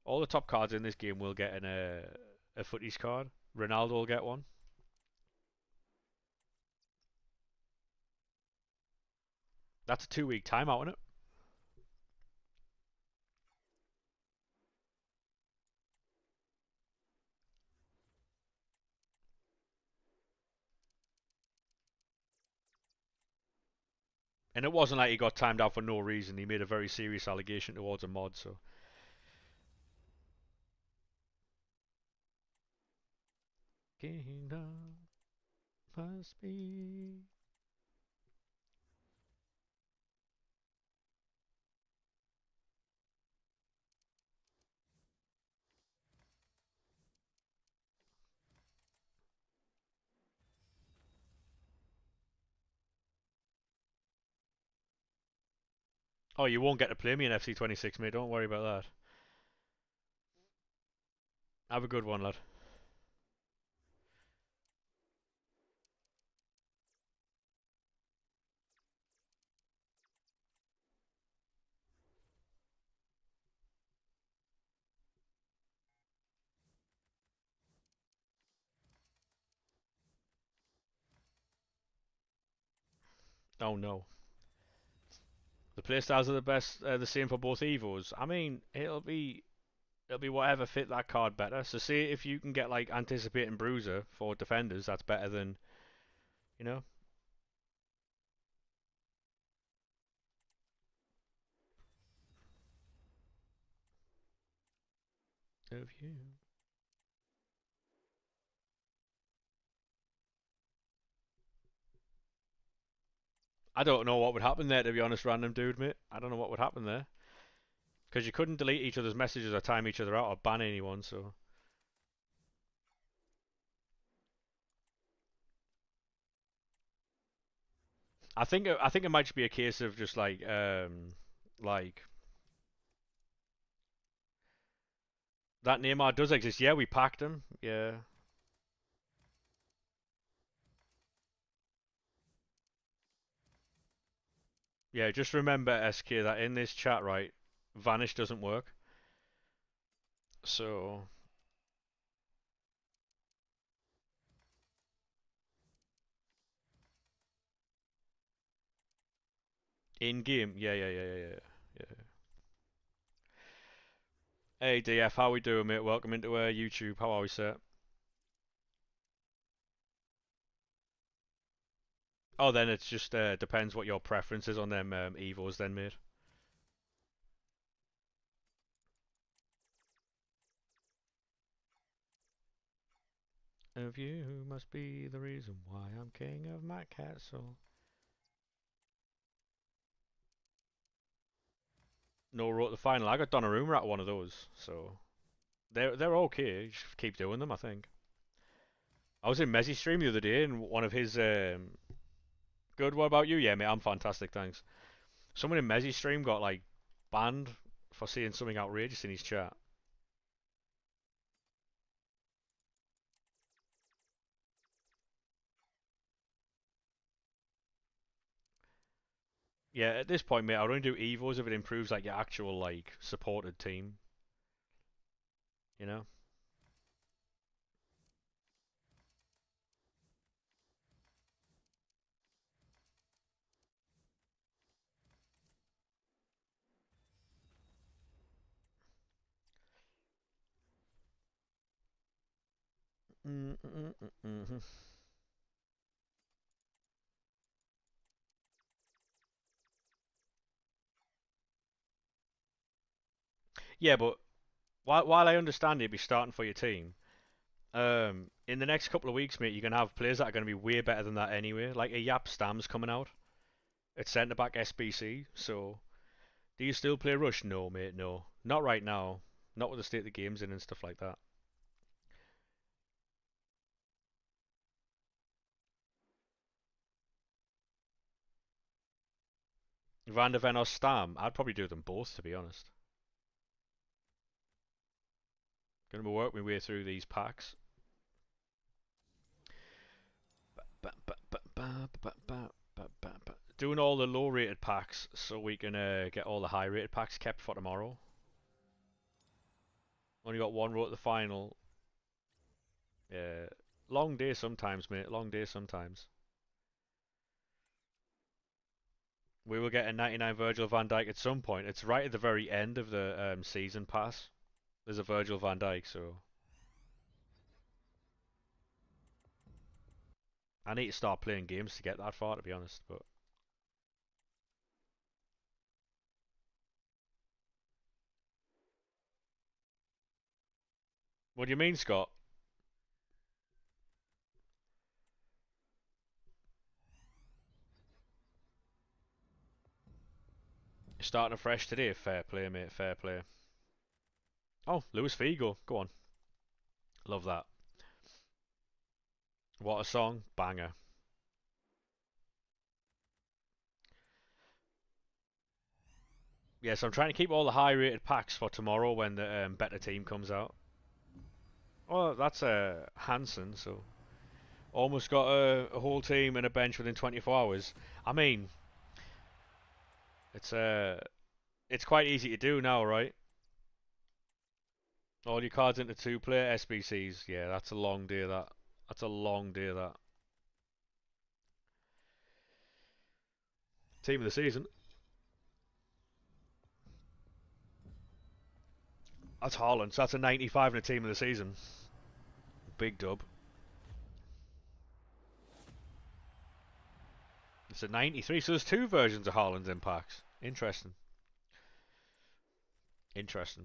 a footies card. Ronaldo will get one. That's a 2 week timeout, isn't it? And it wasn't like he got timed out for no reason. He made a very serious allegation towards a mod, so. Kingdom must be. Oh, you won't get to play me in FC26, mate. Don't worry about that. Have a good one, lad. Oh no. The playstyles are the same for both Evos. I mean, it'll be whatever fit that card better. So say if you can get like anticipating bruiser for defenders, that's better than you know. of you. I don't know what would happen there, to be honest, random dude, mate. I don't know what would happen there. Because you couldn't delete each other's messages or time each other out or ban anyone, so. I think it might just be a case of just like that Neymar does exist. Yeah, we packed him. Yeah. Yeah, just remember, SK, that in this chat, right, vanish doesn't work. So, in game, yeah. Hey DF, how we doing, mate? Welcome into YouTube. How are we, sir? Oh, then it's just depends what your preference is on them evos, then, mate. Of you must be the reason why I'm king of my castle. No wrote the final. I got Donnarumma at one of those, so they're okay. Just keep doing them, I think. I was in Messi stream the other day, and one of his good. What about you? Yeah, mate, I'm fantastic, thanks. Someone in Messi stream got like banned for saying something outrageous in his chat. Yeah, at this point, mate, I'd only do evos if it improves like your actual like supported team. You know. Mm-hmm. Yeah, but while I understand it, be starting for your team. In the next couple of weeks, mate, you're gonna have players that are gonna be way better than that anyway. Like a Yap Stam's coming out at centre back SBC. So, do you still play Rush? No, mate, no, not right now. Not with the state the game's in and stuff like that. Van der Ven or Stam? I'd probably do them both, to be honest. Gonna work my way through these packs. Doing all the low rated packs so we can get all the high rated packs kept for tomorrow. Only got one row at the final. Yeah. Long day sometimes, mate. Long day sometimes. We will get a 99 Virgil van Dijk at some point. It's right at the very end of the season pass. There's a Virgil van Dijk, so I need to start playing games to get that far, to be honest. But what do you mean, Scott? Starting afresh today? Fair play, mate. Fair play. Oh, Luis Figo. Go on. Love that. What a song. Banger. Yes, I'm trying to keep all the high rated packs for tomorrow when the better team comes out. Oh, that's Hansen, so almost got a whole team and a bench within 24 hours. I mean, it's it's quite easy to do now, right? All your cards into two-player SBCs. Yeah, that's a long day. That's a long day. That team of the season. That's Haaland. So that's a 95 in a team of the season. Big dub. It's a 93. So there's two versions of Haaland's in packs. Interesting. Interesting.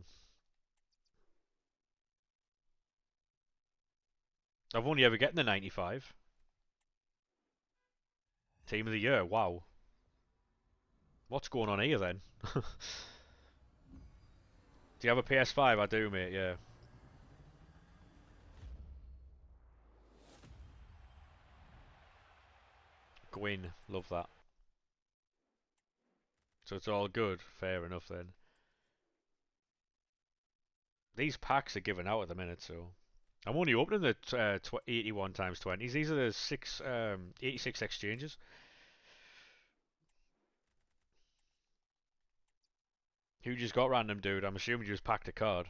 I've only ever gotten the 95. Team of the year. Wow. What's going on here then? Do you have a PS5? I do, mate. Yeah. Gwyn. Love that. So it's all good. Fair enough then. These packs are given out at the minute, so I'm only opening the 81 times 20s. These are the 86 exchanges. Who just got random, dude? I'm assuming you just packed a card.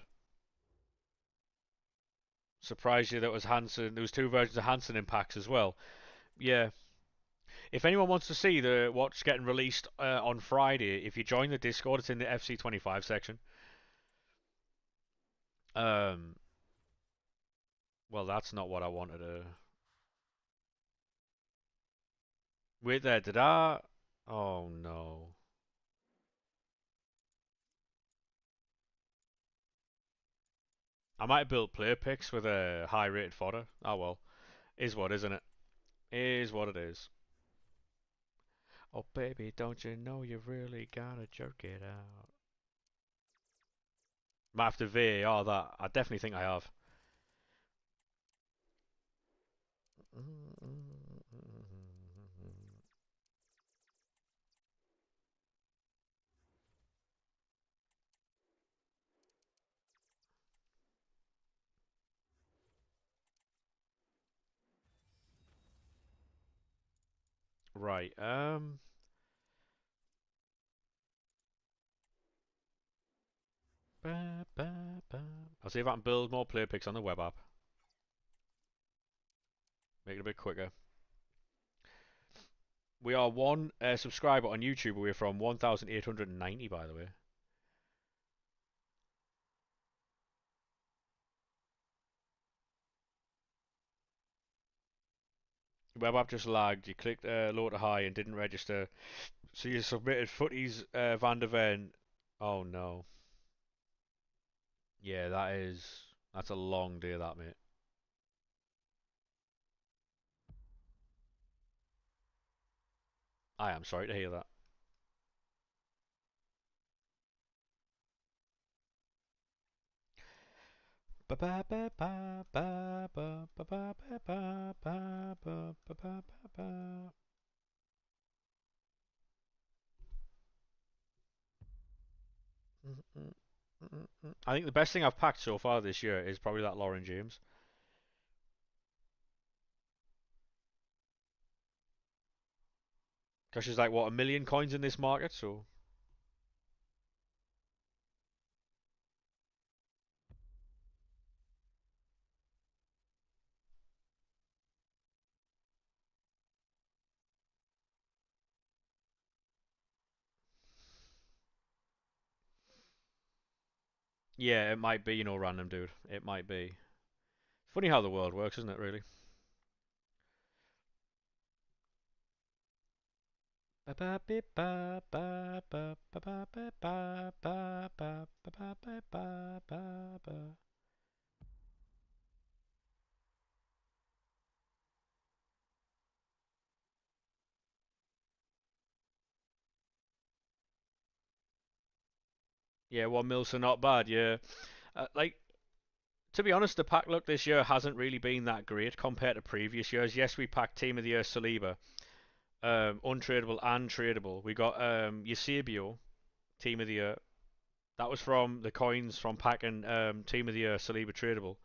Surprised you that was Hansen. There was two versions of Hansen in packs as well. Yeah. If anyone wants to see the what's getting released on Friday, if you join the Discord, it's in the FC25 section. Um. Well, that's not what I wanted to. Wait there, did I? Oh no. I might build player picks with a high rated fodder. Oh well. Is what, isn't it? Is what it is. Oh baby, don't you know you really gotta jerk it out? Might have to VAR that. I definitely think I have. Right. I'll see if I can build more player picks on the web app. Make it a bit quicker. We are one subscriber on YouTube away from 1,890, by the way. Web app just lagged. You clicked low to high and didn't register. So you submitted Footies Van der Ven. Oh no. Yeah, that's a long day, that mate. I am sorry to hear that. I think the best thing I've packed so far this year is probably that Lauren James. Because she's like, what, a million coins in this market? So, yeah, it might be, random dude. It might be. Funny how the world works, isn't it, really? Yeah, 1 mil, so not bad, yeah. Like, to be honest, the pack luck this year hasn't really been that great compared to previous years. Yes, we packed Team of the Year Saliba, untradeable and tradable. We got Eusebio, Team of the Year. That was from the coins from packing Team of the Year Saliba tradable.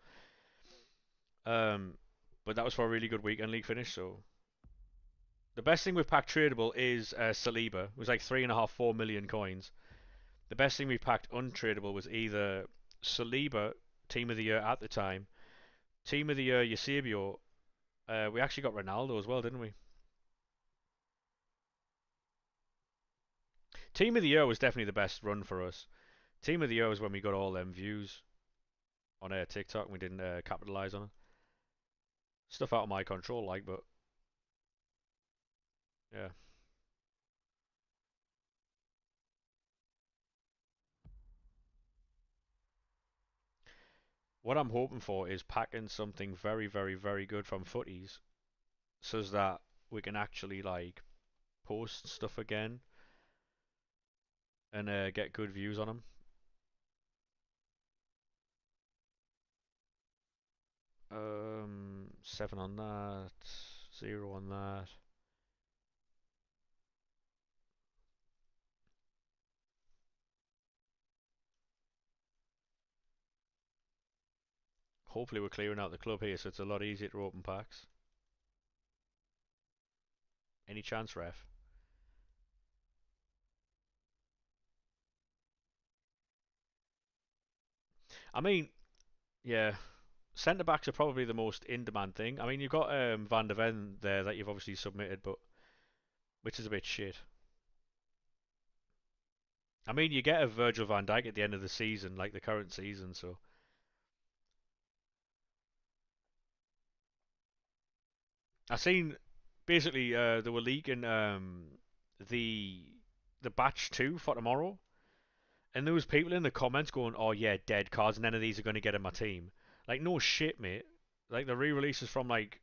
Um, but that was for a really good weekend league finish. So the best thing with packed tradable is Saliba. It was like 3.5, 4 million coins. The best thing we packed untradable was either Saliba, Team of the Year at the time, Team of the Year Eusebio. We actually got Ronaldo as well, didn't we? Team of the Year was definitely the best run for us. Team of the Year was when we got all them views on TikTok and we didn't capitalize on it. Stuff out of my control, like, but yeah. what I'm hoping for is packing something very, very, very good from footies, so that we can actually like post stuff again and get good views on them. 7 on that, 0 on that. Hopefully we're clearing out the club here, so it's a lot easier to open packs. Any chance, ref? I mean, yeah, centre backs are probably the most in-demand thing. I mean, you've got Van der Ven there that you've obviously submitted, but which is a bit shit. I mean, you get a Virgil van Dijk at the end of the season, like the current season, so I seen basically they were leaking the the batch two for tomorrow, and there was people in the comments going, "Oh yeah, dead cards. None of these are going to get in my team." Like no shit, mate. Like the re-releases from like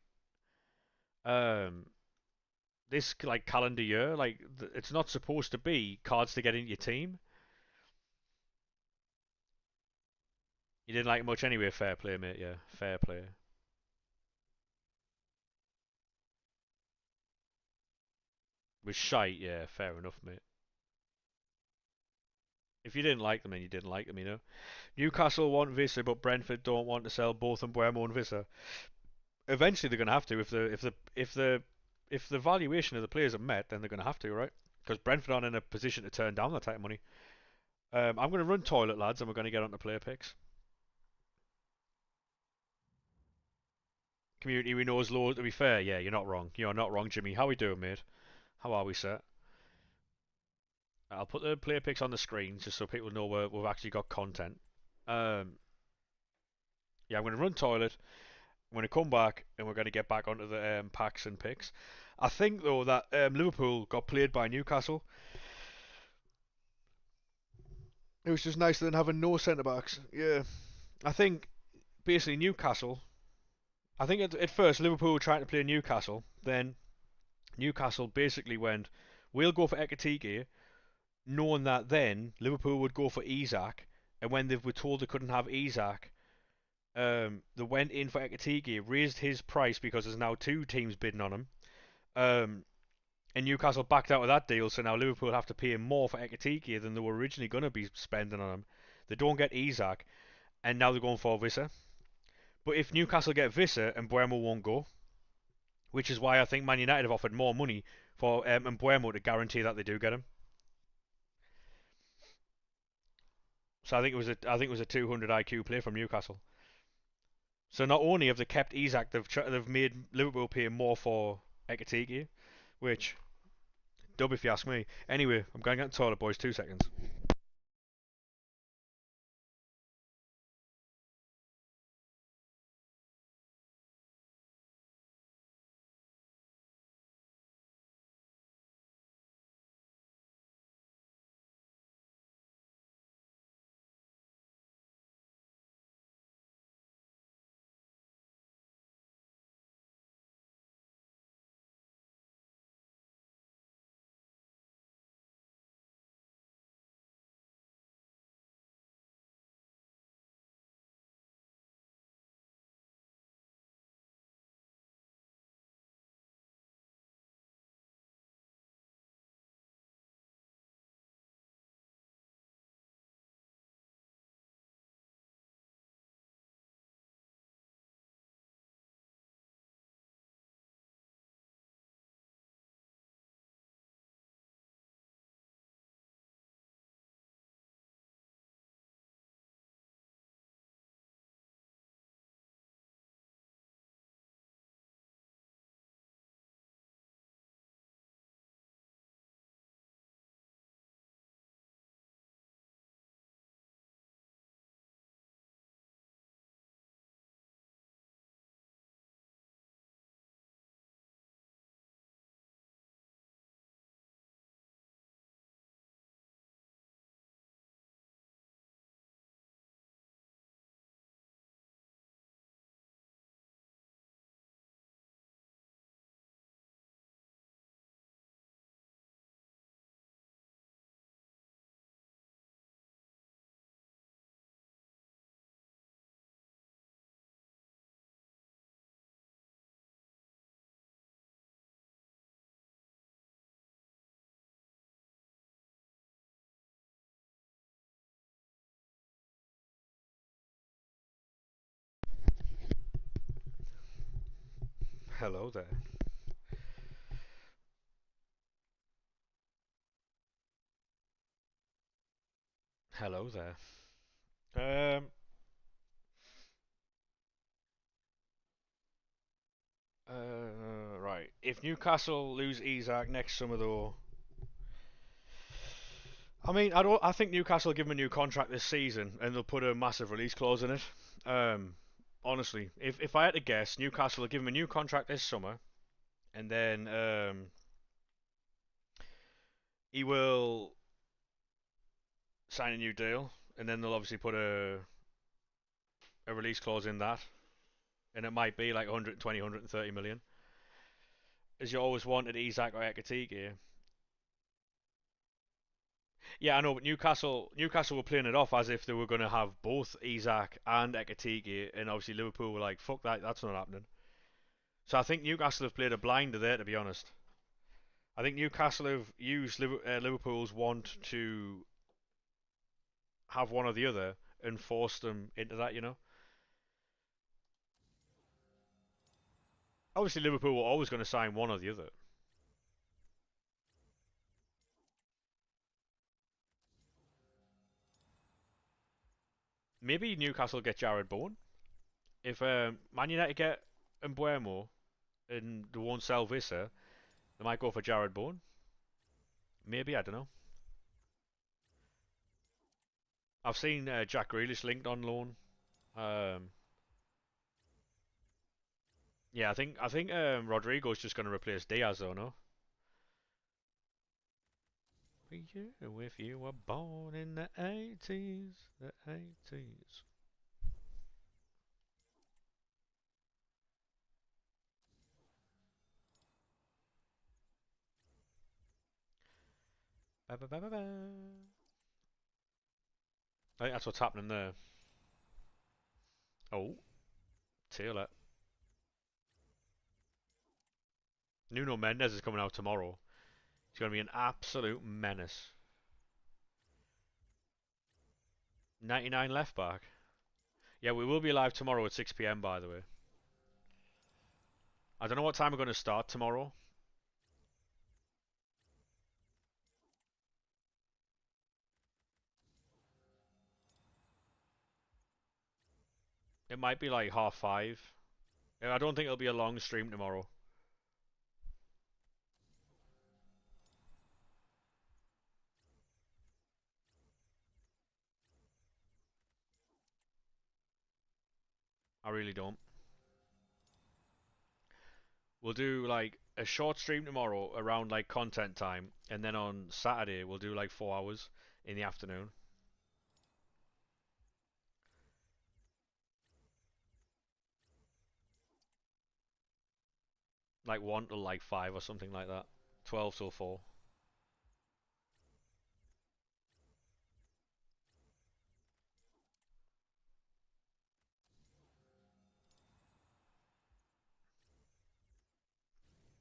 um this like calendar year, like it's not supposed to be cards to get into your team. You didn't like it much anyway. Fair play, mate. Yeah, fair play. Was shite. Yeah, fair enough, mate. If you didn't like them, then you didn't like them, you know. Newcastle want Visa, but Brentford don't want to sell both Mbuemo and Visa. Eventually, they're going to have to if the valuation of the players are met, then they're going to have to, right? Because Brentford aren't in a position to turn down that type of money. I'm going to run toilet, lads, and we're going to get on to player picks. Community we know is low. To be fair, yeah, you're not wrong. You're not wrong, Jimmy. How we doing, mate? How are we, sir? I'll put the player picks on the screen just so people know we've actually got content. Um, yeah, I'm going to run toilet. I'm going to come back and we're going to get back onto the packs and picks. I think though that Liverpool got played by Newcastle. It was just nicer than having no centre backs. Yeah, I think basically Newcastle. I think at first Liverpool were trying to play Newcastle. Then Newcastle basically went, "We'll go for Ekatike," knowing that then Liverpool would go for Isak. And when they were told they couldn't have Isak, they went in for Ekatike, raised his price because there's now two teams bidding on him. Um, and Newcastle backed out of that deal, so now Liverpool have to pay him more for Ekatike than they were originally going to be spending on him. They don't get Isak, and now they're going for Vissa. But if Newcastle get Vissa, and Mbuemo won't go, which is why I think Man United have offered more money for Mbuemo to guarantee that they do get him. So I think it was a 200 IQ play from Newcastle. So not only have they kept Isak, they've made Liverpool pay more for Ekatike, which dub if you ask me. Anyway, I'm going to get the toilet, boys. 2 seconds. Hello there. Hello there. Um, right. If Newcastle lose Isak next summer, though, I mean, I don't. I think Newcastle will give him a new contract this season, and they'll put a massive release clause in it. Um, honestly, if I had to guess, Newcastle will give him a new contract this summer, and then he will sign a new deal, and then they'll obviously put a release clause in that, and it might be like 120, 130 million. As you always wanted Isak or Ekatike. Yeah, I know, but Newcastle were playing it off as if they were going to have both Isak and Ekatike, and obviously Liverpool were like, "Fuck that, that's not happening." So I think Newcastle have played a blinder there, to be honest. I think Newcastle have used Liverpool's want to have one or the other and forced them into that. Obviously Liverpool were always going to sign one or the other. Maybe Newcastle get Jared Bowen. If Man United get Mbuemo and they won't sell Visser, they might go for Jared Bowen. Maybe, I don't know. I've seen Jack Grealish linked on loan. Um, yeah, I think Rodrigo's just going to replace Diaz, though, no? You, if you were born in the 80s, the 80s. Ba, ba, ba, ba, ba. I think that's what's happening there. Oh, Taylor. Nuno Mendes is coming out tomorrow. He's going to be an absolute menace. 99 left back. Yeah, we will be live tomorrow at 6 p.m. by the way. I don't know what time we're going to start tomorrow. It might be like 5:30. I don't think it'll be a long stream tomorrow. I really don't. We'll do like a short stream tomorrow around like content time, and then on Saturday we'll do like 4 hours in the afternoon. Like 1 till like 5 or something like that. 12 till 4.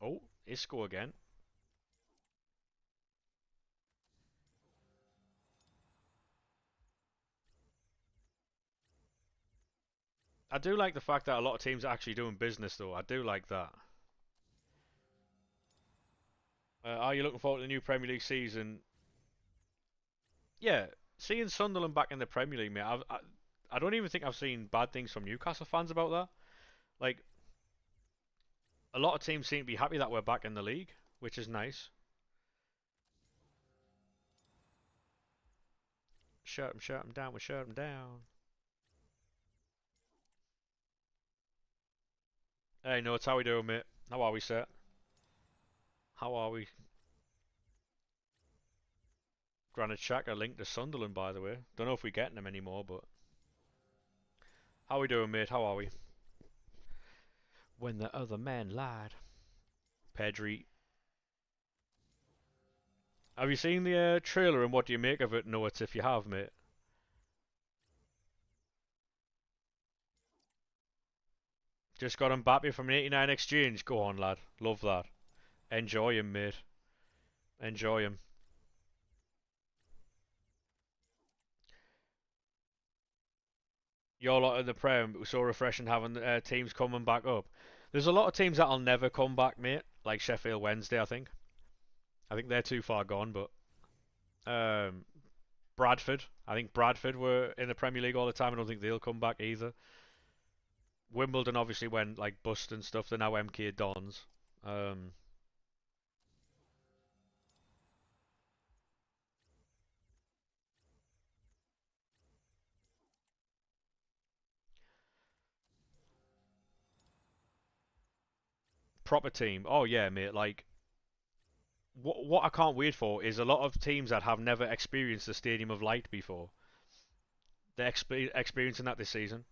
Oh, Isco again. I do like the fact that a lot of teams are actually doing business though. I do like that. Are you looking forward to the new Premier League season? Yeah, seeing Sunderland back in the Premier League, mate. I don't even think I've seen bad things from Newcastle fans about that. Like, a lot of teams seem to be happy that we're back in the league, which is nice. Shut 'em down, we shut 'em down. Hey, no, it's how we doing, mate. How are we, sir? How are we? Granit Xhaka linked to Sunderland, by the way. Don't know if we're getting him anymore, but how we doing, mate? How are we? When the other man lied. Pedri. Have you seen the trailer and what do you make of it? No, it's if you have, mate. Just got Mbappe from an 89 exchange. Go on, lad. Love that. Enjoy him, mate. Enjoy him. Your lot in the Prem, it was so refreshing having teams coming back up. There's a lot of teams that'll never come back, mate. Like Sheffield Wednesday, I think. I think they're too far gone, but um, Bradford. I think Bradford were in the Premier League all the time. I don't think they'll come back either. Wimbledon obviously went like bust and stuff. They're now MK Dons. Um, Proper team. Oh yeah, mate. Like what I can't wait for is a lot of teams that have never experienced the Stadium of Light before. They're experiencing that this season.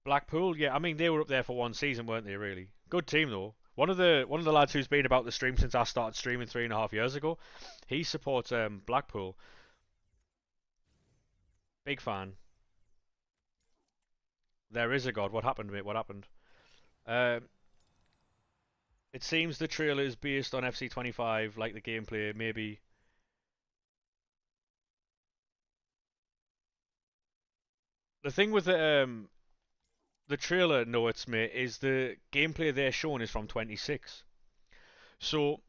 Blackpool, yeah, I mean they were up there for one season, weren't they? Really good team though. One of the lads who's been about the stream since I started streaming 3.5 years ago, he supports Blackpool. Big fan. There is a God. What happened, mate? What happened? Um, it seems the trailer is based on FC25, like the gameplay. Maybe the thing with the trailer notes, mate, is the gameplay they're showing is from 26. So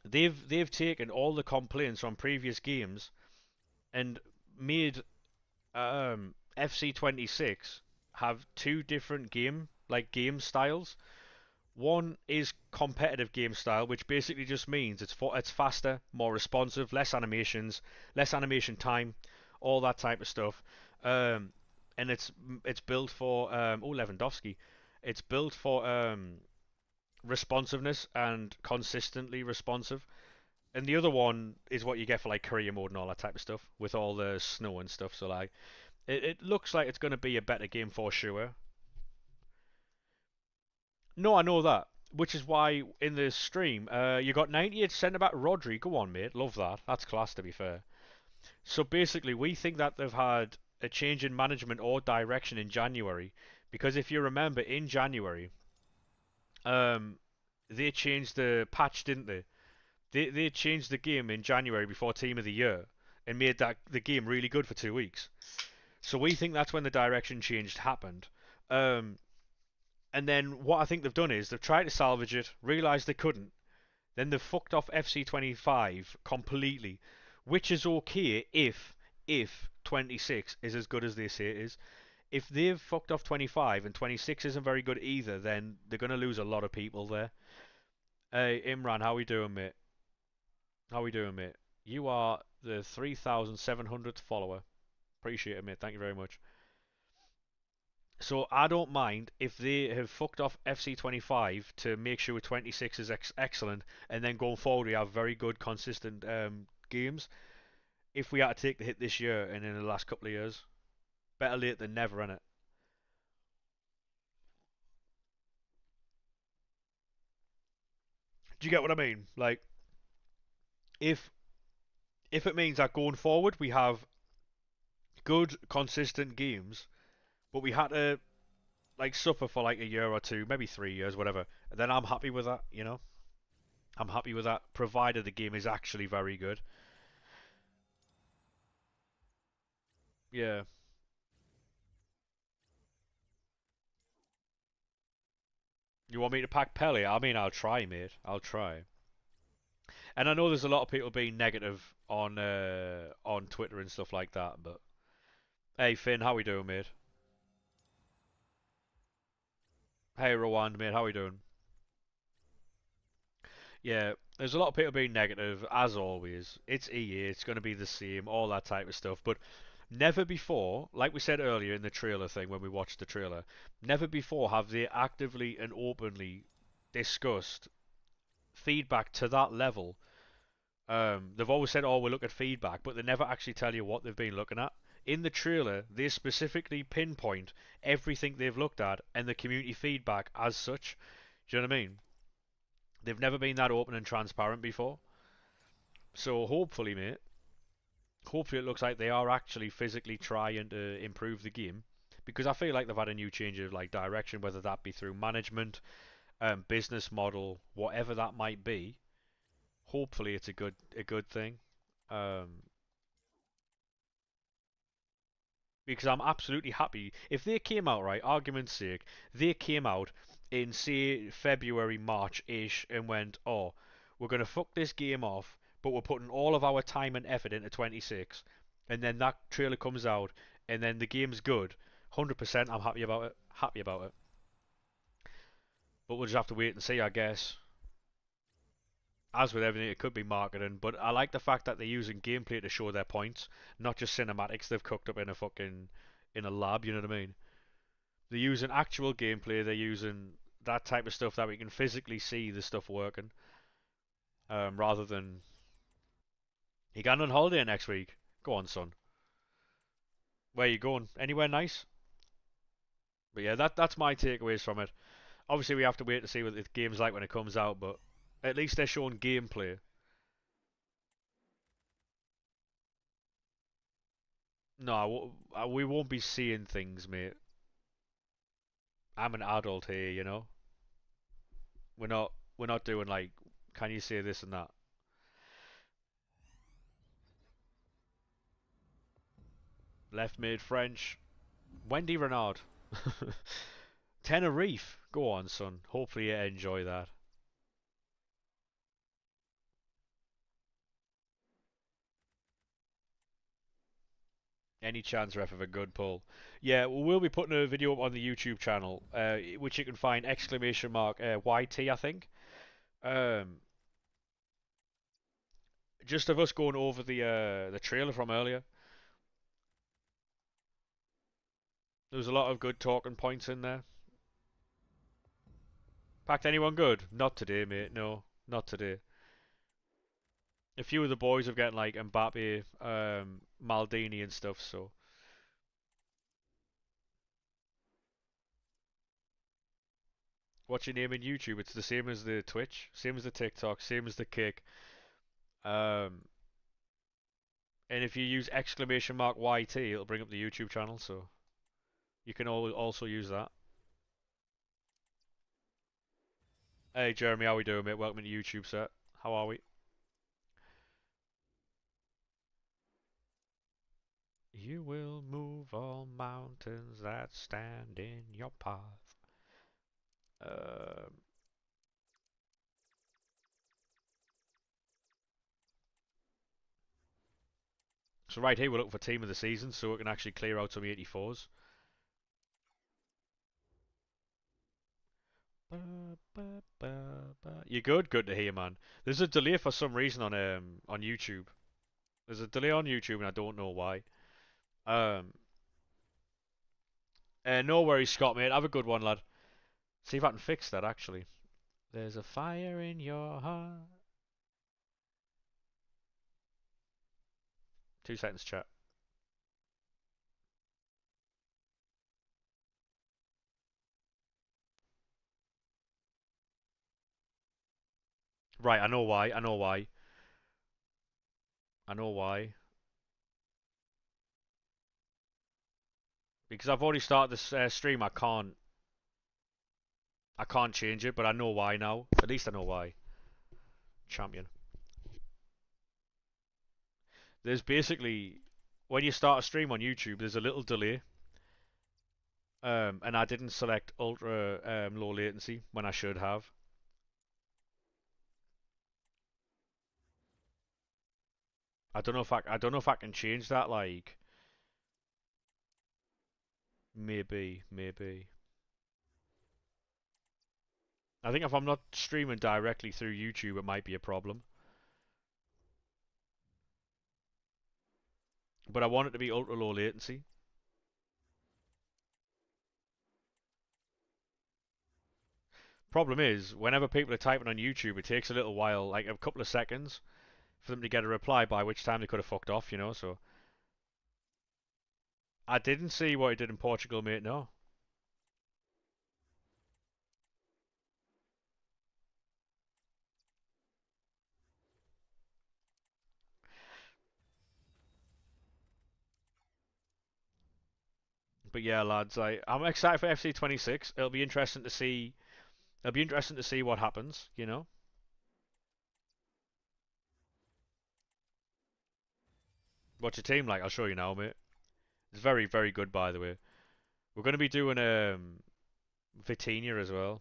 they've taken all the complaints from previous games and made FC26 have two different game styles. One is competitive game style, which basically just means it's faster, more responsive, less animations, less animation time, all that type of stuff. Um, and it's built for Lewandowski. It's built for responsiveness and consistently responsive. And the other one is what you get for like career mode and all that type of stuff with all the snow and stuff. So like it looks like it's going to be a better game for sure. No, I know that. Which is why in the stream, you got 98 centre back Rodri. Go on, mate. Love that. That's class, to be fair. So basically, we think that they've had a change in management or direction in January. Because if you remember, in January, um, they changed the patch, didn't they? They changed the game in January before Team of the Year and made that the game really good for 2 weeks. So we think that's when the direction change happened. Um, and then what I think they've done is they've tried to salvage it, realised they couldn't, then they've fucked off FC25 completely, which is okay if 26 is as good as they say it is. If they've fucked off 25 and 26 isn't very good either, then they're going to lose a lot of people there. Hey, Imran, how we doing, mate? How we doing, mate? You are the 3,700th follower. Appreciate it, mate. Thank you very much. So I don't mind if they have fucked off FC25 to make sure 26 is excellent, and then going forward we have very good, consistent games. If we had to take the hit this year and in the last couple of years, better late than never, innit? Do you get what I mean? Like, if if it means that going forward we have good, consistent games, but we had to like suffer for like a year or two, maybe 3 years, whatever, then I'm happy with that. I'm happy with that, provided the game is actually very good. Yeah. You want me to pack Pele? I mean, I'll try, mate. I'll try. And I know there's a lot of people being negative on Twitter and stuff like that, but hey, Finn, how we doing, mate? Hey, Rwand, mate, how we doing? Yeah, there's a lot of people being negative, as always. It's EA, it's going to be the same, all that type of stuff. But never before, like we said earlier in the trailer thing when we watched the trailer, never before have they actively and openly discussed feedback to that level. They've always said, "Oh, we look at feedback," but they never actually tell you what they've been looking at. In the trailer, they specifically pinpoint everything they've looked at and the community feedback as such. Do you know what I mean? They've never been that open and transparent before. So hopefully, mate, hopefully it looks like they are actually physically trying to improve the game, because I feel like they've had a new change of like direction, whether that be through management, business model, whatever that might be. Hopefully, it's a good thing. Um, because I'm absolutely happy if they came out right. Argument's sake, they came out in say February, March-ish, and went, "Oh, we're gonna fuck this game off, but we're putting all of our time and effort into 26," and then that trailer comes out, and then the game's good, 100%, I'm happy about it. Happy about it. But we'll just have to wait and see, I guess. As with everything, it could be marketing, but I like the fact that they're using gameplay to show their points, not just cinematics they've cooked up in a lab. You know what I mean? They're using actual gameplay. They're using that type of stuff that we can physically see the stuff working, rather than you going on holiday next week. Go on, son. Where you going? Anywhere nice? But yeah, that's my takeaways from it. Obviously, we have to wait to see what the game's like when it comes out, but at least they're showing gameplay. No, we won't be seeing things, mate. I'm an adult here, you know. We're not doing like, can you say this and that? Left mid French. Wendy Renard. Tenerife. Go on, son. Hopefully you enjoy that. Any chance ref of a good pull? Yeah, we'll be putting a video up on the YouTube channel, which you can find exclamation mark YT, I think. Um, just of us going over the trailer from earlier. There was a lot of good talking points in there. Packed anyone good? Not today, mate. No, not today. A few of the boys have getting like Mbappe, Maldini and stuff. So, what's your name in YouTube? It's the same as the Twitch, same as the TikTok, same as the Kick. Um, and if you use exclamation mark YT, it'll bring up the YouTube channel. So you can also use that. Hey Jeremy, how we doing, mate? Welcome to YouTube, set. How are we? You will move all mountains that stand in your path. Um, so right here we're looking for team of the season, so we can actually clear out some 84s. You good? Good to hear, man. There's a delay for some reason on YouTube. There's a delay on YouTube, and I don't know why. Um, no worries, Scott, mate. Have a good one, lad. See if I can fix that. Actually, there's a fire in your heart. 2 seconds, chat. Right, I know why. I know why. I know why. Because I've already started this stream, I can't change it, but I know why now. At least I know why. Champion. There's basically when you start a stream on YouTube, there's a little delay. And I didn't select ultra low latency when I should have. I don't know if I can change that. Like maybe. I think if I'm not streaming directly through YouTube, it might be a problem. But I want it to be ultra low latency. Problem is, whenever people are typing on YouTube, it takes a little while, like a couple of seconds, for them to get a reply. By which time they could have fucked off, you know. So I didn't see what he did in Portugal, mate. No. But yeah, lads, I'm excited for FC26. It'll be interesting to see. It'll be interesting to see what happens. You know. What's your team like? I'll show you now, mate. It's very, very good, by the way. We're going to be doing Vitinha as well.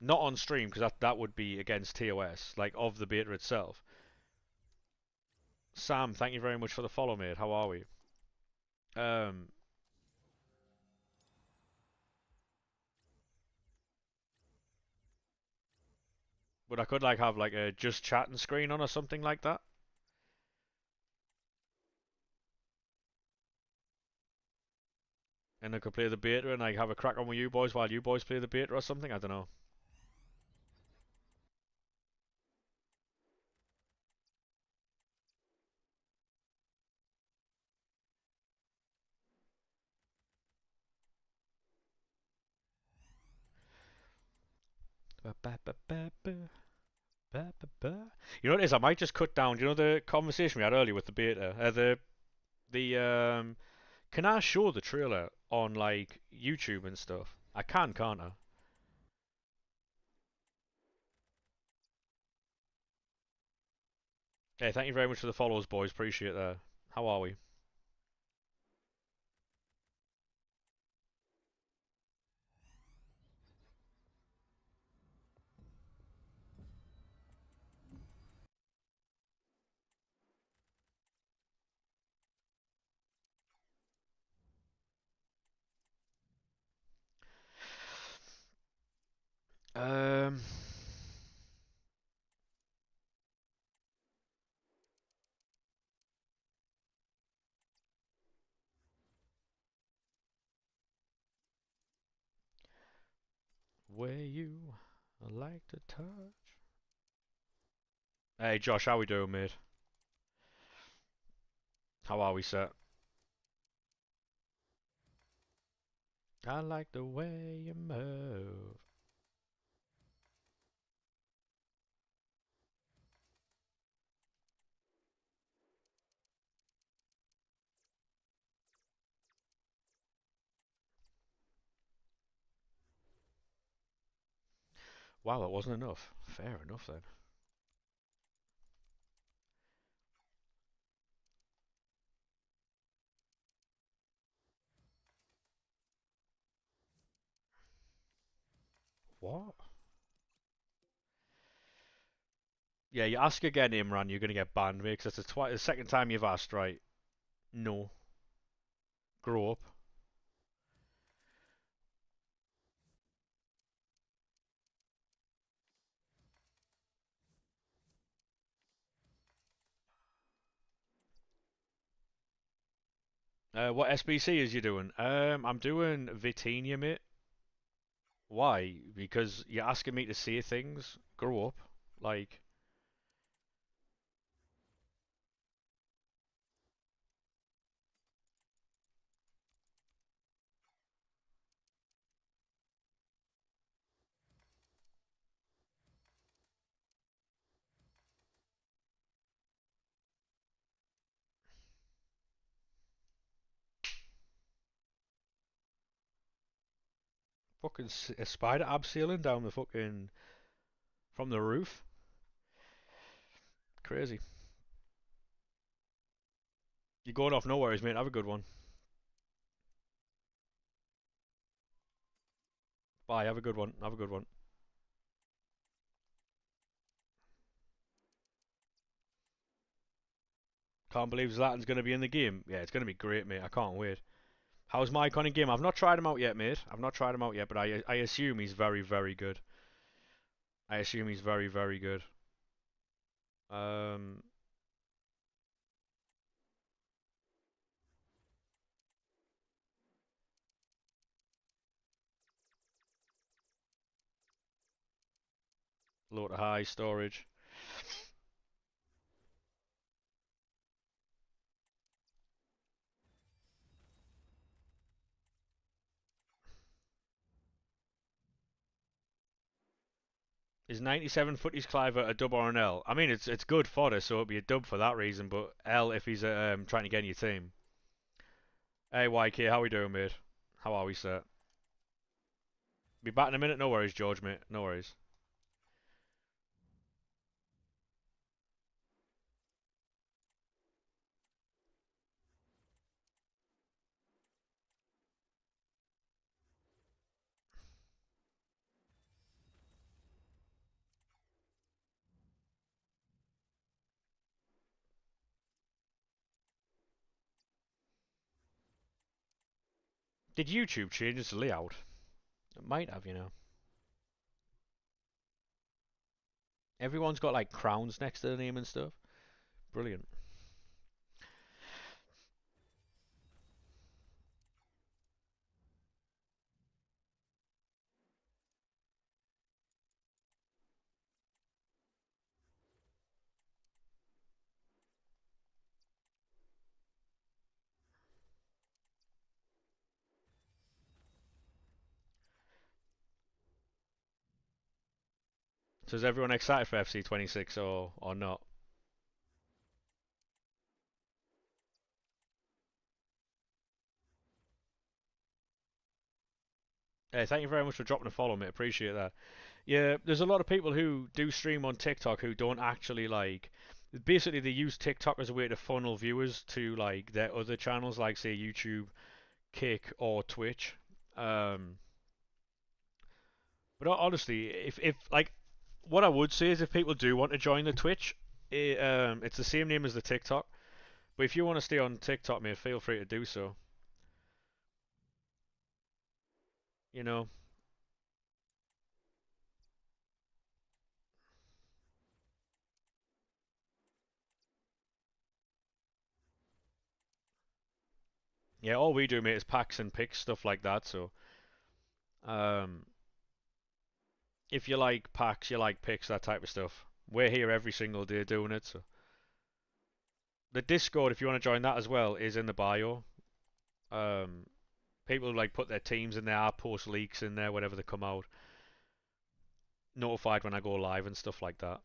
Not on stream, because that would be against TOS, like of the beta itself. Sam, thank you very much for the follow, mate. How are we? Um, but I could like have like a just chatting screen on or something like that. And I could play the beta and like have a crack on with you boys while you boys play the beta or something. I don't know. You know what it is? I might just cut down. You know the conversation we had earlier with the beta, the. Can I show the trailer on like YouTube and stuff? I can, can't I? Hey, thank you very much for the follows, boys. Appreciate that. How are we? Um, where you like to touch. Hey, Josh, how we doing, mate? How are we, sir? I like the way you move. Wow, that wasn't enough. Fair enough then. What? Yeah, you ask again, Imran, you're gonna get banned, mate, 'cause that's the second time you've asked, right? No. Grow up. What SBC is you doing? I'm doing Vitinha, mate. Why? Because you're asking me to say things. Grow up. Like, fucking a spider abseiling down the fucking from the roof. Crazy. You're going off no worries, mate. Have a good one. Bye. Have a good one. Have a good one. Can't believe Zlatan's going to be in the game. Yeah, it's going to be great, mate. I can't wait. How's my iconic game? I've not tried him out yet, mate. I've not tried him out yet, but I assume he's very, very good. I assume he's very, very good. Um, low to high storage. Is 97 footies Cliver a dub or an L? I mean, it's good fodder, so it'll be a dub for that reason, but L if he's trying to get in your team. Hey YK, how we doing, mate? How are we, sir? Be back in a minute. No worries, George, mate. No worries. Did YouTube change its layout? It might have, you know. Everyone's got like crowns next to the name and stuff. Brilliant. So is everyone excited for FC26 or not? Hey, thank you very much for dropping a follow, mate. Appreciate that. Yeah, there's a lot of people who do stream on TikTok who don't actually like. Basically, they use TikTok as a way to funnel viewers to like their other channels, like say YouTube, Kick, or Twitch. Um, but honestly, if like what I would say is if people do want to join the Twitch, it's the same name as the TikTok. But if you want to stay on TikTok, mate, feel free to do so. You know, yeah, all we do, mate, is packs and picks stuff like that. So, um, if you like packs, you like picks, that type of stuff. We're here every single day doing it. So, the Discord, if you want to join that as well, is in the bio. Um, People like put their teams in there, I post leaks in there whenever they come out. Notified when I go live and stuff like that.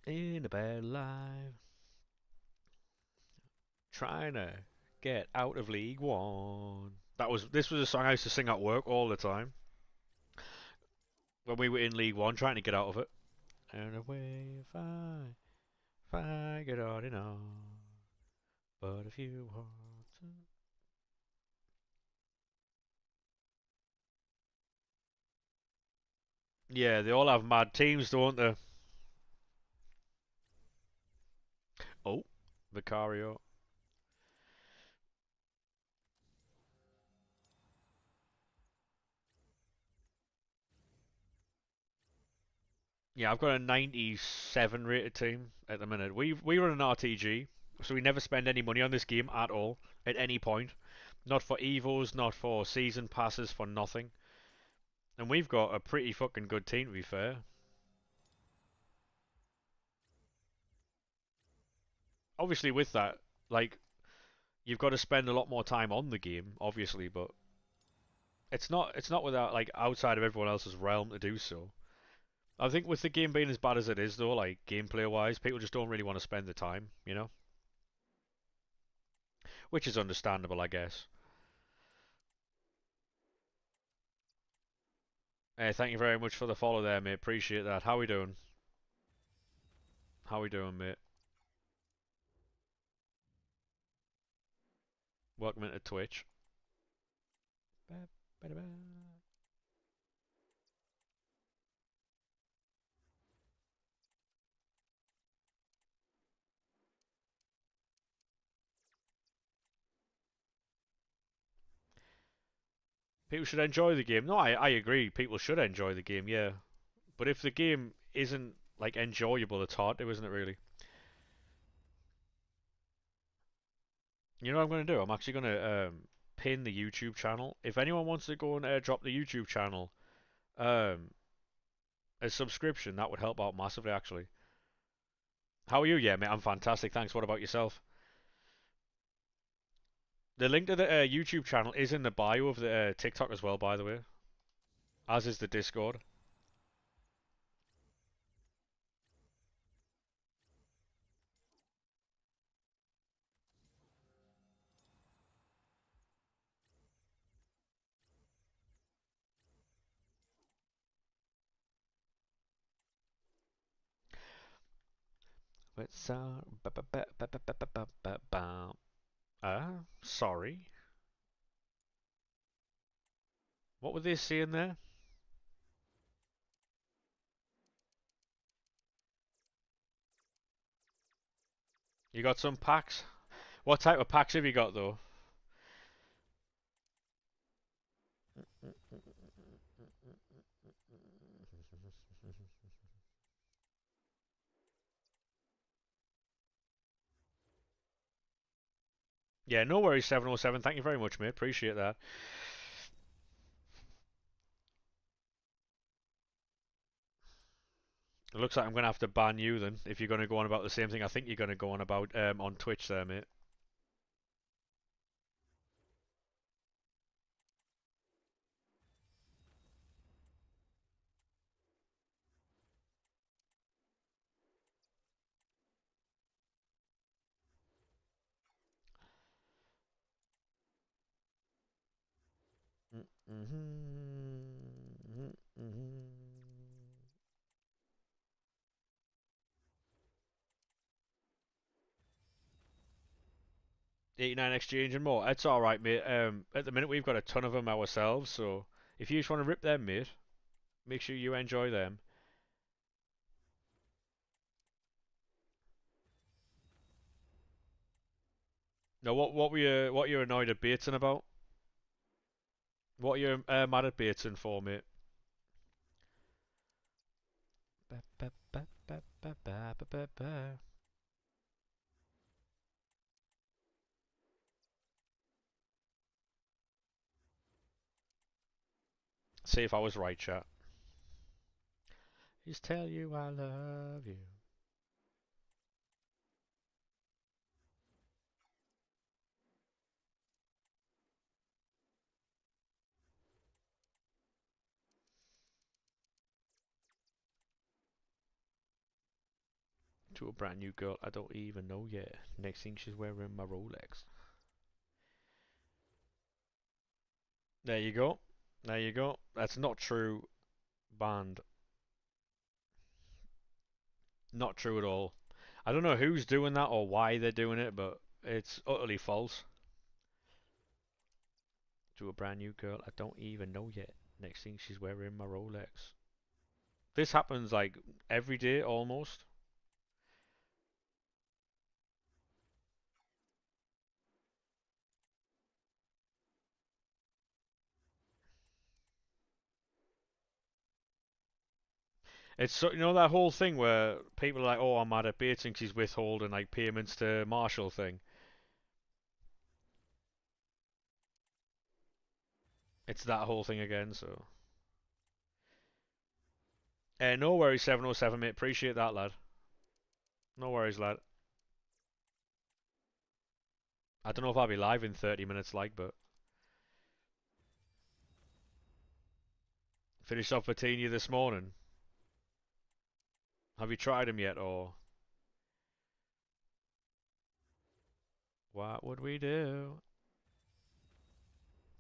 In a bad life, trying to get out of League One. This was a song I used to sing at work all the time when we were in League One, trying to get out of it. And away if I get on and on. But if you want to. Yeah, they all have mad teams, don't they? Oh, Vicario. Yeah, I've got a 97 rated team at the minute. We run an RTG, so we never spend any money on this game at all, at any point. Not for Evos, not for season passes, for nothing. And we've got a pretty fucking good team, to be fair. Obviously, with that, like, you've got to spend a lot more time on the game, obviously, but it's not without, like, outside of everyone else's realm to do so. I think with the game being as bad as it is, though, like, gameplay wise, people just don't really want to spend the time, you know? Which is understandable, I guess. Hey, thank you very much for the follow there, mate. Appreciate that. How we doing? How we doing, mate? Welcome into Twitch. People should enjoy the game. No, I agree. People should enjoy the game, yeah. But if the game isn't like enjoyable, it's hard to, isn't it? Really. You know what I'm going to do? I'm actually going to pin the YouTube channel. If anyone wants to go and airdrop the YouTube channel, um, a subscription, that would help out massively, actually. How are you? Yeah, mate, I'm fantastic. Thanks. What about yourself? The link to the YouTube channel is in the bio of the TikTok as well, by the way, as is the Discord. What's sorry. What were they saying there? You got some packs? What type of packs have you got though? Yeah, no worries, 707. Thank you very much, mate. Appreciate that. It looks like I'm going to have to ban you then if you're going to go on about the same thing I think you're going to go on about on Twitch there, mate. Mm-hmm. 89 exchange and more. It's all right, mate. At the minute we've got a ton of them ourselves, so if you just want to rip them, mate, make sure you enjoy them. Now, what you annoyed at Bateson about? What are you mad at Bateson for, mate? See if I was right, chat. Just tell you I love you. To a brand new girl I don't even know yet. Next thing she's wearing my Rolex. There you go. There you go. That's not true, band. Not true at all. I don't know who's doing that or why they're doing it, but it's utterly false. To a brand new girl I don't even know yet. Next thing she's wearing my Rolex. This happens like every day almost. It's so, you know that whole thing where people are like, "Oh, I'm mad at Bates thinks he's withholding like payments to Marshall thing." It's that whole thing again. So, no worries, 707 mate. Appreciate that, lad. No worries, lad. I don't know if I'll be live in 30 minutes, like, but finished off Patini this morning. Have you tried them yet, or what would we do?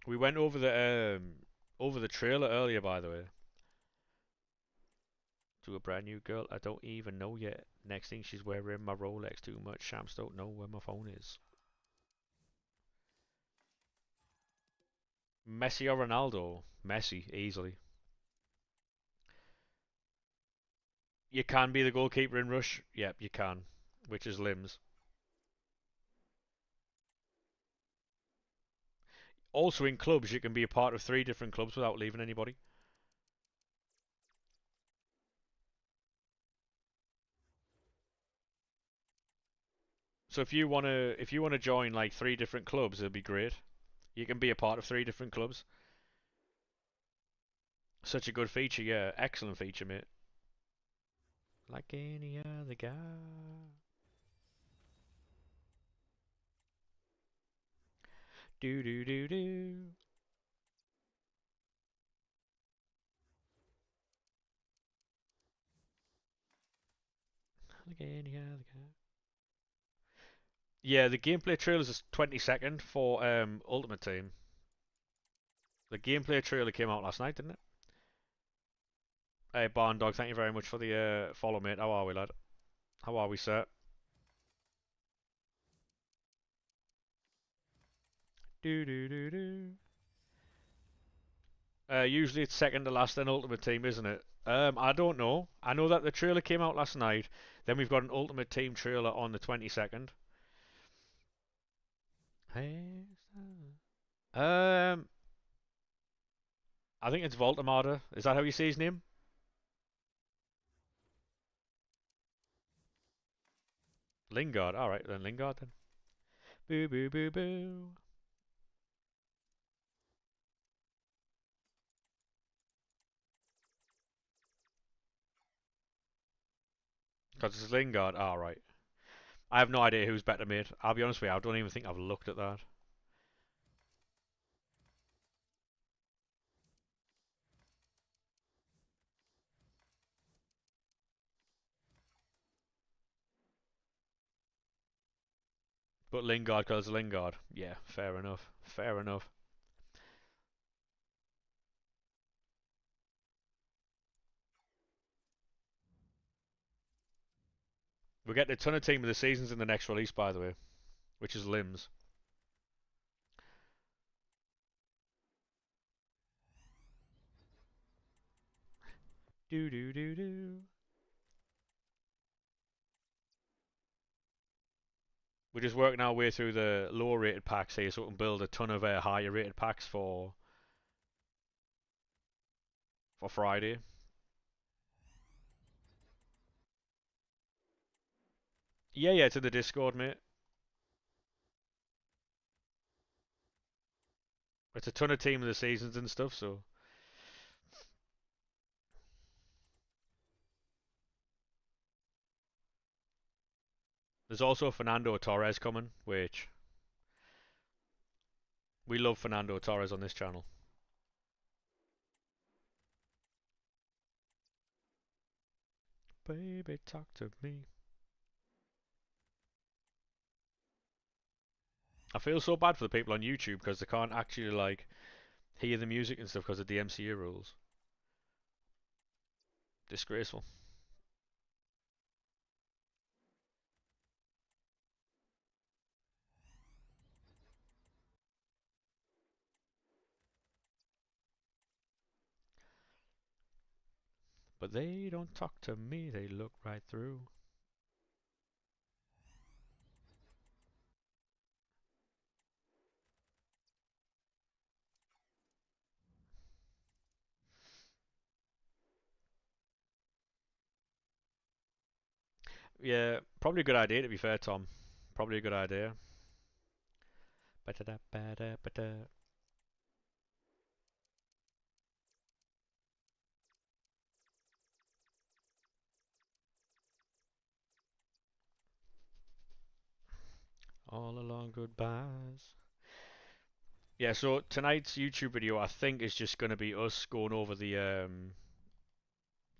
We went over the trailer earlier, by the way. To a brand new girl I don't even know yet. Next thing she's wearing my Rolex too much. Shams don't know where my phone is. Messi or Ronaldo? Messi, easily. You can be the goalkeeper in Rush. Yep, you can. Which is limbs. Also in clubs, you can be a part of 3 different clubs without leaving anybody. So if you wanna join like 3 different clubs, it'd be great. You can be a part of 3 different clubs. Such a good feature, yeah. Excellent feature, mate. Like any other guy. Do do do do. Like any other guy. Yeah, the gameplay trailer is 22nd for Ultimate Team. The gameplay trailer came out last night, didn't it? Hey, Barn Dog, thank you very much for the follow, mate. How are we, lad? How are we, sir? Do do do do. Usually it's second to last then Ultimate Team, isn't it? I don't know. I know that the trailer came out last night. Then we've got an Ultimate Team trailer on the 22nd. Hey, um, I think it's Voltamada. Is that how you say his name? Lingard. All right, then Lingard then. Boo boo boo boo. Because it's Lingard. All right. I have no idea who's better made. I'll be honest with you. I don't even think I've looked at that. But Lingard because Lingard. Yeah, fair enough. Fair enough. We're getting a ton of team of the seasons in the next release, by the way, which is Limbs. Do do do do. We're just working our way through the lower rated packs here so we can build a ton of higher rated packs for Friday. Yeah, yeah, it's in the Discord, mate. It's a ton of team of the seasons and stuff, so there's also Fernando Torres coming, which we love Fernando Torres on this channel. Baby, talk to me. I feel so bad for the people on YouTube because they can't actually like hear the music and stuff because of DMCA rules. Disgraceful. But they don't talk to me, they look right through. Yeah, probably a good idea to be fair, Tom. Probably a good idea. All along goodbyes. Yeah, so tonight's YouTube video I think is just gonna be us going over the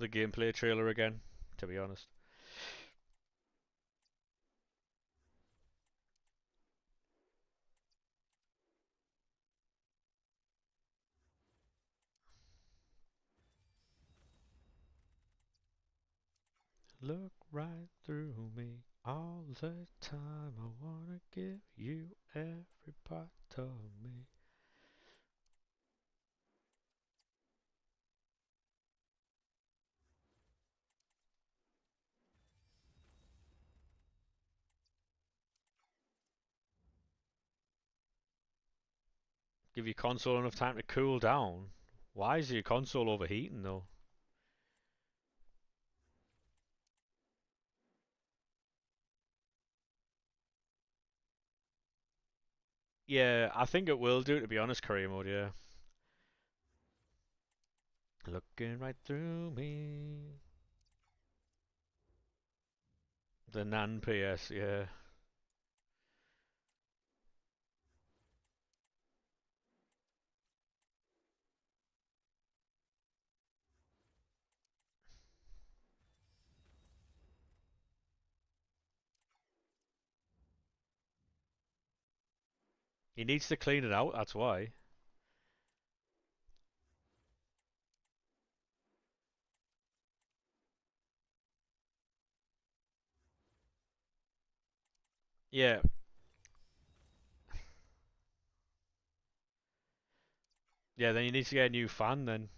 gameplay trailer again, to be honest. Look right through me all the time. I wanna give you every part of me. Give your console enough time to cool down. Why is your console overheating though? Yeah, I think it will do to be honest, career mode, yeah. Looking right through me. The Nan PS, yeah. He needs to clean it out, that's why. Yeah, Yeah, then you need to get a new fan then.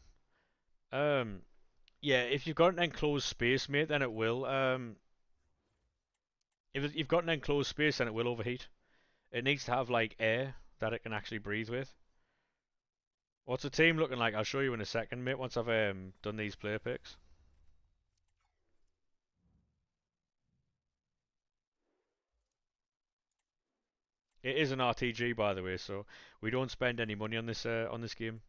Um, yeah, if you've got an enclosed space, mate, then it will. If you've got an enclosed space, then it will overheat. It needs to have like air that it can actually breathe with. What's the team looking like? I'll show you in a second, mate. Once I've done these player picks. It is an RTG, by the way, so we don't spend any money on this game.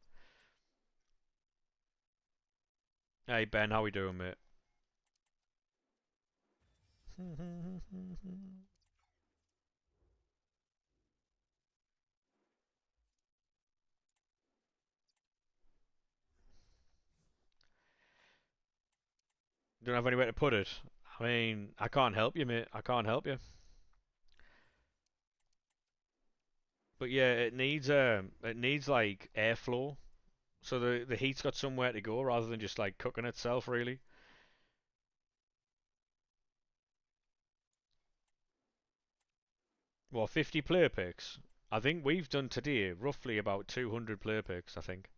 Hey Ben, how we doing, mate? Don't have anywhere to put it. I mean, I can't help you, mate. I can't help you. But yeah, it needs like airflow, so the heat's got somewhere to go rather than just like cooking itself, really. Well, 50 player picks. I think we've done today roughly about 200 player picks, I think,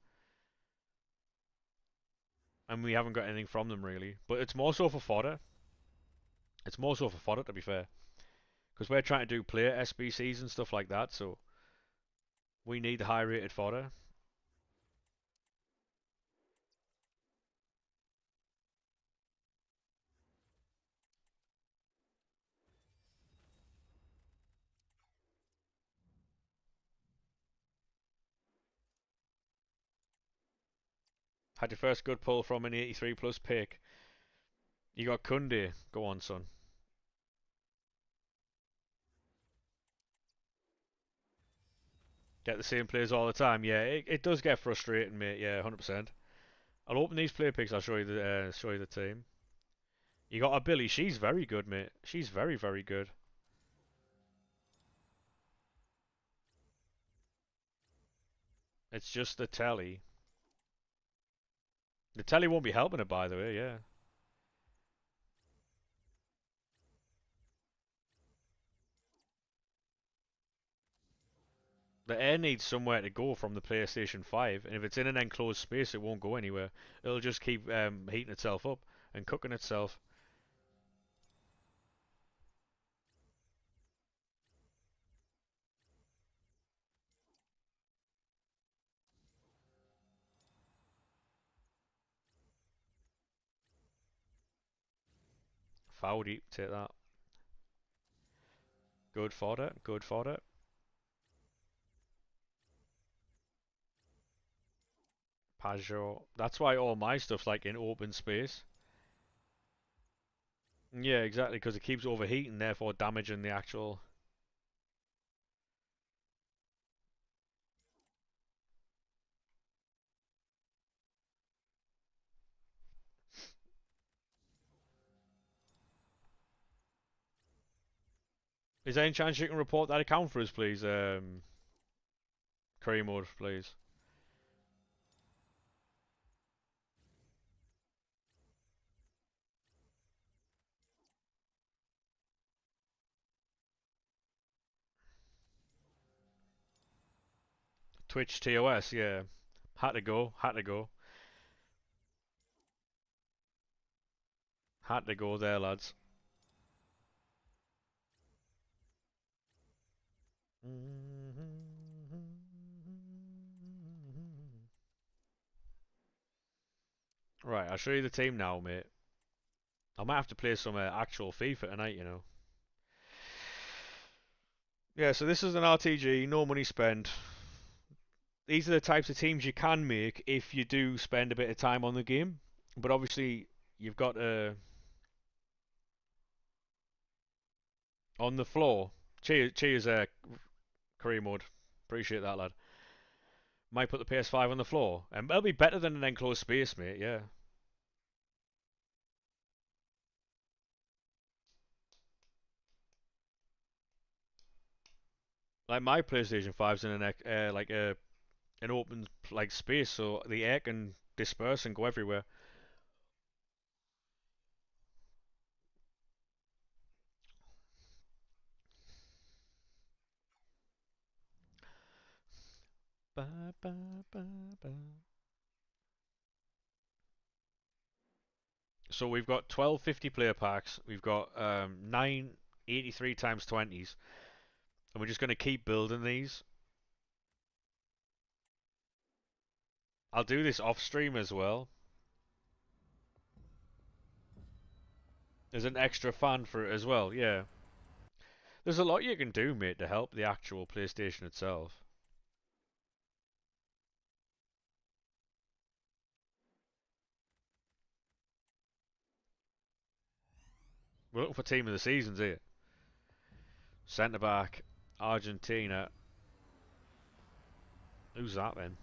and we haven't got anything from them really. But it's more so for fodder. It's more so for fodder, to be fair, because we're trying to do player SBCs and stuff like that, so we need the high rated fodder. Had your first good pull from an 83 plus pick. You got Kunde. Go on, son. Get the same players all the time. Yeah, it does get frustrating, mate. Yeah, 100%. I'll open these player picks. I'll show you the team. You got a Billy. She's very good, mate. She's very, very good. It's just the telly. The telly won't be helping it, by the way. Yeah. The air needs somewhere to go from the PlayStation 5, and if it's in an enclosed space, it won't go anywhere. It'll just keep heating itself up and cooking itself. Foudy, take that. Good fodder. Good fodder. Pajot. That's why all my stuff's like in open space. Yeah, exactly, because it keeps overheating, therefore damaging the actual. Is there any chance you can report that account for us, please? Career mode, please. Twitch TOS, yeah. Had to go, had to go. Had to go there, lads. Right, I'll show you the team now, mate. I might have to play some actual FIFA tonight, you know. Yeah, so this is an RTG, no money spent. These are the types of teams you can make if you do spend a bit of time on the game. But obviously, you've got on the floor. Cheers, career mode. Appreciate that, lad. Might put the PS5 on the floor, and it'll be better than an enclosed space, mate. Yeah. Like my PlayStation 5's in like a an open like space, so the air can disperse and go everywhere. ba, ba, ba, ba. So we've got 12 50 player packs. We've got 9 83 times 20s. And we're just going to keep building these. I'll do this off stream as well. There's an extra fan for it as well, yeah. There's a lot you can do, mate, to help the actual PlayStation itself. We're looking for team of the seasons here. Centre back, Argentina. Who's that then?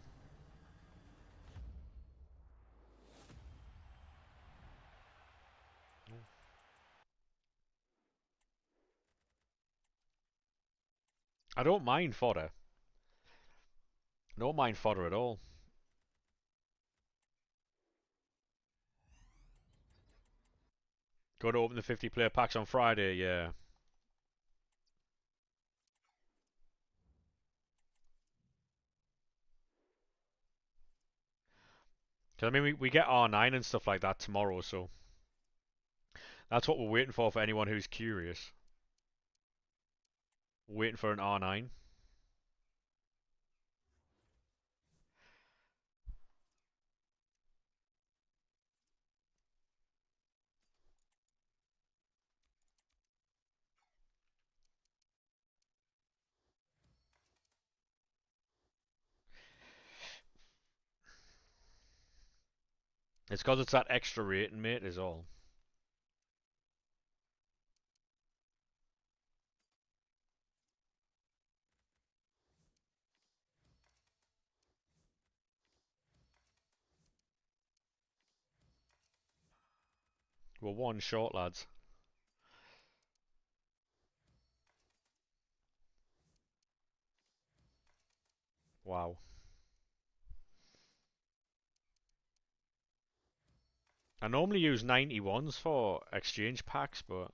I don't mind fodder. I don't mind fodder at all. Got to open the 50 player packs on Friday, yeah. Cause I mean, we get R9 and stuff like that tomorrow, so that's what we're waiting for anyone who's curious. We're waiting for an R9. It's because it's that extra rating, mate, is all. We're one short, lads. Wow. I normally use 91s for exchange packs, but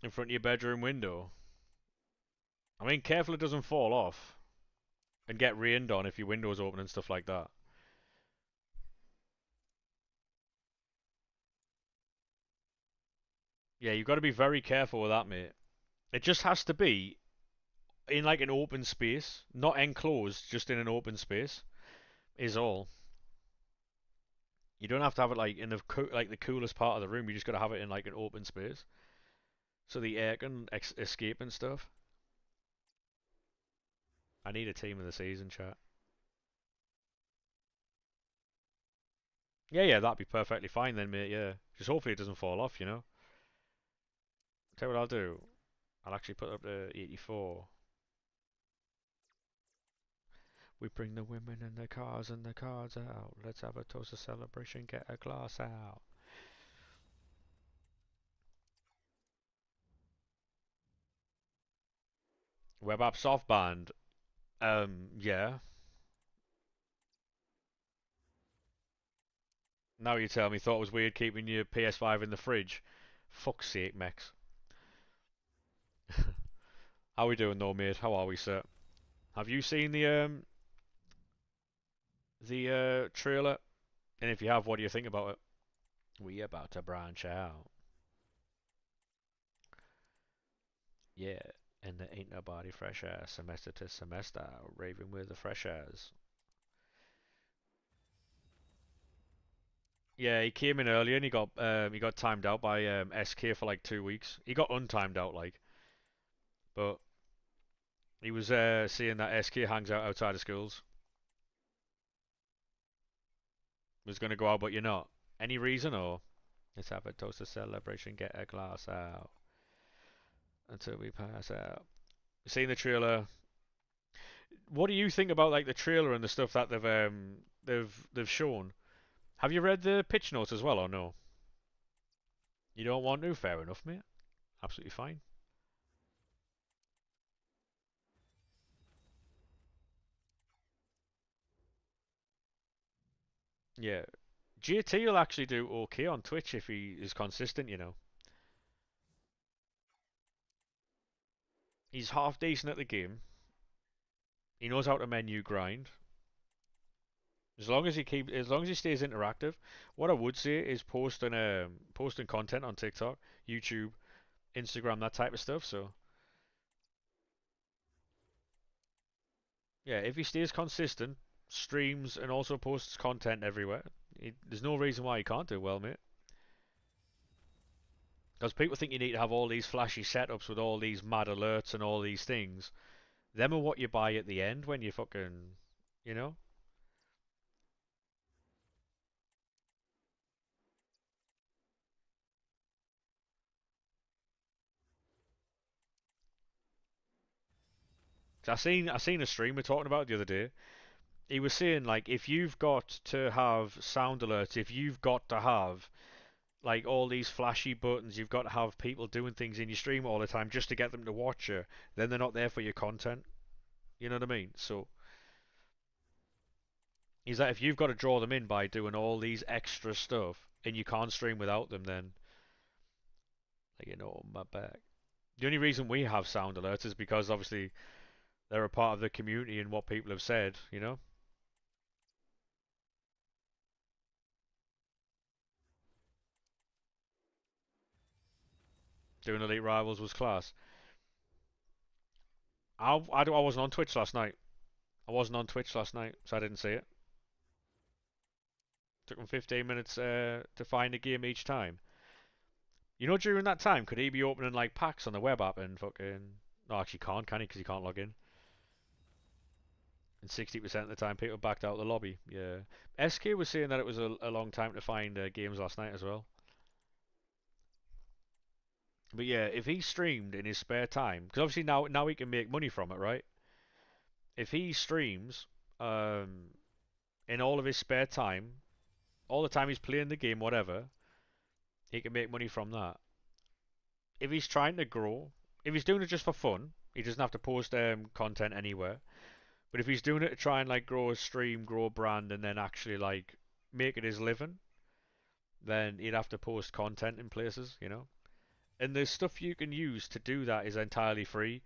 in front of your bedroom window. I mean, careful it doesn't fall off and get rained on if your window's open and stuff like that. Yeah, you've got to be very careful with that, mate. It just has to be in like an open space, not enclosed, just in an open space, is all. You don't have to have it like in the like the coolest part of the room. You just got to have it in like an open space, so the air can escape and stuff. I need a team of the season, chat. Yeah, yeah, that'd be perfectly fine then, mate. Yeah, just hopefully it doesn't fall off, you know. Tell you what I'll do. I'll actually put it up to 84. We bring the women and the cars and the cards out. Let's have a toast of celebration. Get a glass out. Web app soft band. Yeah. Now you tell me. Thought it was weird keeping your PS5 in the fridge. Fuck's sake, Mex. How we doing though, mate? How are we, sir? Have you seen the trailer? And if you have, what do you think about it? We about to branch out. Yeah, and there ain't nobody fresh ass semester to semester raving with the fresh ass. Yeah, he came in earlier and he got timed out by SK for like 2 weeks. He got untimed out like, but he was seeing that SK hangs out outside of schools. Was gonna go out, but you're not. Any reason or? Let's have a toast celebration. Get a glass out until we pass out. Seen the trailer. What do you think about like the trailer and the stuff that they've shown? Have you read the pitch notes as well or no? You don't want to? Fair enough, mate. Absolutely fine. Yeah. JT will actually do okay on Twitch if he is consistent, you know. He's half decent at the game. He knows how to menu grind. As long as he stays interactive, what I would say is posting content on TikTok, YouTube, Instagram, that type of stuff. So yeah, if he stays consistent, streams and also posts content everywhere, there's no reason why he can't do well, mate. Because people think you need to have all these flashy setups with all these mad alerts and all these things. Them are what you buy at the end when you fucking, you know. I seen a streamer talking about it the other day. He was saying like if you've got to have sound alerts, if you've got to have like all these flashy buttons, you've got to have people doing things in your stream all the time just to get them to watch you, then they're not there for your content. You know what I mean? So is that if you've got to draw them in by doing all these extra stuff and you can't stream without them, then like my back. The only reason we have sound alerts is because obviously they're a part of the community and what people have said. Doing Elite Rivals was class. I wasn't on Twitch last night. I wasn't on Twitch last night, so I didn't see it. Took him 15 minutes to find a game each time. During that time, could he be opening like packs on the web app and fucking? No, actually can't, can he? Because he can't log in. And 60% of the time, people backed out of the lobby. Yeah. SK was saying that it was a long time to find games last night as well. But yeah, if he streamed in his spare time, because obviously now he can make money from it, right? If he streams in all of his spare time, all the time he's playing the game, whatever, he can make money from that. If he's trying to grow, if he's doing it just for fun, he doesn't have to post content anywhere. But if he's doing it to try and like grow a stream, grow a brand, and then actually like make it his living, then he'd have to post content in places. And the stuff you can use to do that is entirely free.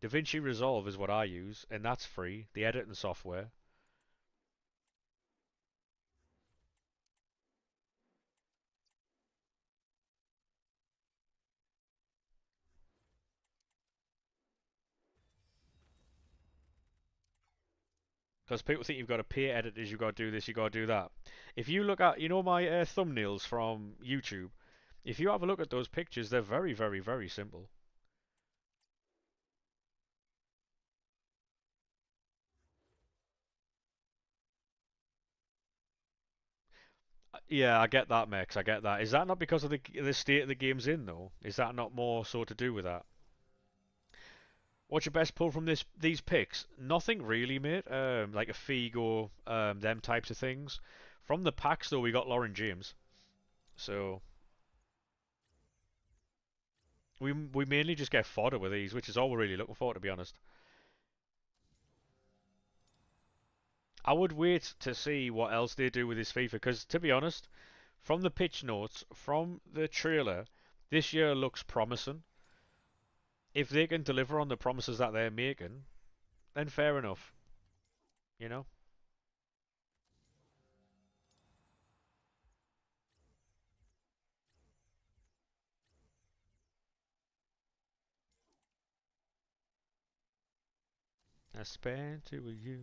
DaVinci Resolve is what I use, and that's free. The editing software. Because people think you've got to pay editors, you've got to do this, you've got to do that. If you look at, my thumbnails from YouTube, if you have a look at those pictures, they're very, very, very simple. Yeah, I get that, Max. I get that. Is that not because of the state of the game's in, though? Is that not more so to do with that? What's your best pull from these picks? Nothing really, mate. Like a Figo, them types of things. From the packs, though, we got Lauren James. So we mainly just get fodder with these, which is all we're really looking for, to be honest. I would wait to see what else they do with this FIFA, because to be honest, from the pitch notes, from the trailer, this year looks promising. If they can deliver on the promises that they're making, then fair enough. You know? I spent it with you,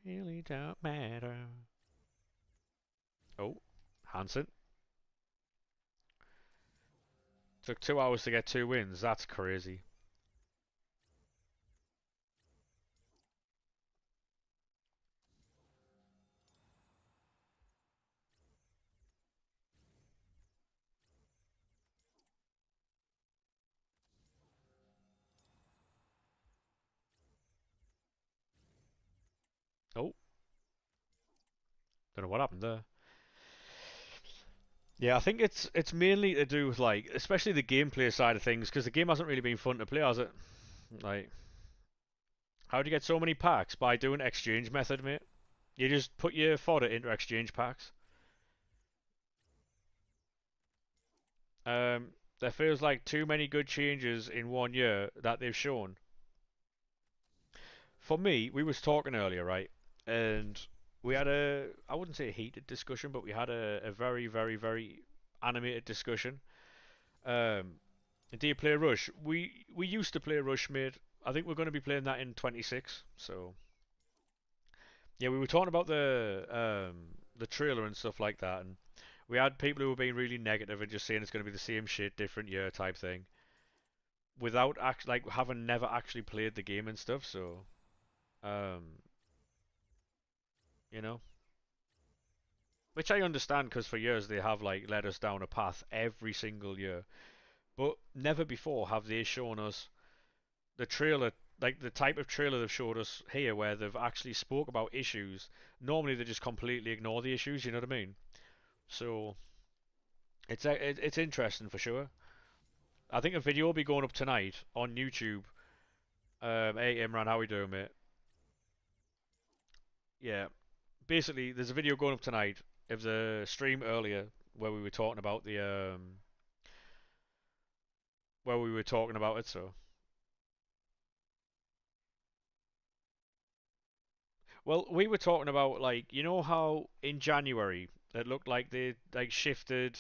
really don't matter. Oh, Hansen. Took 2 hours to get 2 wins. That's crazy. Oh, don't know what happened there. Yeah, I think it's mainly to do with like, especially the gameplay side of things, because the game hasn't really been fun to play, has it? Like, how do you get so many packs? By doing exchange method, mate. You just put your fodder into exchange packs. Um, There feels like too many good changes in 1 year that they've shown. For me, we was talking earlier, right? And we had I wouldn't say a heated discussion, but we had a very, very, very animated discussion. Um, do you play Rush? We used to play Rush, mate. I think we're going to be playing that in 26. So yeah, we were talking about the trailer and stuff like that, and we had people who were being really negative and just saying it's going to be the same shit, different year type thing, without like having never actually played the game and stuff. So um, you know, which I understand because for years they have like led us down a path every single year, but never before have they shown us the trailer, like the type of trailer they've showed us here, where they've actually spoke about issues. Normally they just completely ignore the issues. You know what I mean? So it's interesting for sure. I think a video will be going up tonight on YouTube. Hey Imran, how we doing, mate? Yeah, basically there's a video going up tonight of the stream earlier where we were talking about the where we were talking about it. So, well, we were talking about like you know how in January it looked like they like shifted.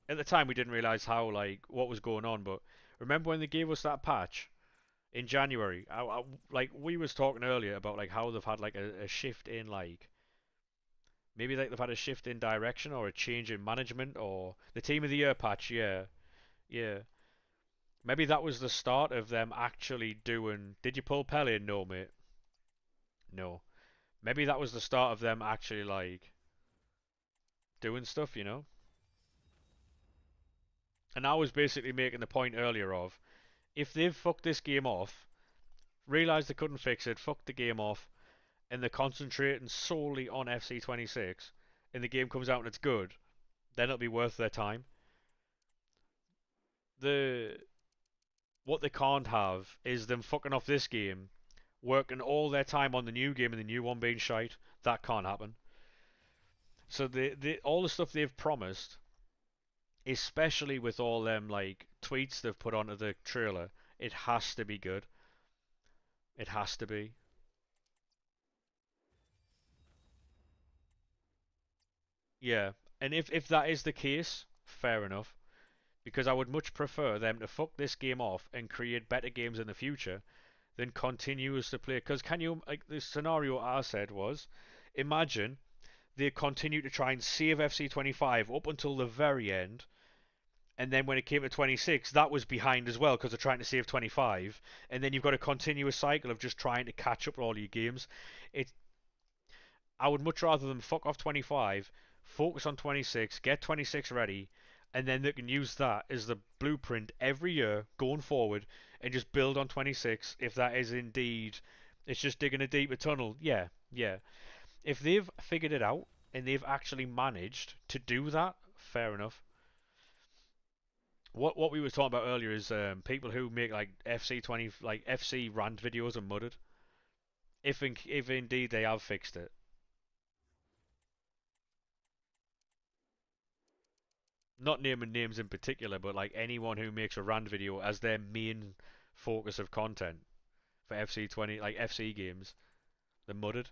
At the time, we didn't realize how like what was going on, but remember when they gave us that patch in January? Like we was talking earlier about like how they've had like a shift in like maybe like they've had a shift in direction or a change in management or the team of the year patch. Yeah, yeah. Maybe that was the start of them actually doing. Did you pull Pele? No, mate. No. Maybe that was the start of them actually like doing stuff, you know? And I was basically making the point earlier of if they've fucked this game off, realised they couldn't fix it, fucked the game off, and they're concentrating solely on FC26, and the game comes out and it's good, then it'll be worth their time. The What they can't have is them fucking off this game, working all their time on the new game and the new one being shite. That can't happen. So all the stuff they've promised, especially with all them like tweets they've put onto the trailer, it has to be good. It has to be. Yeah. And if that is the case, fair enough. Because I would much prefer them to fuck this game off and create better games in the future than continues to play. Because can you like the scenario I said was, imagine they continue to try and save FC25 up until the very end, and then when it came to 26, that was behind as well because they're trying to save 25, and then you've got a continuous cycle of just trying to catch up with all your games. It, I would much rather them fuck off 25, focus on 26, get 26 ready, and then they can use that as the blueprint every year going forward, and just build on 26 if that is indeed. It's just digging a deeper tunnel. Yeah, yeah. If they've figured it out and they've actually managed to do that, fair enough. What we were talking about earlier is people who make like FC20 like FC rant videos and mudded. If indeed they have fixed it, not naming names in particular, but like anyone who makes a rant video as their main focus of content for FC20 like FC games, they're mudded.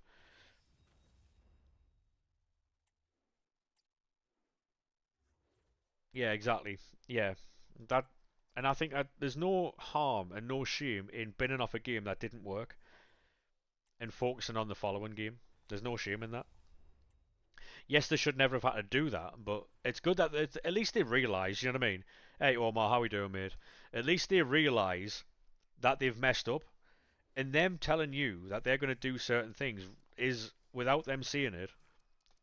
Yeah, exactly. Yeah, that, and I think there's no harm and no shame in binning off a game that didn't work and focusing on the following game. There's no shame in that. Yes, they should never have had to do that, but it's good that at least they realise, you know what I mean? Hey, Omar, how we doing, mate? At least they realise that they've messed up, and them telling you that they're going to do certain things is, without them seeing it,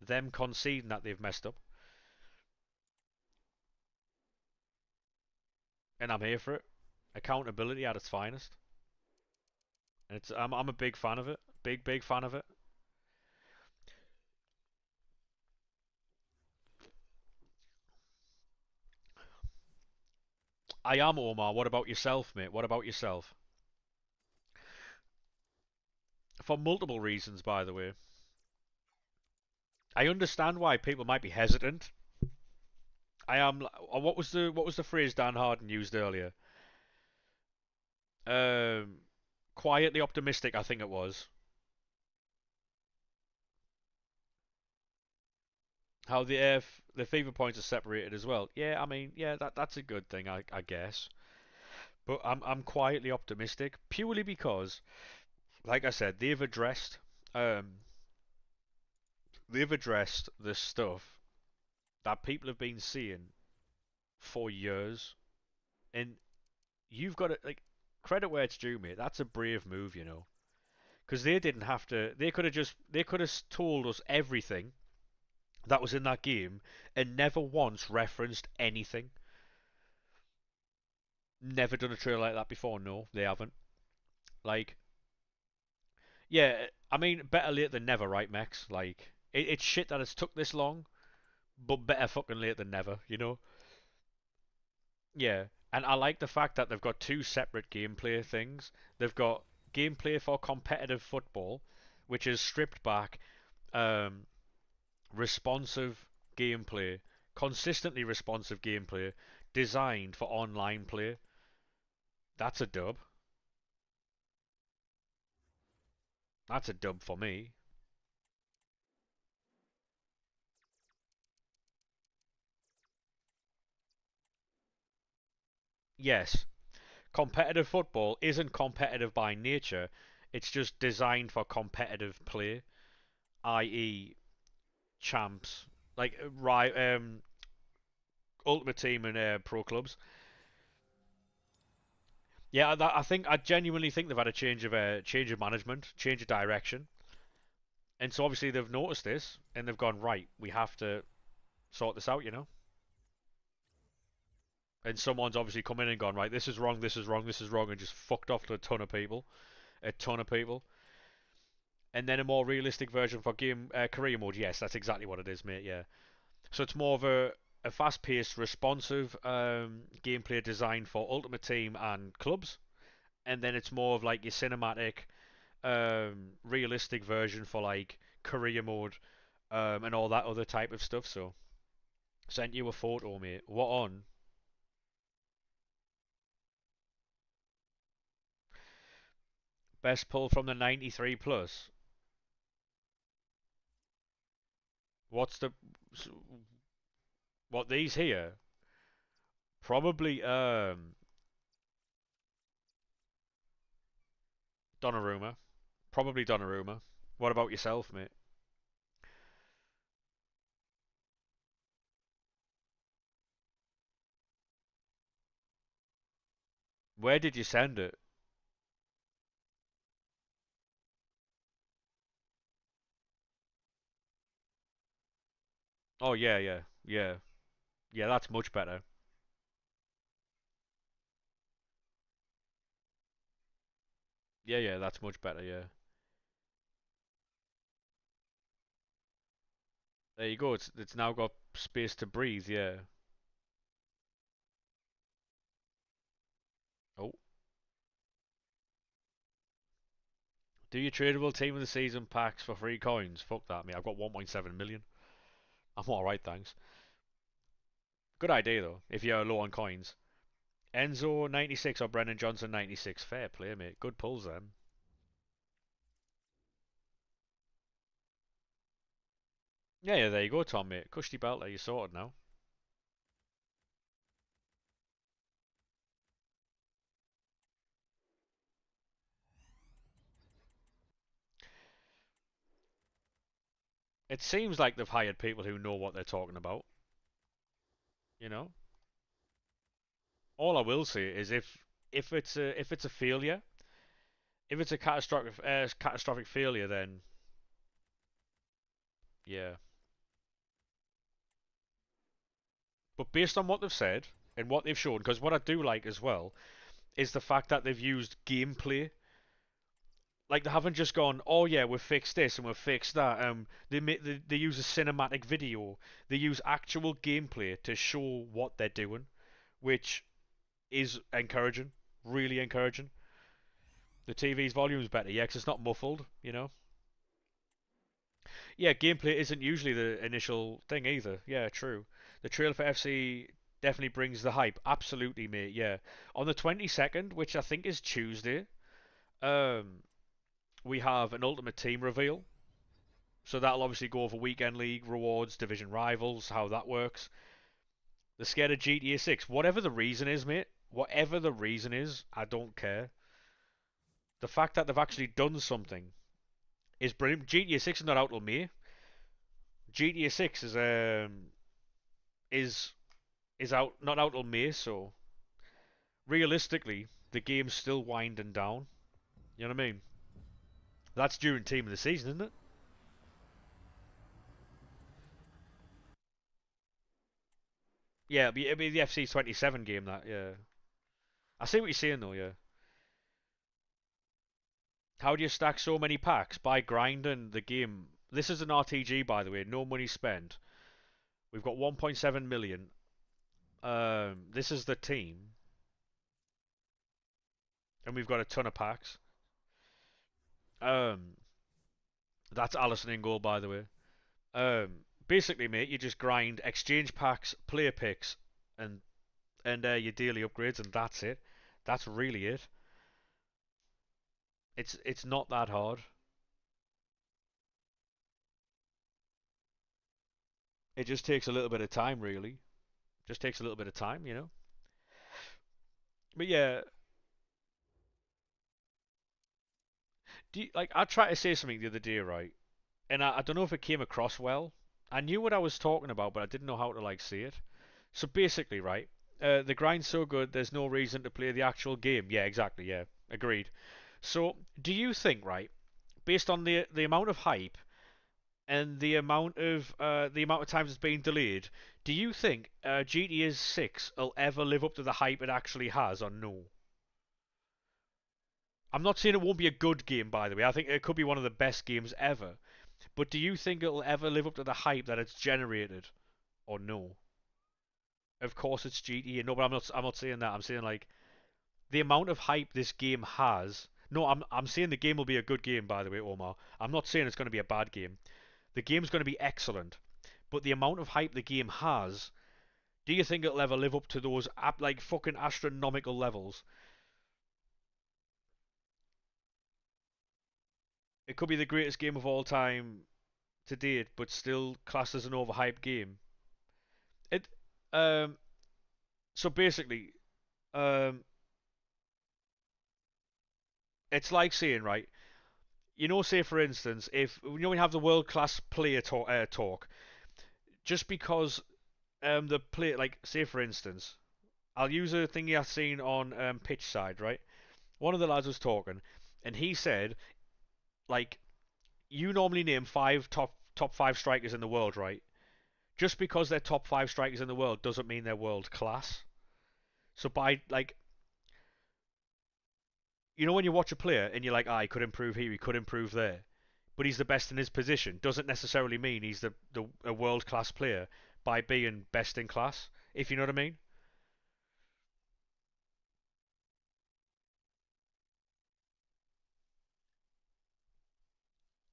them conceding that they've messed up. And I'm here for it. Accountability at its finest. And I'm a big fan of it. Big fan of it. I am Omar. What about yourself, mate? What about yourself? For multiple reasons, by the way. I understand why people might be hesitant. I am. What was the phrase Dan Harden used earlier? Um, quietly optimistic, I think it was. How the fever points are separated as well. Yeah, I mean, yeah, that's a good thing, I guess. But I'm quietly optimistic purely because, like I said, um they've addressed the stuff that people have been seeing for years, and you've got to like credit where it's due, mate. That's a brave move, you know, because they didn't have to. They could have told us everything that was in that game and never once referenced anything. Never done a trailer like that before. No, they haven't. Like, yeah, I mean, better late than never, right, Max? Like, it's shit that it's took this long, but better fucking late than never, you know? Yeah, and I like the fact that they've got two separate gameplay things. They've got gameplay for competitive football, which is stripped back, um, responsive gameplay, consistently responsive gameplay, designed for online play. That's a dub. That's a dub for me. Yes, competitive football isn't competitive by nature. It's just designed for competitive play, i.e., champs, like right, Ultimate Team and pro clubs. Yeah, I genuinely think they've had a change of management, change of direction, and so obviously they've noticed this and they've gone right. We have to sort this out, you know. And someone's obviously come in and gone right. This is wrong. This is wrong. This is wrong, and just fucked off to a ton of people. And then a more realistic version for game career mode. Yes, that's exactly what it is, mate. Yeah. So it's more of a fast-paced, responsive gameplay designed for Ultimate Team and clubs, and then it's more of like your cinematic, realistic version for like career mode, and all that other type of stuff. So sent you a photo, mate. What on? Best pull from the 93 plus. What's the what these here? Probably Donnarumma. Probably Donnarumma. What about yourself, mate? Where did you send it? Oh yeah, yeah, yeah, yeah. That's much better. Yeah, yeah, that's much better. Yeah. There you go. It's now got space to breathe. Yeah. Oh. Do your tradable team of the season packs for free coins? Fuck that, mate. I've got 1.7 million. I'm alright, thanks. Good idea, though, if you're low on coins. Enzo 96 or Brennan Johnson 96. Fair play, mate. Good pulls, then. Yeah, yeah, there you go, Tom, mate. Cushy belter, you're sorted now. It seems like they've hired people who know what they're talking about, you know? All I will say is if it's a failure, if it's a catastrophic failure, then yeah. But based on what they've said and what they've shown, because what I do like as well is the fact that they've used gameplay. Like they haven't just gone, oh yeah, we've fixed this and we've fixed that. They use a cinematic video. They use actual gameplay to show what they're doing, which is encouraging, really encouraging. The TV's volume's better, yeah, 'cause it's not muffled, you know. Yeah, gameplay isn't usually the initial thing either. Yeah, true. The trailer for FC definitely brings the hype. Absolutely, mate. Yeah. On the 22nd, which I think is Tuesday, um, we have an Ultimate Team reveal. So that'll obviously go over weekend league rewards, division rivals, how that works. They're scared of GTA 6. Whatever the reason is, mate. Whatever the reason is, I don't care. The fact that they've actually done something is brilliant. GTA 6 is not out till May. GTA 6 is is out not out till May, so realistically, the game's still winding down. You know what I mean? That's during team of the season, isn't it? Yeah, it'll be the FC27 game. That yeah. I see what you're saying though. Yeah. How do you stack so many packs? By grinding the game. This is an RTG, by the way. No money spent. We've got 1.7 million. This is the team, and we've got a ton of packs. Um, that's Allison in goal, by the way. Basically, mate, you just grind exchange packs, player picks, and your daily upgrades, and that's it. That's really it. It's not that hard. It just takes a little bit of time, really. Just takes a little bit of time, you know. But yeah, like I tried to say something the other day, right? And I don't know if it came across well. I knew what I was talking about, but I didn't know how to like say it. So basically, right, the grind's so good, there's no reason to play the actual game. Yeah, exactly. Yeah, agreed. So, do you think, right, based on the amount of hype and the amount of times it's been delayed, do you think GTA 6 will ever live up to the hype it actually has, or no? I'm not saying it won't be a good game, by the way. I think it could be one of the best games ever. But do you think it'll ever live up to the hype that it's generated, or no? Of course, it's GTA. No, but I'm not saying that. I'm saying like the amount of hype this game has. No, I'm saying the game will be a good game. By the way, Omar, I'm not saying it's going to be a bad game. The game's going to be excellent, but the amount of hype the game has. Do you think it'll ever live up to those like fucking astronomical levels? It could be the greatest game of all time to date, but still classed as an overhyped game. It um so basically um it's like saying, right, say for instance, if we have the world class player talk, just because the play, like say for instance, I'll use a thing I've seen on pitch side, right? One of the lads was talking, and he said like you normally name five top five strikers in the world, right? Just because they're top five strikers in the world doesn't mean they're world class. So by like when you watch a player and you're like, ah, he could improve here, he could improve there, but he's the best in his position, doesn't necessarily mean he's the a world class player by being best in class. If you know what I mean.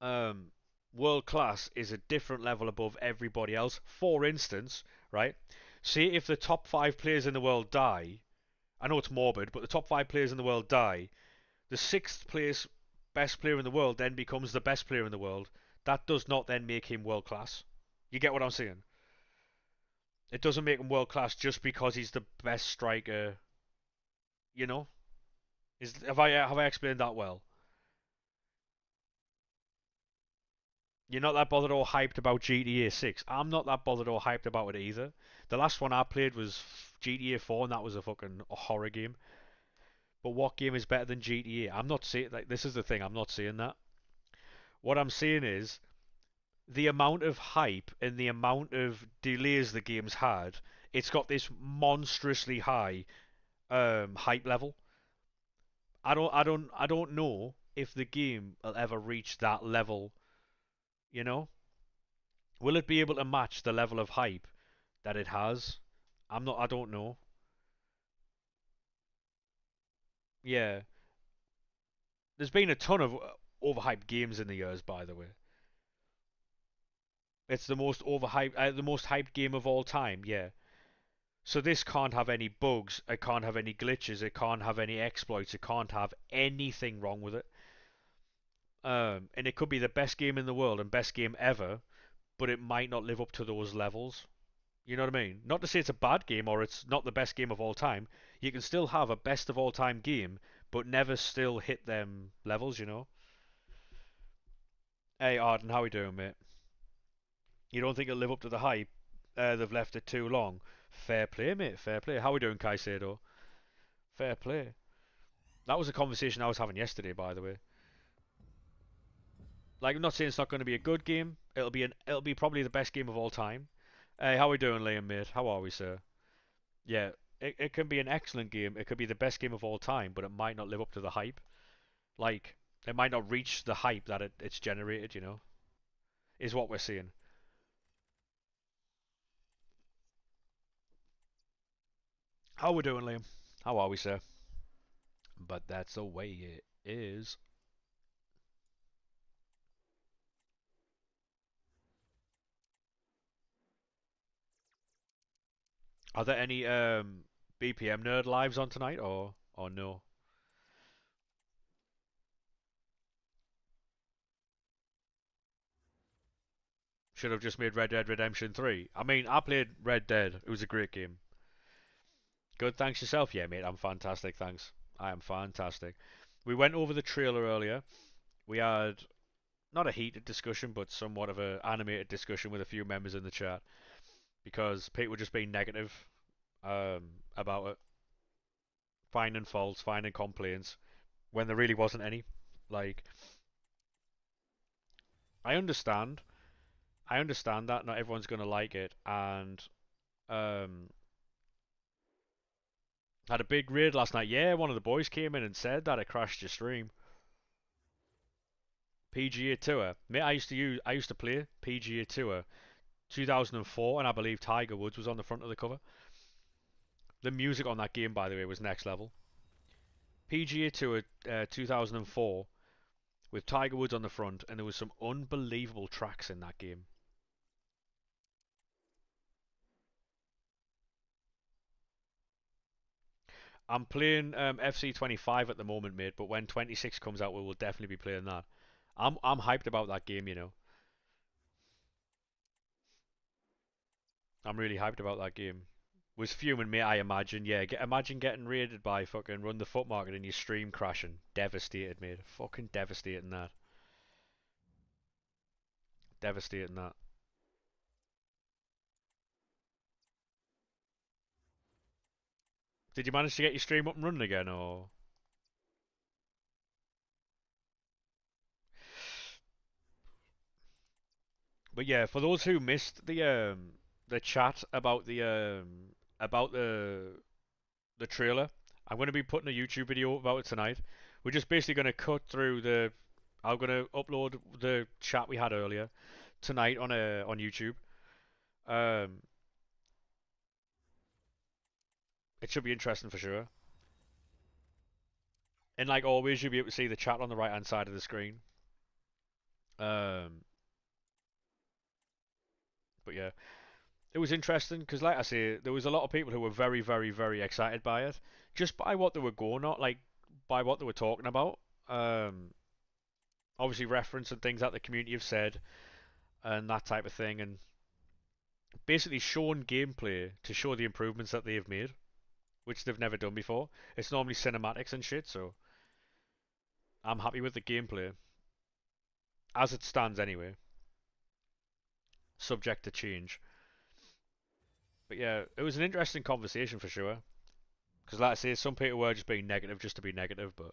Um, World class is a different level above everybody else. For instance, right? See if the top five players in the world die. I know it's morbid, but the top five players in the world die. The sixth place best player in the world then becomes the best player in the world. That does not then make him world class. You get what I'm saying? It doesn't make him world class just because he's the best striker. You know? Have I explained that well? You're not that bothered or hyped about GTA 6. I'm not that bothered or hyped about it either. The last one I played was GTA 4, and that was a fucking horror game. But what game is better than GTA? I'm not saying like this is the thing. I'm not saying that. What I'm saying is the amount of hype and the amount of delays the game's had. It's got this monstrously high hype level. I don't know if the game will ever reach that level. You know, will it be able to match the level of hype that it has? I don't know. Yeah, there's been a ton of overhyped games in the years, by the way. It's the most overhyped, the most hyped game of all time. Yeah. So this can't have any bugs. It can't have any glitches. It can't have any exploits. It can't have anything wrong with it. And it could be the best game in the world and best game ever, but it might not live up to those levels. You know what I mean? Not to say it's a bad game or it's not the best game of all time. You can still have a best of all time game, but never still hit them levels, you know? Hey Arden, how we doing, mate? You don't think it'll live up to the hype? They've left it too long. Fair play, mate. Fair play. How we doing, Caicedo? Fair play. That was a conversation I was having yesterday, by the way. Like, I'm not saying it's not going to be a good game. It'll be probably the best game of all time. Hey, how we doing, Liam, mate? How are we, sir? Yeah, it can be an excellent game. It could be the best game of all time, but it might not live up to the hype. Like, it might not reach the hype that it's generated, you know, is what we're seeing. How we doing, Liam? How are we, sir? But that's the way it is. Are there any BPM nerd lives on tonight, or no? Should have just made Red Dead Redemption 3. I mean, I played Red Dead. It was a great game. Good, thanks yourself. Yeah, mate, I'm fantastic, thanks. I am fantastic. We went over the trailer earlier. We had not a heated discussion, but somewhat of a animated discussion with a few members in the chat because people were just being negative about it, finding faults, finding complaints when there really wasn't any. Like, I understand, I understand that not everyone's gonna like it, and um, had a big raid last night. Yeah, one of the boys came in and said that it crashed your stream. PGA Tour, mate. I used to play PGA Tour 2004, and I believe Tiger Woods was on the front of the cover. The music on that game, by the way, was next level. PGA Tour 2004 with Tiger Woods on the front, and there was some unbelievable tracks in that game. I'm playing FC25 at the moment, mate, but when 26 comes out, we will definitely be playing that. I'm hyped about that game, you know. I'm really hyped about that game. Was fuming, mate, I imagine. Yeah, imagine getting raided by fucking Run the Foot Market and your stream crashing. Devastated, mate. Fucking devastating that. Devastating that. Did you manage to get your stream up and running again, or? But yeah, for those who missed the chat about the trailer, I'm going to be putting a YouTube video about it tonight. We're just basically going to cut through the. I'm going to upload the chat we had earlier tonight on YouTube. Um, it should be interesting for sure. And like always, you'll be able to see the chat on the right hand side of the screen. Um, but yeah, it was interesting because, like I say, there was a lot of people who were very, very, very excited by it, just by what they were going on, like by what they were talking about. Um, Obviously referencing things that the community have said and that type of thing, and basically showing gameplay to show the improvements that they have made, which they've never done before. It's normally cinematics and shit, so I'm happy with the gameplay as it stands anyway, subject to change. But yeah, it was an interesting conversation for sure. Because, like I say, some people were just being negative just to be negative, but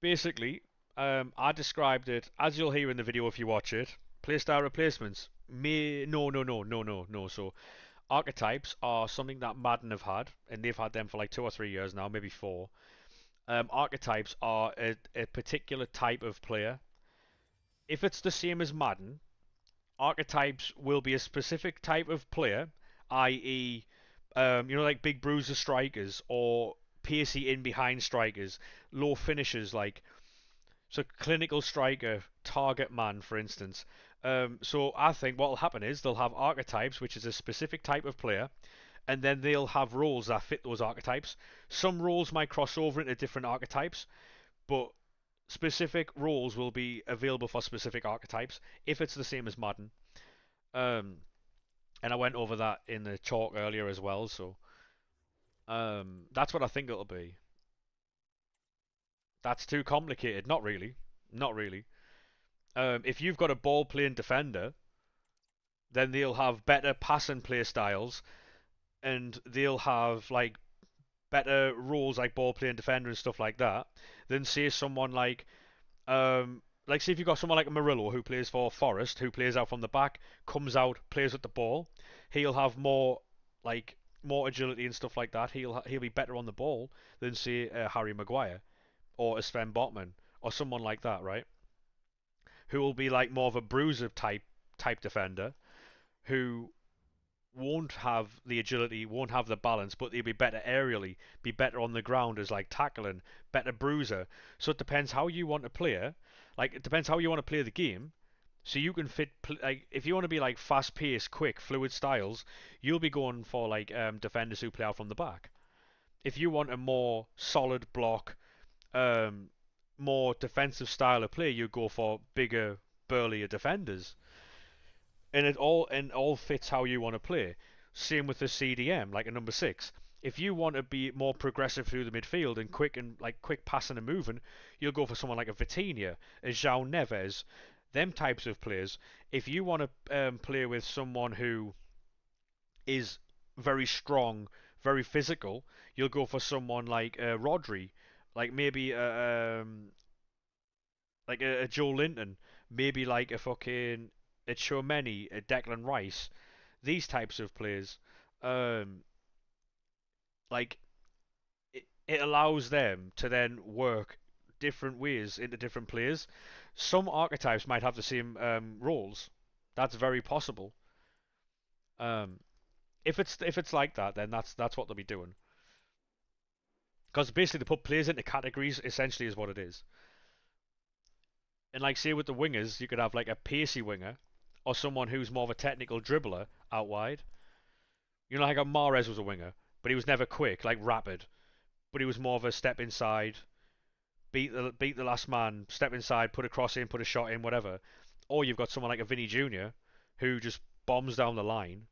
basically, I described it as you'll hear in the video if you watch it. Playstyle replacements. No. So archetypes are something that Madden have had, and they've had them for like 2 or 3 years now, maybe four. Archetypes are a particular type of player. If it's the same as Madden, archetypes will be a specific type of player, i.e., like big bruiser strikers or pacey in behind strikers, low finishers like So clinical striker, target man, for instance. So I think what will happen is they'll have archetypes, which is a specific type of player, and then they'll have roles that fit those archetypes. Some roles might cross over into different archetypes, but specific roles will be available for specific archetypes if it's the same as Madden. Um, and I went over that in the talk earlier as well. So that's what I think it'll be. That's too complicated. Not really. Not really. If you've got a ball playing defender, then they'll have better pass and play styles, and they'll have like better roles like ball playing defender and stuff like that than say someone like say if you've got someone like a Murillo who plays for Forest, who plays out from the back, comes out, plays with the ball, he'll have like more agility and stuff like that. He'll be better on the ball than say Harry Maguire or a Sven Botman or someone like that, right? Who will be like more of a bruiser type defender who won't have the agility, won't have the balance, but they'll be better aerially, be better on the ground as like tackling, better bruiser. So it depends how you want to play. Like it depends how you want to play the game. So you can fit like if you want to be like fast paced, quick, fluid styles, you'll be going for like defenders who play out from the back. If you want a more solid block, um, more defensive style of play, you go for bigger, burlier defenders and it all fits how you want to play. Same with the CDM, like a number six. If you want to be more progressive through the midfield and quick passing and moving, you'll go for someone like a Vitinha, a João Neves, them types of players. If you want to play with someone who is very strong, very physical, you'll go for someone like Rodri, like maybe a Joe Linton, maybe like a Chouameni, a Declan Rice, these types of players, um, like it allows them to then work different ways into different players. Some archetypes might have the same roles. That's very possible. Um, if it's like that, then that's what they'll be doing. Because basically they put players into categories. Essentially, is what it is. And like say with the wingers, you could have like a pacey winger, or someone who's more of a technical dribbler out wide. You know, like how Mahrez was a winger, but he was never quick, like rapid. But he was more of a step inside, beat the last man, step inside, put a cross in, put a shot in, whatever. Or you've got someone like a Vinny Jr. who just bombs down the line.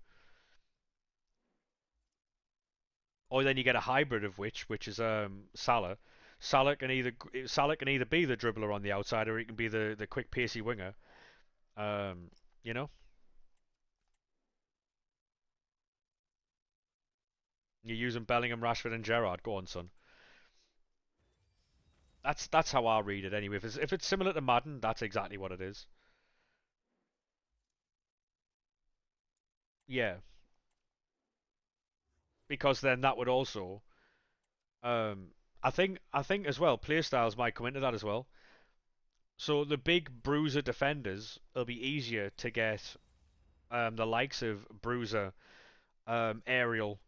Or then you get a hybrid of which is Salah. Salah can either be the dribbler on the outside or he can be the quick pacey winger. Um, you know, you're using Bellingham, Rashford, and Gerrard. Go on, son. That's how I read it anyway. If it's similar to Madden, that's exactly what it is. Yeah, because then that would also, um, I think as well, playstyles might come into that as well. So the big bruiser defenders, it'll be easier to get the likes of bruiser, aerial,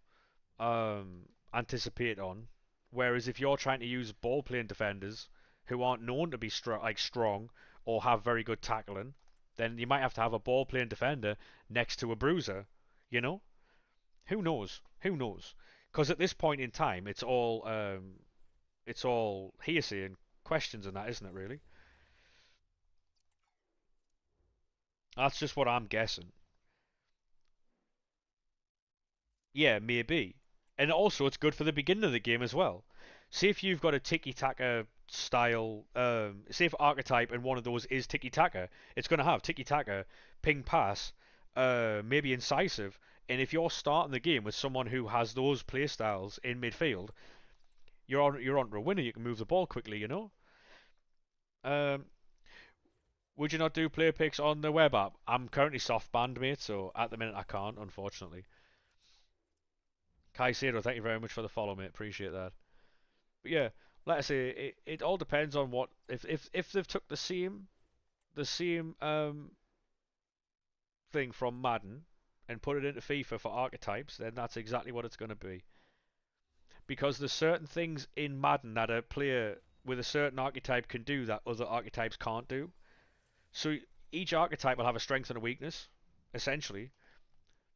anticipate on. Whereas if you're trying to use ball playing defenders who aren't known to be strong or have very good tackling, then you might have to have a ball playing defender next to a bruiser. You know? Who knows? Who knows? Because at this point in time, it's all hearsay and questions and that, isn't it? Really? That's just what I'm guessing. Yeah, maybe. And also, it's good for the beginning of the game as well. See if you've got a tiki-taka style, say if archetype and one of those is tiki-taka, it's going to have tiki-taka, ping pass, maybe incisive. And if you're starting the game with someone who has those play styles in midfield, you're on to a winner. You can move the ball quickly, you know. Um, would you not do player picks on the web app? I'm currently soft banned, mate, so at the minute I can't, unfortunately. Caicedo, thank you very much for the follow, mate. Appreciate that. But yeah, like I say, it all depends on what if they've took the same thing from Madden and put it into FIFA for archetypes, then that's exactly what it's going to be. Because there's certain things in Madden that a player with a certain archetype can do that other archetypes can't do. So each archetype will have a strength and a weakness, essentially.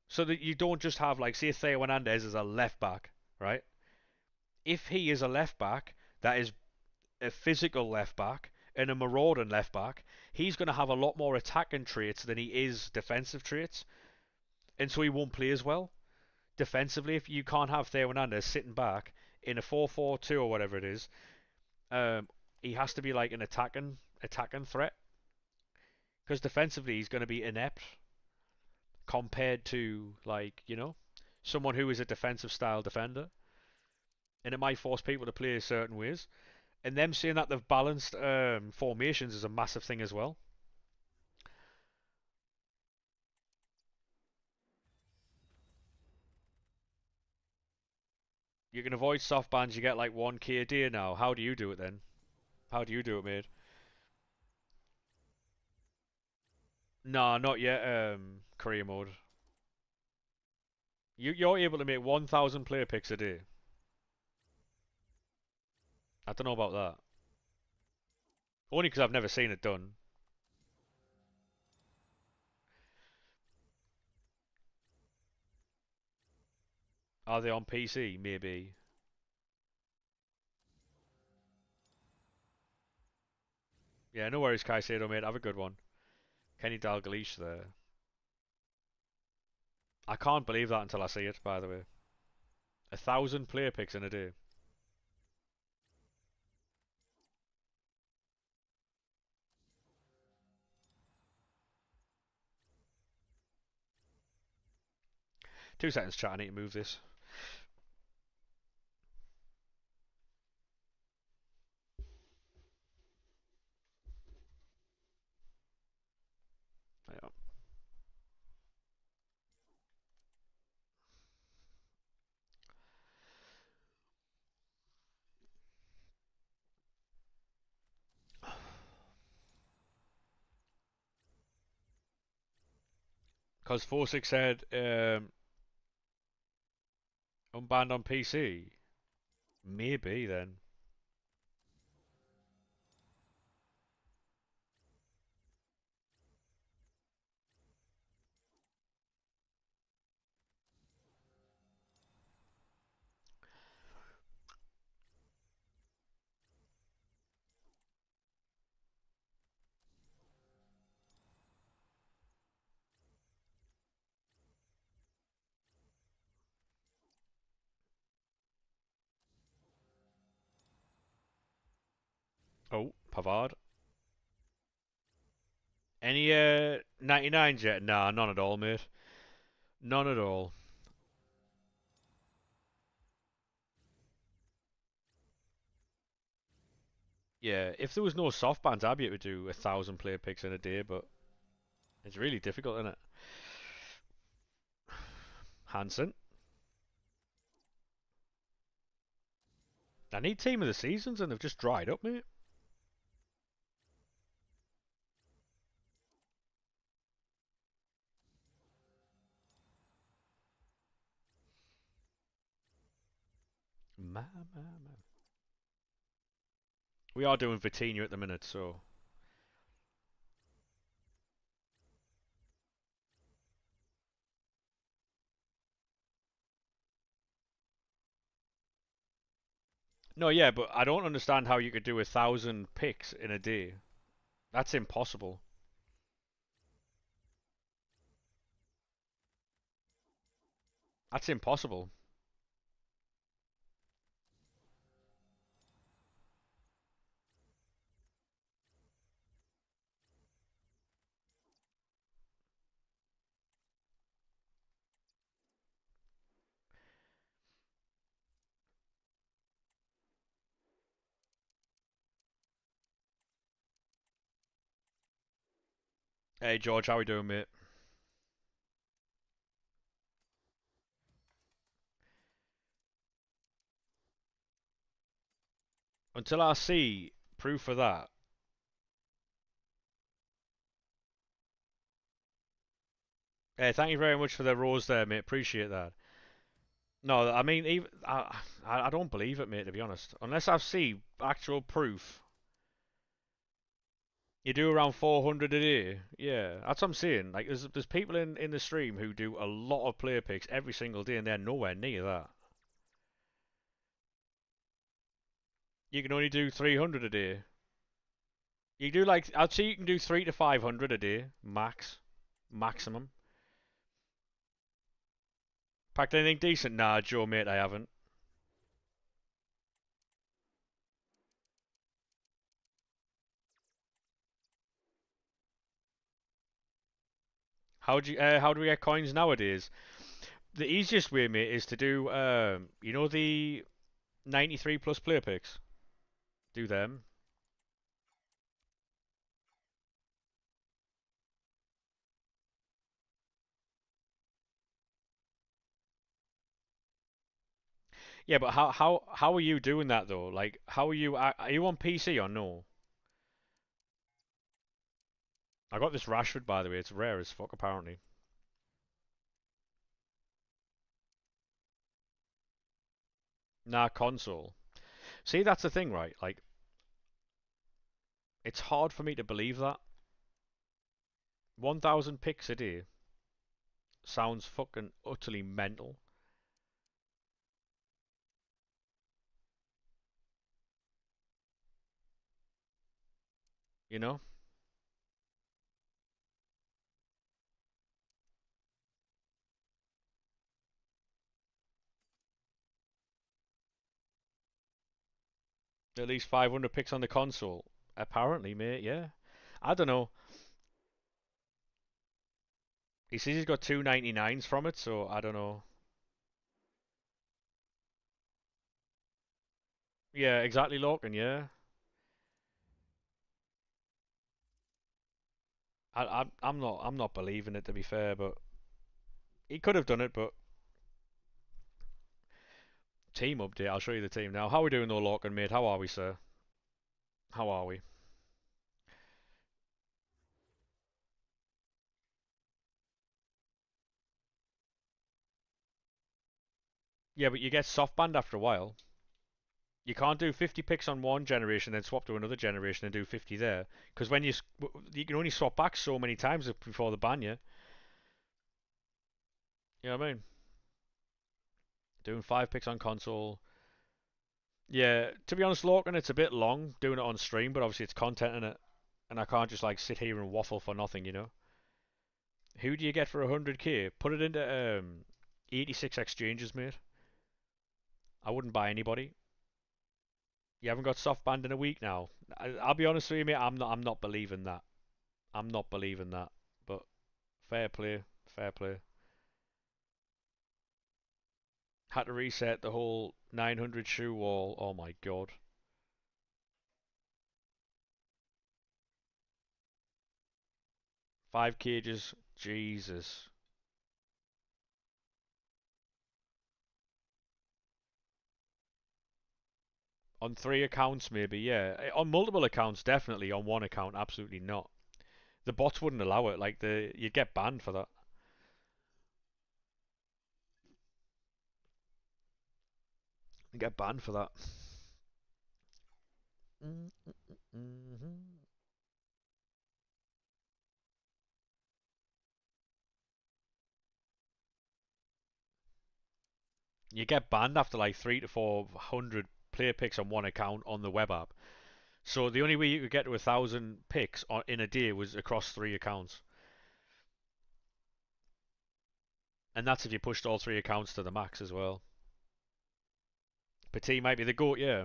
So that you don't just have, like, say Theo Hernandez is a left back, right? If he is a left back that is a physical left back and a marauding left back, he's going to have a lot more attacking traits than he is defensive traits, and so he won't play as well defensively. If you can't have Theo Hernandez sitting back in a 4-4-2 or whatever it is, he has to be like an attacking threat, because defensively he's going to be inept compared to, like, someone who is a defensive style defender, and it might force people to play certain ways. And them saying that they've balanced formations is a massive thing as well. You can avoid soft bans. You get like 1k a day now. How do you do it then? How do you do it, mate? Nah, not yet. Career mode. You're able to make 1,000 player picks a day. I don't know about that. Only because I've never seen it done. Are they on PC? Maybe. Yeah, no worries, Caicedo, mate. Have a good one. Kenny Dalglish there. I can't believe that until I see it, by the way. 1,000 player picks in a day. Two seconds, chat. I need to move this. Because 46 said unbanned on PC. Maybe then. Oh, Pavard. Any 99s yet? Nah, none at all, mate. None at all. Yeah, if there was no soft bans, I'd be able to do 1,000 player picks in a day, but it's really difficult, isn't it? Hansen. I need team of the seasons, and they've just dried up, mate. Man. We are doing Vitinha at the minute, so. No, yeah, but I don't understand how you could do 1,000 picks in a day. That's impossible. That's impossible. Hey, George, how we doing, mate? Until I see proof of that. Hey, thank you very much for the rose there, mate. Appreciate that. No, I mean, even I don't believe it, mate. To be honest, unless I see actual proof. You do around 400 a day. Yeah, that's what I'm saying. Like, there's people in the stream who do a lot of player picks every single day, and they're nowhere near that. You can only do 300 a day. You do like I'd say you can do 3 to 500 a day max, maximum. Packed anything decent? Nah, Joe, mate, I haven't. How do we get coins nowadays? The easiest way, mate, is to do the 93 plus player picks. Do them. Yeah, but how are you doing that though? Like, how are you on PC or no? I got this Rashford, by the way. It's rare as fuck, apparently. Nah, console. See, that's the thing, right? Like, it's hard for me to believe that 1,000 picks a day sounds fucking utterly mental. You know? At least 500 picks on the console. Apparently, mate. Yeah. I don't know. He says he's got 299s from it, so I don't know. Yeah, exactly, Lorcan. Yeah. I'm not believing it to be fair, but he could have done it. But team update. I'll show you the team now. How are we doing though, Lorcan, mate? How are we, sir? How are we? Yeah, but you get soft banned after a while. You can't do 50 picks on one generation, then swap to another generation and do 50 there. Because you can only swap back so many times before the ban you. You know what I mean? Doing 5 picks on console. Yeah, to be honest, Lorcan, it's a bit long doing it on stream, but obviously it's content in it, and I can't just like sit here and waffle for nothing, you know. Who do you get for 100k? Put it into 86 exchanges, mate. I wouldn't buy anybody. You haven't got soft banned in a week now. I'll be honest with you, mate. I'm not believing that. I'm not believing that. But fair play, fair play. Had to reset the whole 900 shoe wall. Oh my god. 5 cages. Jesus. On 3 accounts, maybe, yeah. On multiple accounts, definitely. On one account, absolutely not. The bots wouldn't allow it. Like you'd get banned for that. You'd get banned for that. Mm-hmm. You get banned after like 3 to 400 player picks on one account on the web app. So the only way you could get to 1,000 picks in a day was across 3 accounts, and that's if you pushed all 3 accounts to the max as well. Petit might be the goat, yeah.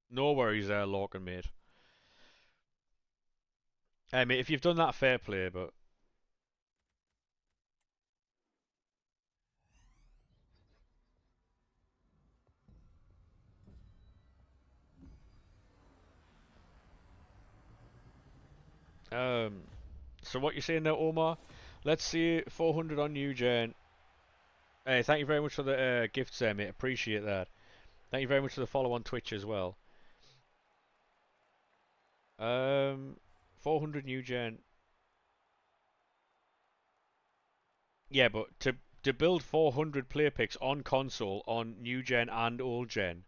No worries there, Lorcan, mate. Hey, mate, if you've done that, fair play, but um, so what you saying there, Omar? Let's see 400 on you, Jen. Hey, thank you very much for the gifts there, mate. Appreciate that. Thank you very much for the follow on Twitch as well. 400 new gen. Yeah, but to build 400 player picks on console on new gen and old gen,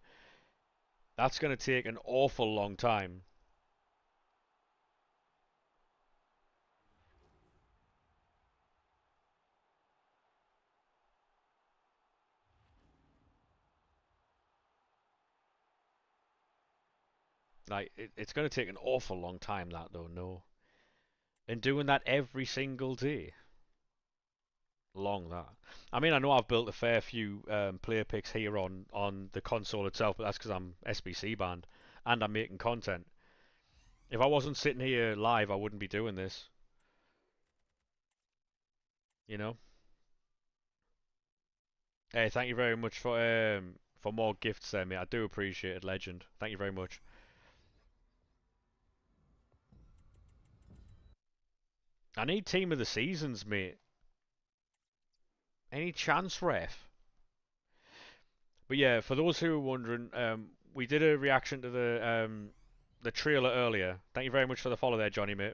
that's going to take an awful long time. Like it's going to take an awful long time that though, no. And doing that every single day. Long that. I mean, I know I've built a fair few player picks here on the console itself, but that's because I'm SBC banned and I'm making content. If I wasn't sitting here live, I wouldn't be doing this. You know. Hey, thank you very much for more gifts there, mate. I do appreciate it, legend. Thank you very much. I need team of the seasons, mate. Any chance, ref? But yeah, for those who are wondering, we did a reaction to the trailer earlier. Thank you very much for the follow there, Johnny, mate.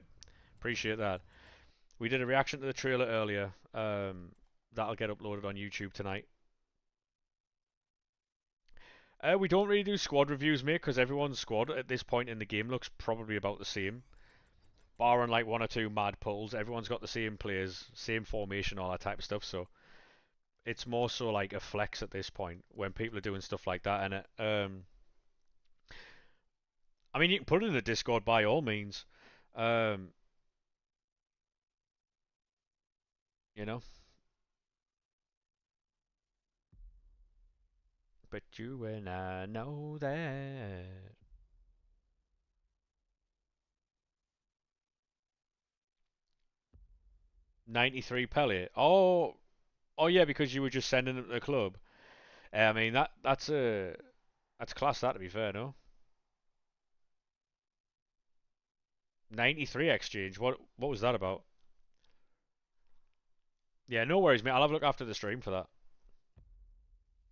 Appreciate that. We did a reaction to the trailer earlier. That'll get uploaded on YouTube tonight. We don't really do squad reviews, mate, because everyone's squad at this point in the game looks probably about the same. Barring like one or two mad pulls, everyone's got the same players, same formation, all that type of stuff. So it's more so like a flex at this point when people are doing stuff like that. And I mean, you can put it in the Discord by all means. Um, you know, but you and I know that. 93 Pellet. Oh yeah, because you were just sending them to the club. I mean that's class. That to be fair, no. 93 exchange. What was that about? Yeah, no worries, mate. I'll have a look after the stream for that.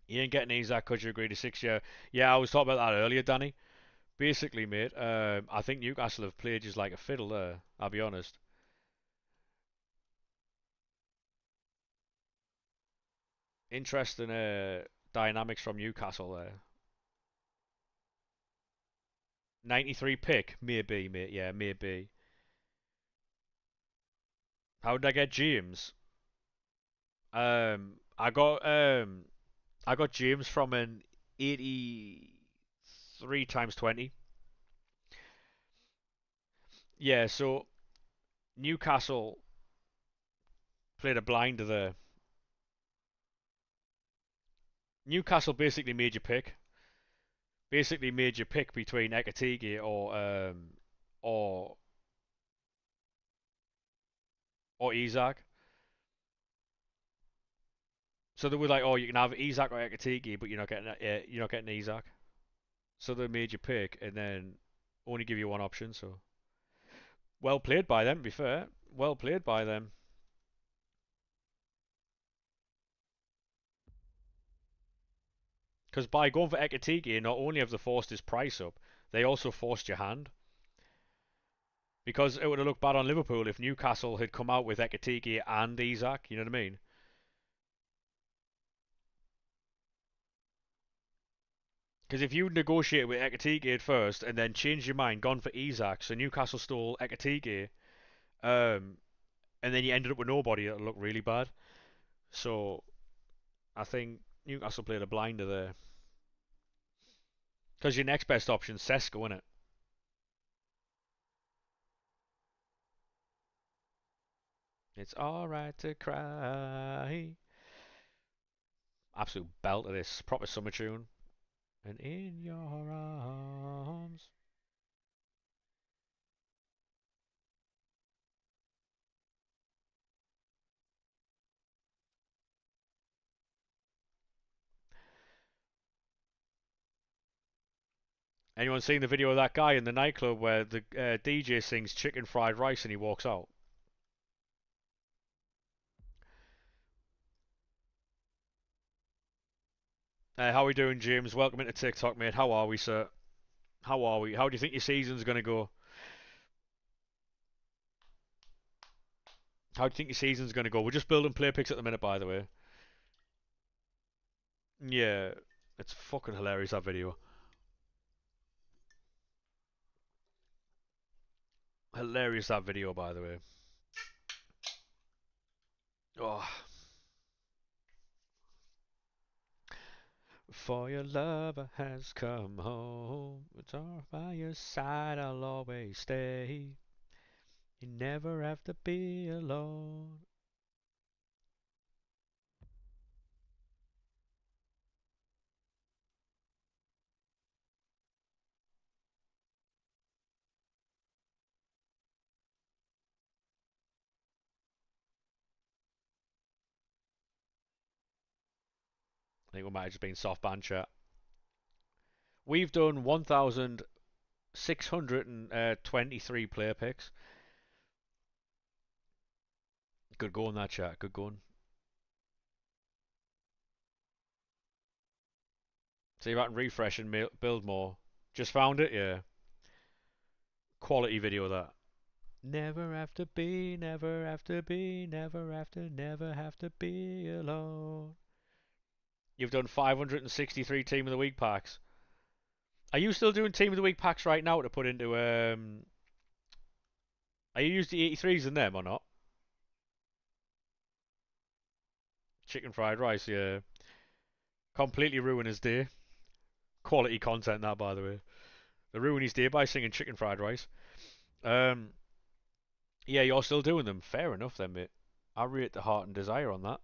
You ain't getting Isaac because you agreed to 6 year. Yeah, I was talking about that earlier, Danny. Basically, mate, I think Newcastle have played just like a fiddle there. I'll be honest. Interesting dynamics from Newcastle there. 93 pick, maybe, mate. Yeah, maybe. How did I get James? Um, I got um, I got James from an 83 times 20. Yeah, so Newcastle played a blinder there. Newcastle basically made you pick. Basically made you pick between Ekatigi or or Isak. So they were like, oh, you can have Isak or Ekatigi, but you're not getting Isak. So they made you pick and then only give you one option. So well played by them. To be fair, well played by them. Because by going for Ekatigi, not only have they forced his price up, they also forced your hand. Because it would have looked bad on Liverpool if Newcastle had come out with Ekatigi and Isak. You know what I mean? Because if you negotiated with Ekatike at first and then changed your mind, gone for Isak, so Newcastle stole Ekatike, um, and then you ended up with nobody, it'll look really bad. So I think Newcastle played a blinder there. Because your next best option is Sesko, isn't it? It's alright to cry. Absolute belt of this. Proper summer tune. And in your arms. Anyone seen the video of that guy in the nightclub where the DJ sings chicken fried rice and he walks out? How are we doing, James? Welcome into TikTok, mate. How are we, sir? How are we? How do you think your season's going to go? How do you think your season's going to go? We're just building player picks at the minute, by the way. Yeah, it's fucking hilarious, that video. Hilarious, that video, by the way. Oh, for your lover has come home. It's all by your side, I'll always stay. You never have to be alone. I think we might have just been soft ban chat. We've done 1,623 player picks. Good going, that chat. Good going. See if I can refresh and build more. Just found it, yeah. Quality video, that. Never have to be, never have to be, never have to be alone. You've done 563 Team of the Week packs. Are you still doing Team of the Week packs right now to put into Are you using the 83s in them or not? Chicken fried rice, yeah. Completely ruin his day. Quality content, that, by the way. They ruin his day by singing chicken fried rice. Um, yeah, you're still doing them. Fair enough, then, mate. I rate the heart and desire on that.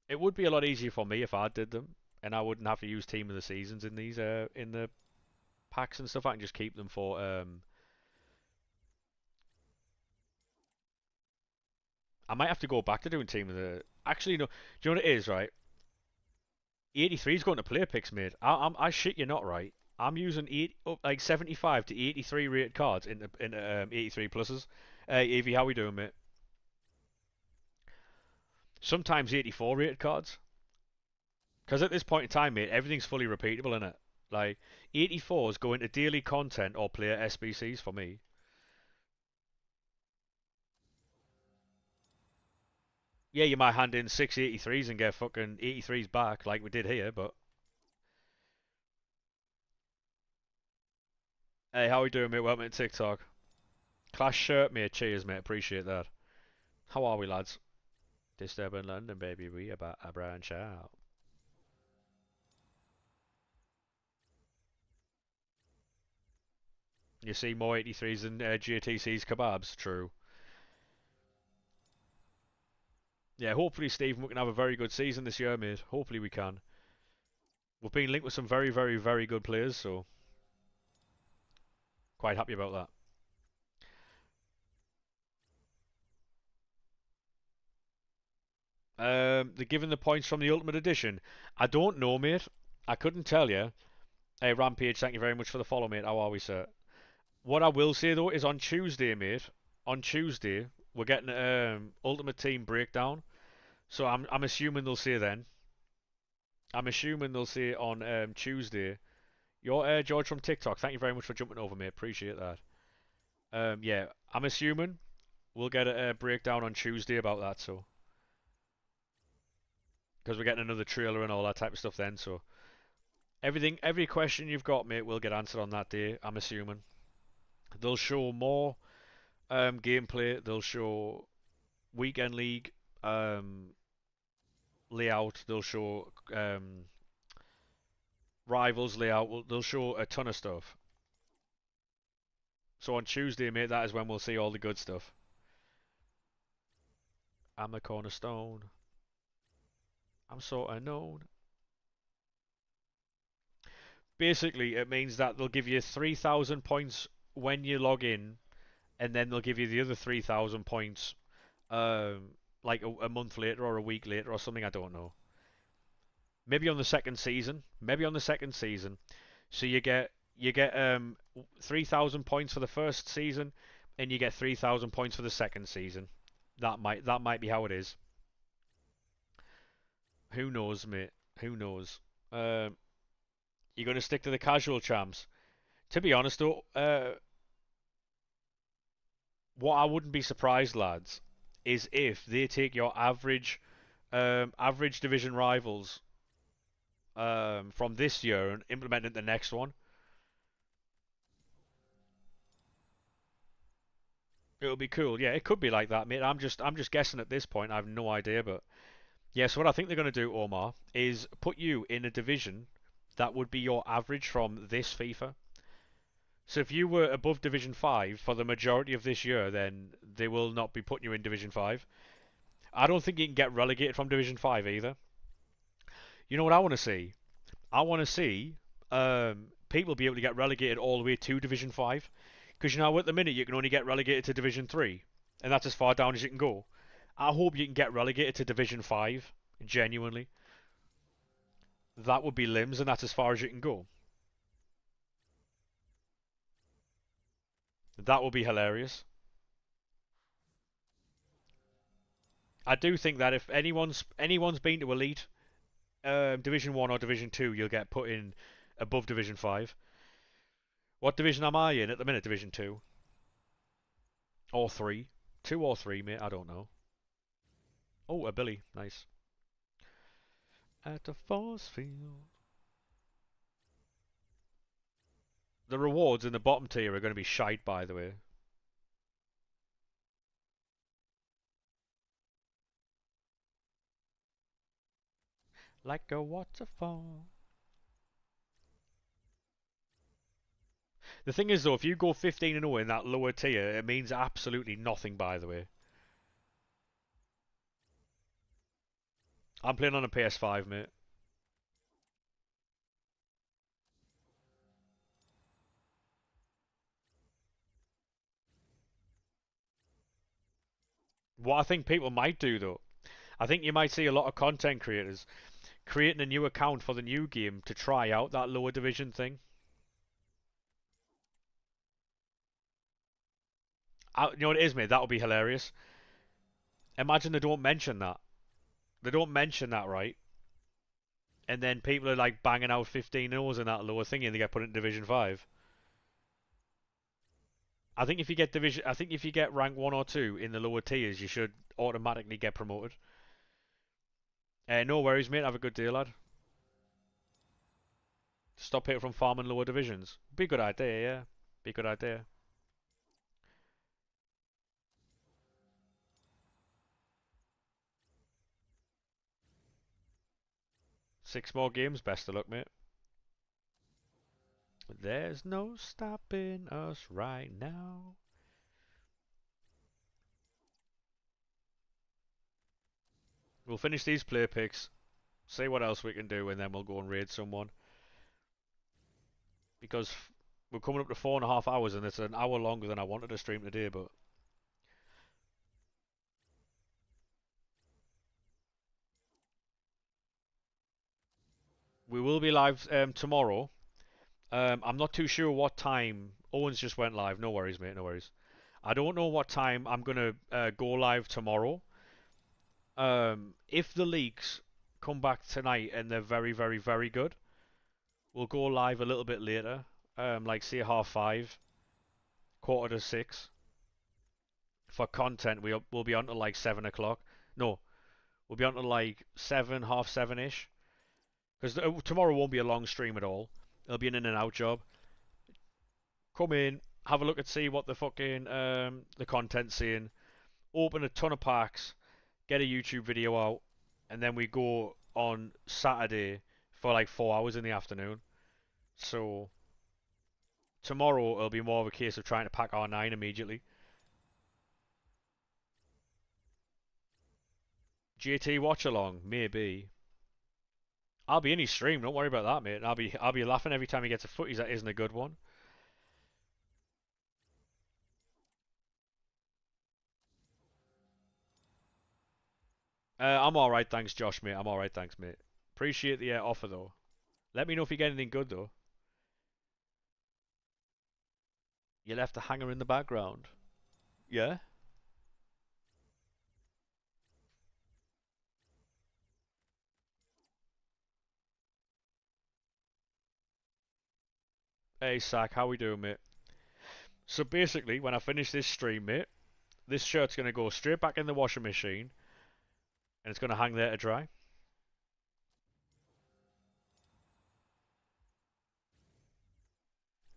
It would be a lot easier for me if I did them, and I wouldn't have to use team of the seasons in these in the packs and stuff. I can just keep them for I might have to go back to doing team of the. Actually, no. Do you know what it is, right? 83 is going to player picks, mate. I shit you not, right? I'm using like 75 to 83 rated cards in 83 pluses. Evie, how we doing, mate? Sometimes 84 rated cards. Because at this point in time, mate, everything's fully repeatable in it. Like 84s go into daily content or player SBCs for me. Yeah, you might hand in 683s and get fucking 83s back like we did here, but hey, how we doing, mate? Welcome to TikTok. Class shirt, mate. Cheers, mate. Appreciate that. How are we, lads? Disturbing London, baby. We about a branch out. You see more 83s than GTC's kebabs? True. Yeah, hopefully, Stephen, we can have a very good season this year, mate. Hopefully, we can. We've been linked with some very, very, very good players, so quite happy about that. They're giving the points from the Ultimate Edition. I don't know, mate. I couldn't tell you. Hey, Rampage, thank you very much for the follow, mate. How are we, sir? What I will say, though, is on Tuesday, mate. On Tuesday, we're getting Ultimate Team breakdown. So I'm assuming they'll say then. I'm assuming they'll say on Tuesday. You're George from TikTok. Thank you very much for jumping over, mate. Appreciate that. Yeah, I'm assuming we'll get a breakdown on Tuesday about that. So because we're getting another trailer and all that type of stuff then. So every question you've got, mate, will get answered on that day. I'm assuming they'll show more gameplay. They'll show weekend league layout. They'll show rivals layout. They'll show a ton of stuff. So on Tuesday, mate, that is when we'll see all the good stuff. I'm the cornerstone. I'm so unknown. Basically, it means that they'll give you 3,000 points when you log in, and then they'll give you the other 3,000 points, like a month later or a week later or something. I don't know. Maybe on the second season. Maybe on the second season. So you get 3,000 points for the first season, and you get 3,000 points for the second season. That might be how it is. Who knows, mate? Who knows? Um, you're gonna stick to the casual champs. To be honest, though, what I wouldn't be surprised, lads, is if they take your average division rivals from this year and implement it the next one. It'll be cool. Yeah, it could be like that, mate. I'm just guessing at this point. I have no idea, but yeah. So what I think they're going to do, Omar, is put you in a division that would be your average from this FIFA. So if you were above Division 5 for the majority of this year, then they will not be putting you in Division 5. I don't think you can get relegated from Division 5 either. You know what I want to see? I want to see people be able to get relegated all the way to Division 5. Because you know, at the minute, you can only get relegated to Division 3. And that's as far down as you can go. I hope you can get relegated to Division 5. Genuinely. That would be limbs, and that's as far as you can go. That would be hilarious. I do think that if anyone's been to Elite, Division 1 or Division 2, you'll get put in above Division 5. What division am I in at the minute? Division 2? Or 3? 2 or 3, mate? I don't know. Oh, a Billy. Nice. At the force field. The rewards in the bottom tier are going to be shite, by the way. Like a waterfall. The thing is, though, if you go 15 and 0 in that lower tier, it means absolutely nothing, by the way. I'm playing on a PS5, mate. What I think people might do, though, I think you might see a lot of content creators creating a new account for the new game to try out that lower division thing. You know what it is, mate? That would be hilarious. Imagine they don't mention that. They don't mention that, right? And then people are like banging out 15 0s in that lower thing and they get put into Division 5. I think if you get rank 1 or 2 in the lower tiers, you should automatically get promoted. No worries, mate. Have a good day, lad. Stop it from farming lower divisions. Be a good idea, yeah. Be a good idea. 6 more games. Best of luck, mate. There's no stopping us right now. We'll finish these play picks, see what else we can do, and then we'll go and raid someone. Because we're coming up to 4.5 hours, and it's an hour longer than I wanted to stream today, but we will be live tomorrow. I'm not too sure what time. Owens just went live. No worries, mate. No worries. I don't know what time I'm gonna go live tomorrow. If the leaks come back tonight and they're very, very, very good, we'll go live a little bit later. Like say 5:30, 5:45, for content. We'll be on to like 7 o'clock. No, we'll be on to like 7, 7:30ish. Because tomorrow won't be a long stream at all. It'll be an in and out job. Come in, have a look and see what the fucking the content's saying. Open a ton of packs, get a YouTube video out, and then we go on Saturday for like 4 hours in the afternoon. So tomorrow it'll be more of a case of trying to pack R9 immediately. GT watch along, maybe. I'll be in his stream, don't worry about that, mate. And I'll be laughing every time he gets a footies that isn't a good one. I'm alright, thanks, Josh, mate. I'm alright, thanks, mate. Appreciate the offer, though. Let me know if you get anything good, though. You left a hanger in the background. Yeah? Hey, Sack, how we doing, mate? So basically, when I finish this stream, mate, this shirt's gonna go straight back in the washing machine, and it's gonna hang there to dry.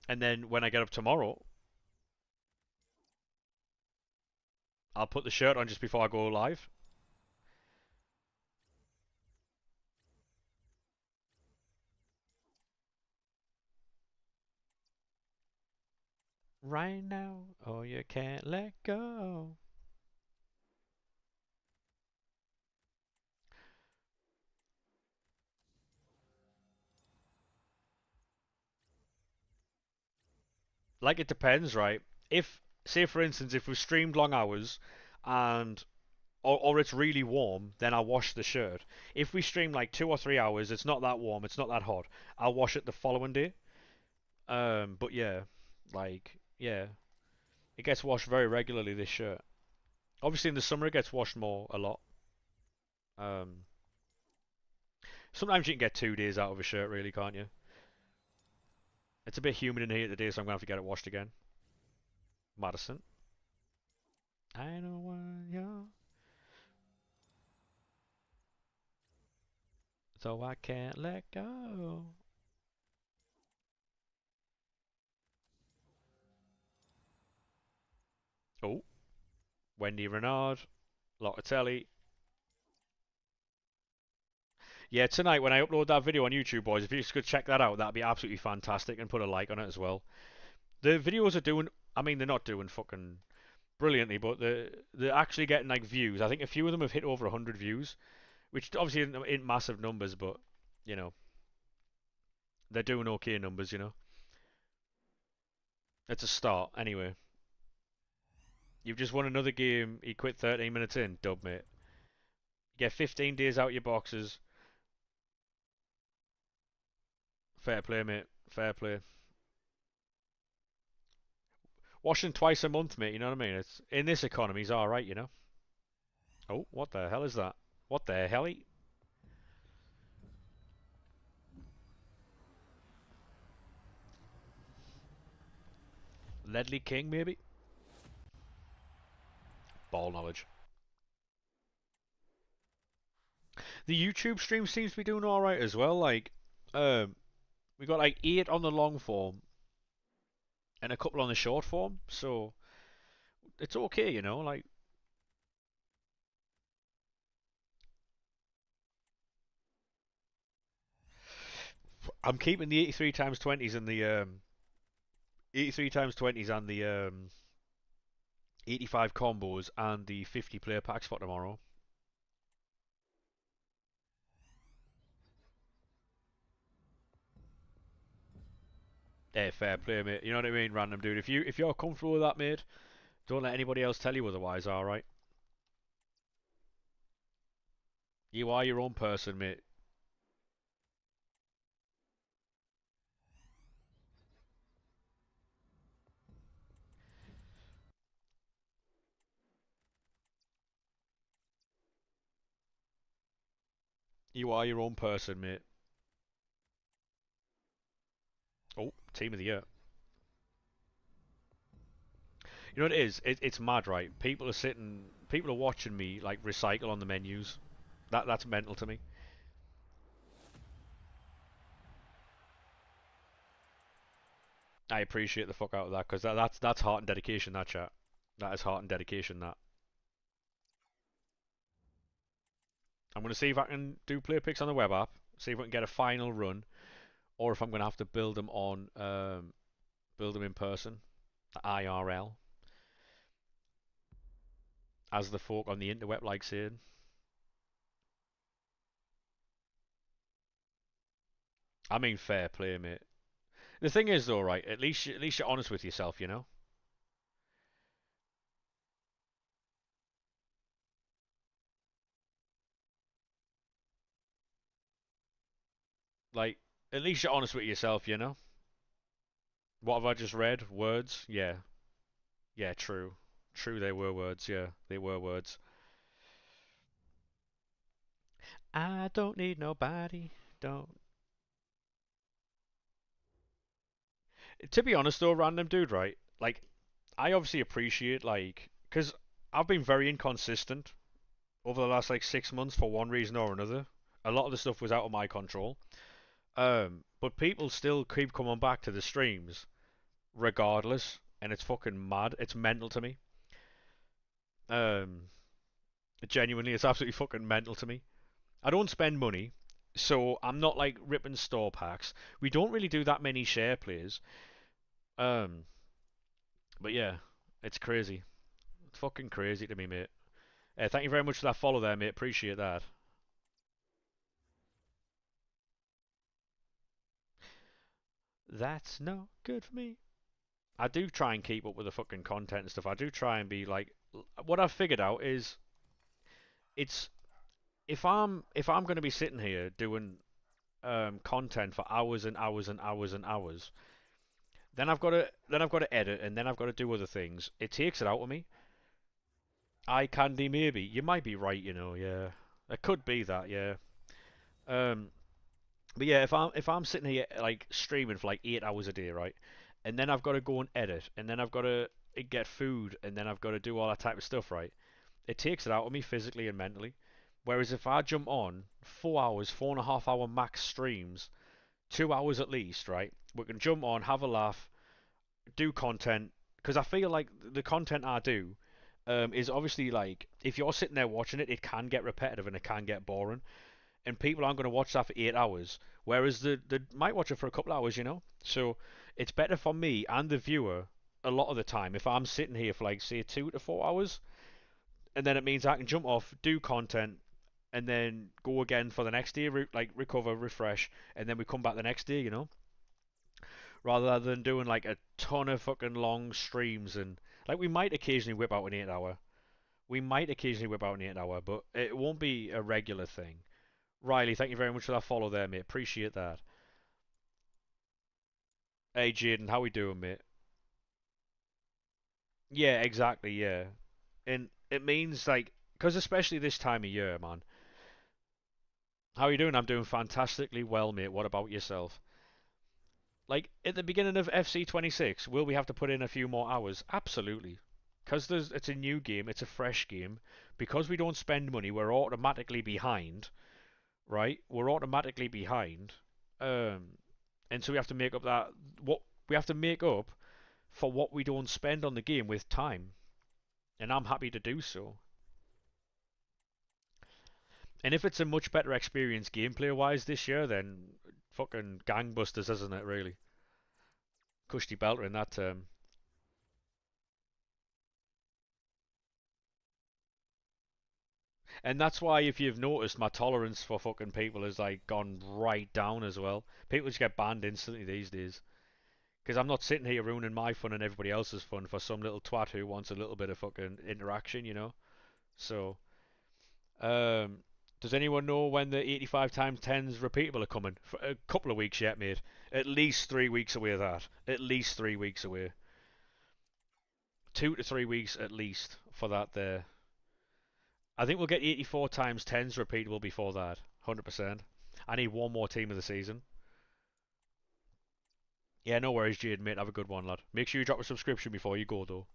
And then when I get up tomorrow, I'll put the shirt on just before I go live. Right now, oh you can't let go. Like it depends, right? If say for instance, if we've streamed long hours and or it's really warm, then I'll wash the shirt. If we stream like 2 or 3 hours, it's not that warm, it's not that hot. I'll wash it the following day. But yeah, yeah, it gets washed very regularly. This shirt. Obviously, in the summer it gets washed more a lot. Um, Sometimes you can get 2 days out of a shirt, really, can't you? It's a bit humid in here today, so I'm gonna have to get it washed again. Madison. I know what you're, so I can't let go. Oh, Wendy Renard, Locatelli. Yeah, tonight when I upload that video on YouTube, boys, if you just could check that out, that'd be absolutely fantastic, and put a like on it as well. The videos are doing, I mean, they're not doing fucking brilliantly, but they're actually getting like views. I think a few of them have hit over 100 views, which obviously isn't massive numbers, but you know, they're doing okay numbers, you know. It's a start, anyway. You've just won another game. He quit 13 minutes in, dub mate. You get 15 days out your boxes. Fair play, mate. Fair play. Washing twice a month, mate. You know what I mean? It's in this economy, it's all right, you know. Oh, what the hell is that? What the hell? Ledley King, maybe? Ball knowledge. The YouTube stream seems to be doing all right as well. Like, um, we got like 8 on the long form and a couple on the short form, so it's okay, you know. Like, I'm keeping the 83 times 20s and the 83 times 20s and the 85 combos and the 50 player packs for tomorrow. Hey, fair play, mate. You know what I mean, random dude. If you're comfortable with that, mate, don't let anybody else tell you otherwise. All right. You are your own person, mate. You are your own person, mate. Oh, team of the year. You know what it is? It's mad, right? People are watching me like recycle on the menus. That's mental to me. I appreciate the fuck out of that because that's heart and dedication. That chat. That is heart and dedication. That. I'm gonna see if I can do play picks on the web app. See if I can get a final run, or if I'm gonna have to build them in person, IRL, as the folk on the interweb like saying. I mean, fair play, mate. The thing is, though, right? At least you're honest with yourself, you know. Like, at least you're honest with yourself, you know. What have I just read? Words? Yeah, yeah, true, true. They were words. Yeah, they were words. I don't need nobody. Don't. To be honest, though, random dude, right? Like, I obviously appreciate like, cause I've been very inconsistent over the last like 6 months for one reason or another. A lot of the stuff was out of my control. But people still keep coming back to the streams regardless, and it's fucking mad. It's mental to me. Um, Genuinely, it's absolutely fucking mental to me. I don't spend money, so I'm not like ripping store packs. We don't really do that many share plays. Um, but yeah, it's crazy. It's fucking crazy to me, mate. Thank you very much for that follow there, mate. Appreciate that. That's not good for me. I do try and keep up with the fucking content and stuff. I do try and be like, what I've figured out is it's if I'm going to be sitting here doing content for hours and hours and hours and hours, then I've got to edit and then I've got to do other things. It takes it out of me. Eye candy, maybe. You might be right, you know. Yeah, it could be that. Yeah. Um, but yeah, if I'm sitting here like streaming for like 8 hours a day, right, and then I've got to go and edit, and then I've got to get food, and then I've got to do all that type of stuff, right? It takes it out of me physically and mentally. Whereas if I jump on 4 hours, 4.5 hour max streams, 2 hours at least, right? We can jump on, have a laugh, do content. Because I feel like the content I do is obviously like, if you're sitting there watching it, it can get repetitive and it can get boring. And people aren't going to watch that for 8 hours. Whereas they might watch it for a couple hours, you know? So it's better for me and the viewer a lot of the time if I'm sitting here for like, say, 2 to 4 hours. And then it means I can jump off, do content, and then go again for the next day, like recover, refresh, and then we come back the next day, you know, rather than doing like a ton of fucking long streams and like we might occasionally whip out an 8 hour. We might occasionally whip out an 8 hour, but it won't be a regular thing. Riley, thank you very much for that follow there, mate. Appreciate that. Hey, Jaden, how we doing, mate? Yeah, exactly, yeah. And it means like, because especially this time of year, man. How are you doing? I'm doing fantastically well, mate. What about yourself? Like at the beginning of FC26, will we have to put in a few more hours? Absolutely. Because it's a new game, it's a fresh game. Because we don't spend money, we're automatically behind, right? We're automatically behind, um, and so we have to make up that what we have to make up for what we don't spend on the game with time, and I'm happy to do so. And if it's a much better experience gameplay wise this year, then fucking gangbusters, isn't it? Really, cushy belter in that term. And that's why, if you've noticed, my tolerance for fucking people has like gone right down as well. People just get banned instantly these days. Because I'm not sitting here ruining my fun and everybody else's fun for some little twat who wants a little bit of fucking interaction, you know? So, um, does anyone know when the 85 times 10s repeatable are coming? For a couple of weeks yet, mate. At least 3 weeks away, that. At least 3 weeks away. 2 to 3 weeks at least for that there. I think we'll get 84 times 10s repeatable before that. 100%. I need one more team of the season. Yeah, no worries, Jade, mate. Have a good one, lad. Make sure you drop a subscription before you go, though.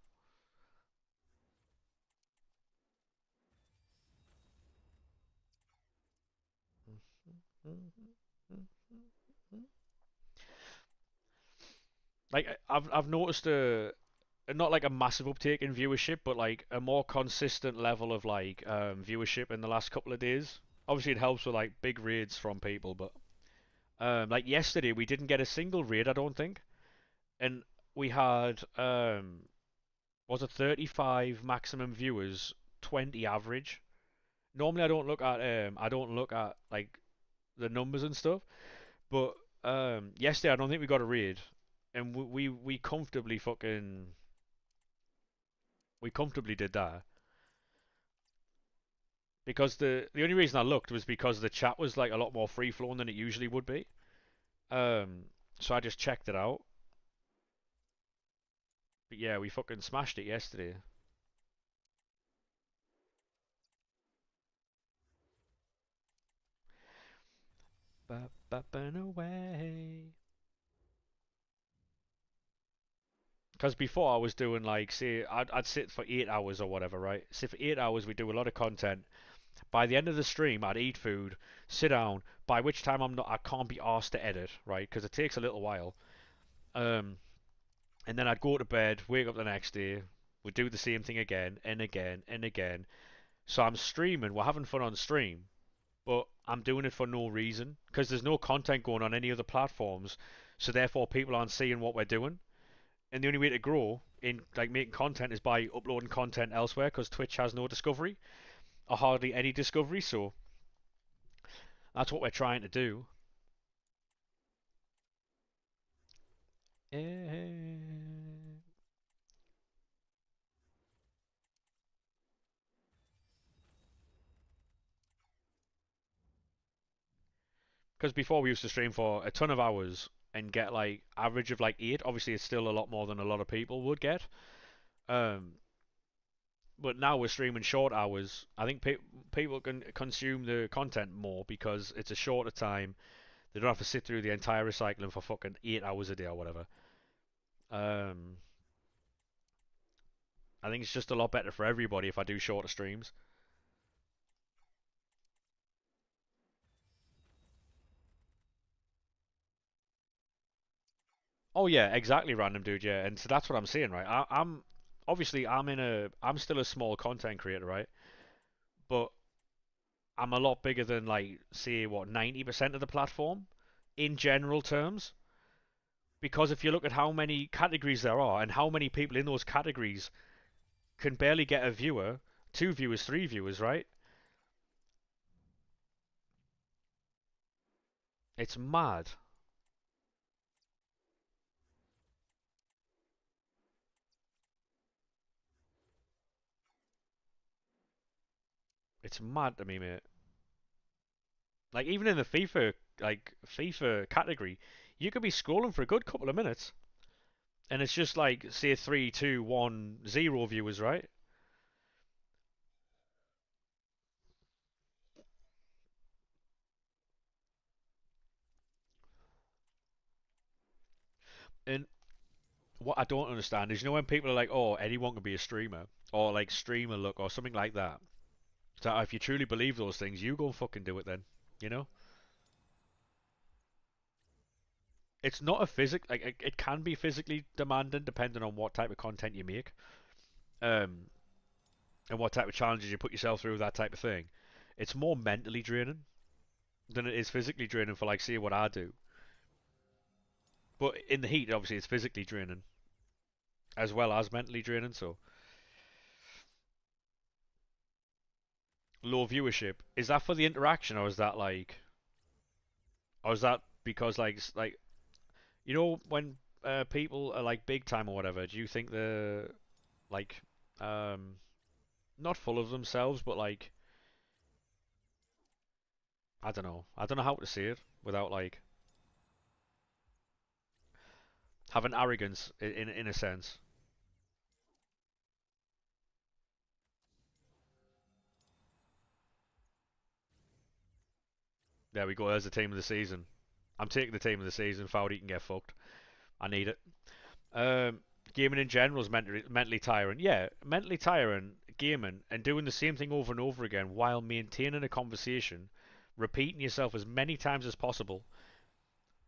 Like I've noticed not like a massive uptake in viewership, but like a more consistent level of like viewership in the last couple of days. Obviously, it helps with like big raids from people, but like yesterday we didn't get a single raid, I don't think, and we had was it 35 maximum viewers, 20 average. Normally, I don't look at like the numbers and stuff, but yesterday I don't think we got a raid, and we comfortably fucking we comfortably did that because the only reason I looked was because the chat was like a lot more free flowing than it usually would be. Um, so I just checked it out. But yeah, we fucking smashed it yesterday. Ba ba and away. Because before I was doing like, say, I'd sit for 8 hours or whatever, right? Sit for 8 hours, we do a lot of content. By the end of the stream, I'd eat food, sit down. By which time I can't be asked to edit, right? Because it takes a little while. Um, and then I'd go to bed, wake up the next day, we'd do the same thing again and again and again. So I'm streaming, we're having fun on stream, but I'm doing it for no reason because there's no content going on any other platforms. So therefore, people aren't seeing what we're doing. And the only way to grow in like making content is by uploading content elsewhere because Twitch has no discovery or hardly any discovery. So that's what we're trying to do. Because before we used to stream for a ton of hours and get like average of like 8. Obviously, it's still a lot more than a lot of people would get. Um, but now we're streaming short hours. I think people can consume the content more because it's a shorter time. They don't have to sit through the entire recycling for fucking 8 hours a day or whatever. Um, I think it's just a lot better for everybody if I do shorter streams. Oh yeah, exactly, random dude. Yeah, and so that's what I'm saying, right? I'm obviously I'm still a small content creator, right? But I'm a lot bigger than like say what 90% of the platform in general terms. Because if you look at how many categories there are and how many people in those categories can barely get a viewer, two viewers, three viewers, right? It's mad. It's mad to me, mate. Like even in the FIFA category, you could be scrolling for a good couple of minutes, and it's just like say 3, 2, 1, 0 viewers, right? And what I don't understand is, when people are like, "Oh, anyone can be a streamer," or like "streamer look," or something like that. So if you truly believe those things, you go and fucking do it then. You know, it's not a like it can be physically demanding depending on what type of content you make, um, and what type of challenges you put yourself through, that type of thing. It's more mentally draining than it is physically draining for like say what I do. But in the heat, obviously, it's physically draining as well as mentally draining. So low viewership, is that for the interaction, or is that because like when people are like big time or whatever, do you think they're like um not full of themselves, but like I don't know how to say it without like having arrogance in a sense. There we go. There's the team of the season. I'm taking the team of the season. Fowdy can get fucked. I need it. Um, Gaming in general is mentally tiring. Yeah, mentally tiring gaming and doing the same thing over and over again while maintaining a conversation, repeating yourself as many times as possible,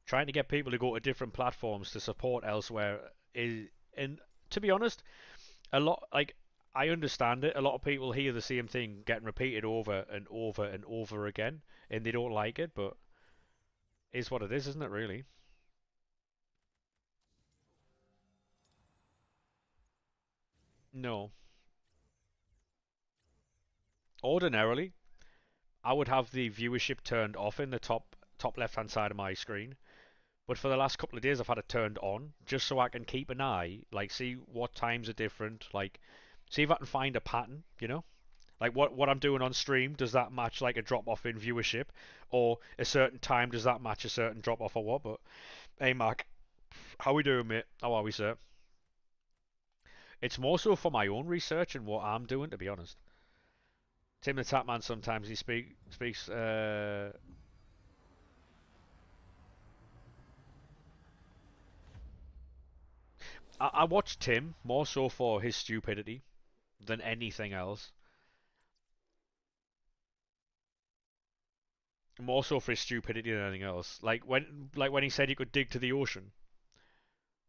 trying to get people to go to different platforms to support elsewhere is, and to be honest, a lot like I understand it. A lot of people hear the same thing getting repeated over and over and over again, and they don't like it, but is what it is, isn't it? Really? No. Ordinarily, I would have the viewership turned off in the top left hand side of my screen. But for the last couple of days, I've had it turned on just so I can keep an eye, like see what times are different, like see if I can find a pattern, like what I'm doing on stream. Does that match like a drop off in viewership, or a certain time? Does that match a certain drop off or what? But hey, Mark, how we doing, mate? How are we, sir? It's more so for my own research and what I'm doing, to be honest. Tim the Tapman sometimes he speaks. I watched Tim more so for his stupidity than anything else. More so for his stupidity than anything else. Like when he said he could dig to the ocean.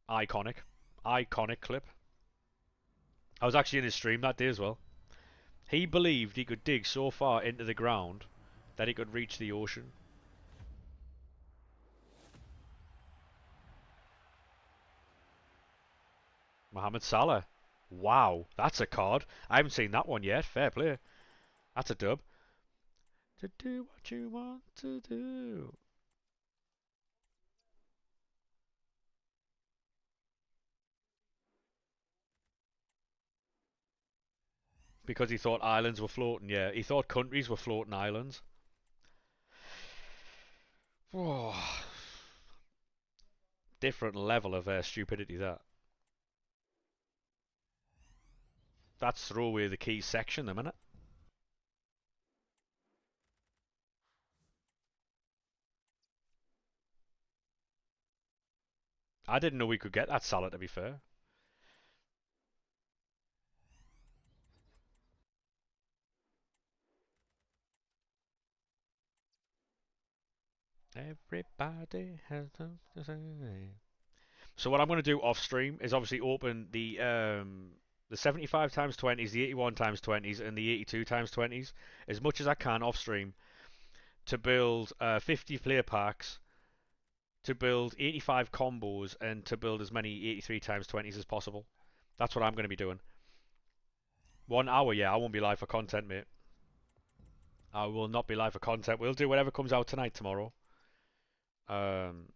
Iconic. Iconic clip. I was actually in his stream that day as well. He believed he could dig so far into the ground that he could reach the ocean. Mohamed Salah. Wow, that's a card. I haven't seen that one yet. Fair play. That's a dub. To do what you want to do. Because he thought islands were floating, yeah. He thought countries were floating islands. Whoa. Different level of stupidity, that. That's throw away the key section, a minute. I didn't know we could get that salad, to be fair. Everybody has something to say. So what I'm going to do off stream is obviously open the 75 times 20s, the 81 times 20s, and the 82 times 20s as much as I can off stream to build 50 player packs, to build 85 combos, and to build as many 83 times 20s as possible. That's what I'm going to be doing. 1 hour, yeah. I won't be live for content, mate. I will not be live for content. We'll do whatever comes out tonight, tomorrow. Um,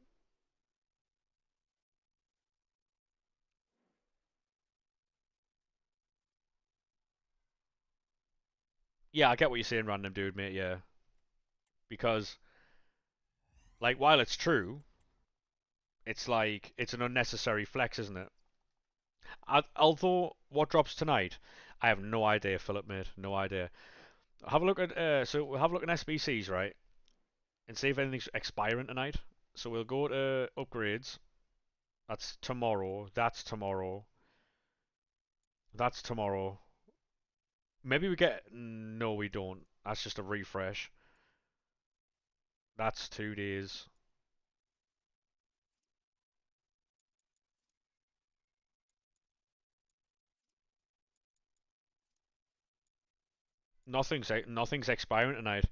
yeah, I get what you're saying, random dude, mate. Yeah, because like while it's true, it's like it's an unnecessary flex, isn't it? Although what drops tonight, I have no idea, Philip, mate. No idea. Have a look at so we'll have a look at SBCs, right, and see if anything's expiring tonight. So we'll go to upgrades. That's tomorrow. That's tomorrow. That's tomorrow. Maybe we get. No, we don't. That's just a refresh. That's 2 days. Nothing's expiring tonight.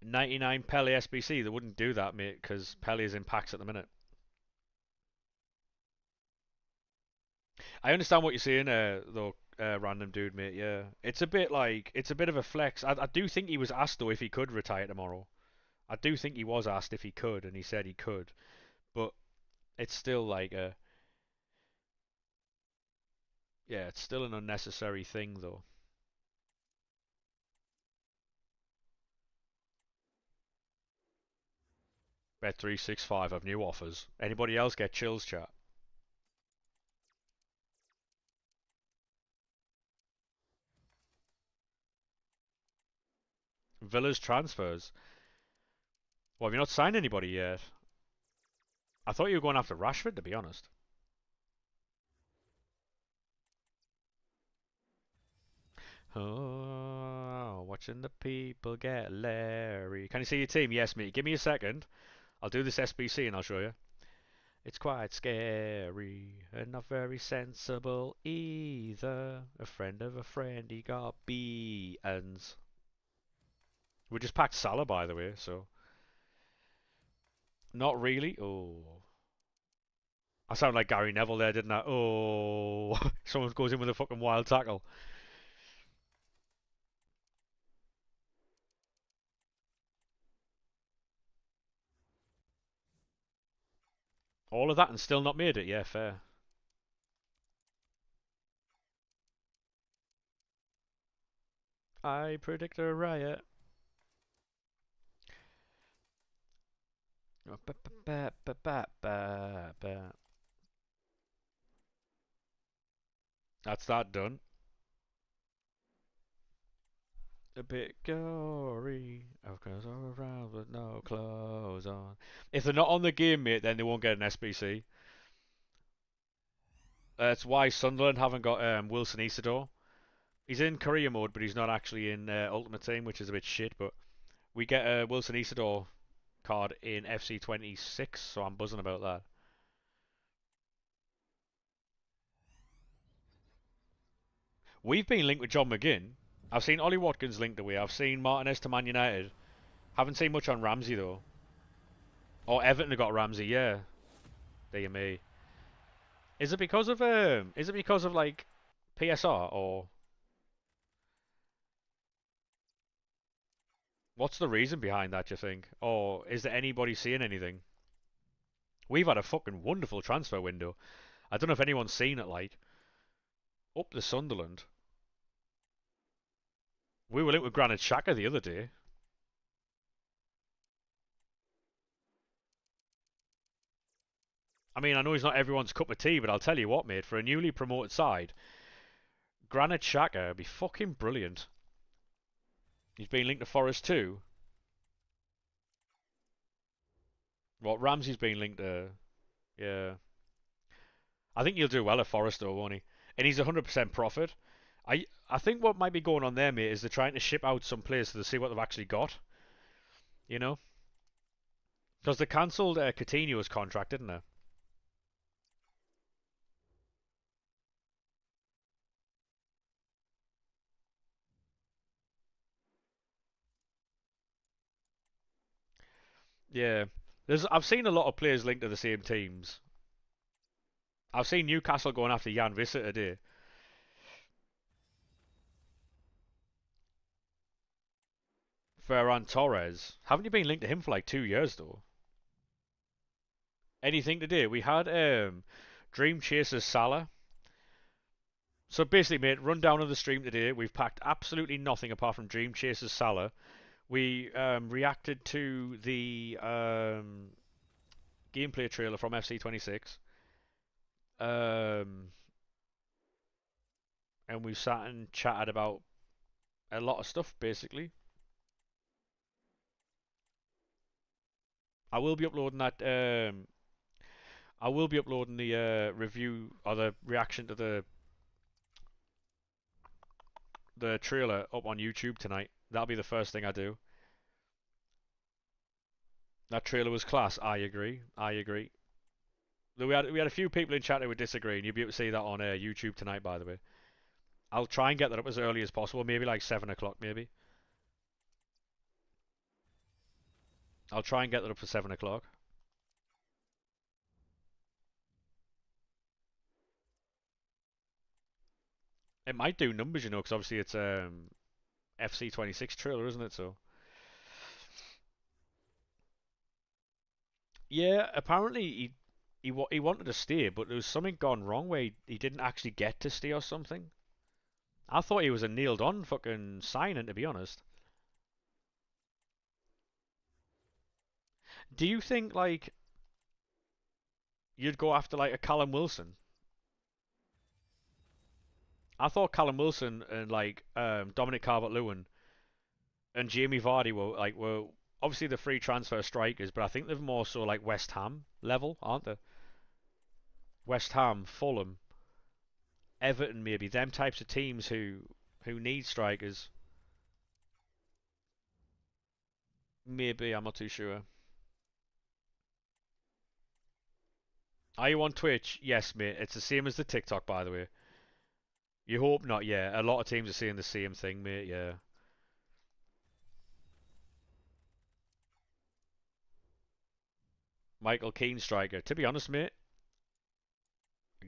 99 Pele SBC. They wouldn't do that, mate, because Pele is in packs at the minute. I understand what you're saying, though, random dude, mate. Yeah, it's a bit of a flex. I do think he was asked though if he could retire tomorrow. I do think he was asked if he could, and he said he could. But it's still like a yeah, it's still an unnecessary thing though. Bet365 have new offers. Anybody else get chills, chat? Villa's transfers. Well, have you not signed anybody yet? I thought you were going after Rashford, to be honest. Oh, watching the people get Larry. Can you see your team? Yes, mate. Give me a second. I'll do this SBC and I'll show you. It's quite scary and not very sensible either. A friend of a friend, he got beatens. We just packed Salah, by the way, so. Not really. Oh. I sound like Gary Neville there, didn't I? Oh. Someone goes in with a fucking wild tackle. All of that and still not made it. Yeah, fair. I predict a riot. That's that done. A bit gory, of course, all around with no clothes on. If they're not on the game, mate, then they won't get an SBC. That's why Sunderland haven't got Wilson Isidore. He's in career mode, but he's not actually in Ultimate Team, which is a bit shit. But we get a Wilson Isidore card in FC26, so I'm buzzing about that. We've been linked with John McGinn. I've seen Ollie Watkins linked away. I've seen Martinez to Man United. Haven't seen much on Ramsey though. Or Everton have got Ramsey, yeah. Dear me. Is it because of like PSR or what's the reason behind that, do you think? Or is there anybody seeing anything? We've had a fucking wonderful transfer window. I don't know if anyone's seen it like up the Sunderland. We were linked with Granit Xhaka the other day. I mean, I know he's not everyone's cup of tea, but I'll tell you what, mate, for a newly promoted side, Granit Xhaka would be fucking brilliant. He's been linked to Forest too. What, Ramsey's been linked to... Yeah. I think he'll do well at Forest though, won't he? And he's 100% profit. I think what might be going on there, mate, is they're trying to ship out some players to see what they've actually got. You know? Because they cancelled Coutinho's contract, didn't they? Yeah. I've seen a lot of players linked to the same teams. I've seen Newcastle going after Jan Visser today. Ferran Torres. Haven't you been linked to him for like 2 years though? Anything today? We had Dream Chasers Salah. So basically, mate, run down on the stream today. We've packed absolutely nothing apart from Dream Chasers Salah. We reacted to the gameplay trailer from FC26. Um, and we sat and chatted about a lot of stuff, basically. I will be uploading that. I will be uploading the review or the reaction to the trailer up on YouTube tonight. That'll be the first thing I do. That trailer was class. I agree. I agree. We had a few people in chat who would disagree, and you'll be able to see that on YouTube tonight. By the way, I'll try and get that up as early as possible. Maybe like 7 o'clock. Maybe I'll try and get that up for 7 o'clock. It might do numbers, because obviously it's FC26 trailer, isn't it? So yeah, apparently he wanted to stay, but there was something gone wrong where he didn't actually get to stay or something. I thought he was a nailed on fucking signing, to be honest. Do you think like you'd go after like a Callum Wilson? I thought Callum Wilson and like Dominic Calvert-Lewin and Jamie Vardy were obviously the free transfer strikers, but I think they're more so like West Ham level, aren't they? West Ham, Fulham, Everton, maybe them types of teams who need strikers. Maybe I'm not too sure. Are you on Twitch? Yes, mate. It's the same as the TikTok, by the way. You hope not, yeah. A lot of teams are saying the same thing, mate, yeah. Michael Keane striker. To be honest, mate,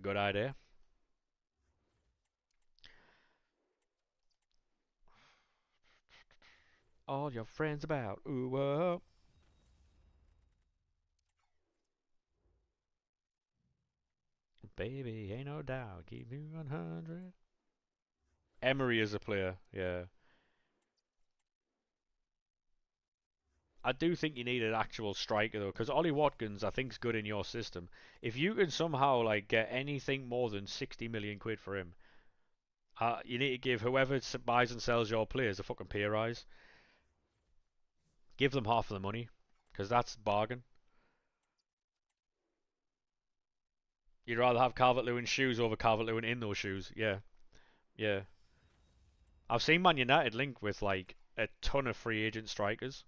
good idea. All your friends about. Ooh, whoa. Baby, ain't no doubt. Keep me 100. Emery is a player, yeah. I do think you need an actual striker though, because Ollie Watkins I think's good in your system. If you can somehow like get anything more than 60 million quid for him, You need to give whoever buys and sells your players a fucking pay rise. Give them half of the money, because that's bargain. You'd rather have Calvert-Lewin shoes over Calvert-Lewin in those shoes. Yeah, yeah. I've seen Man United linked with like a ton of free agent strikers,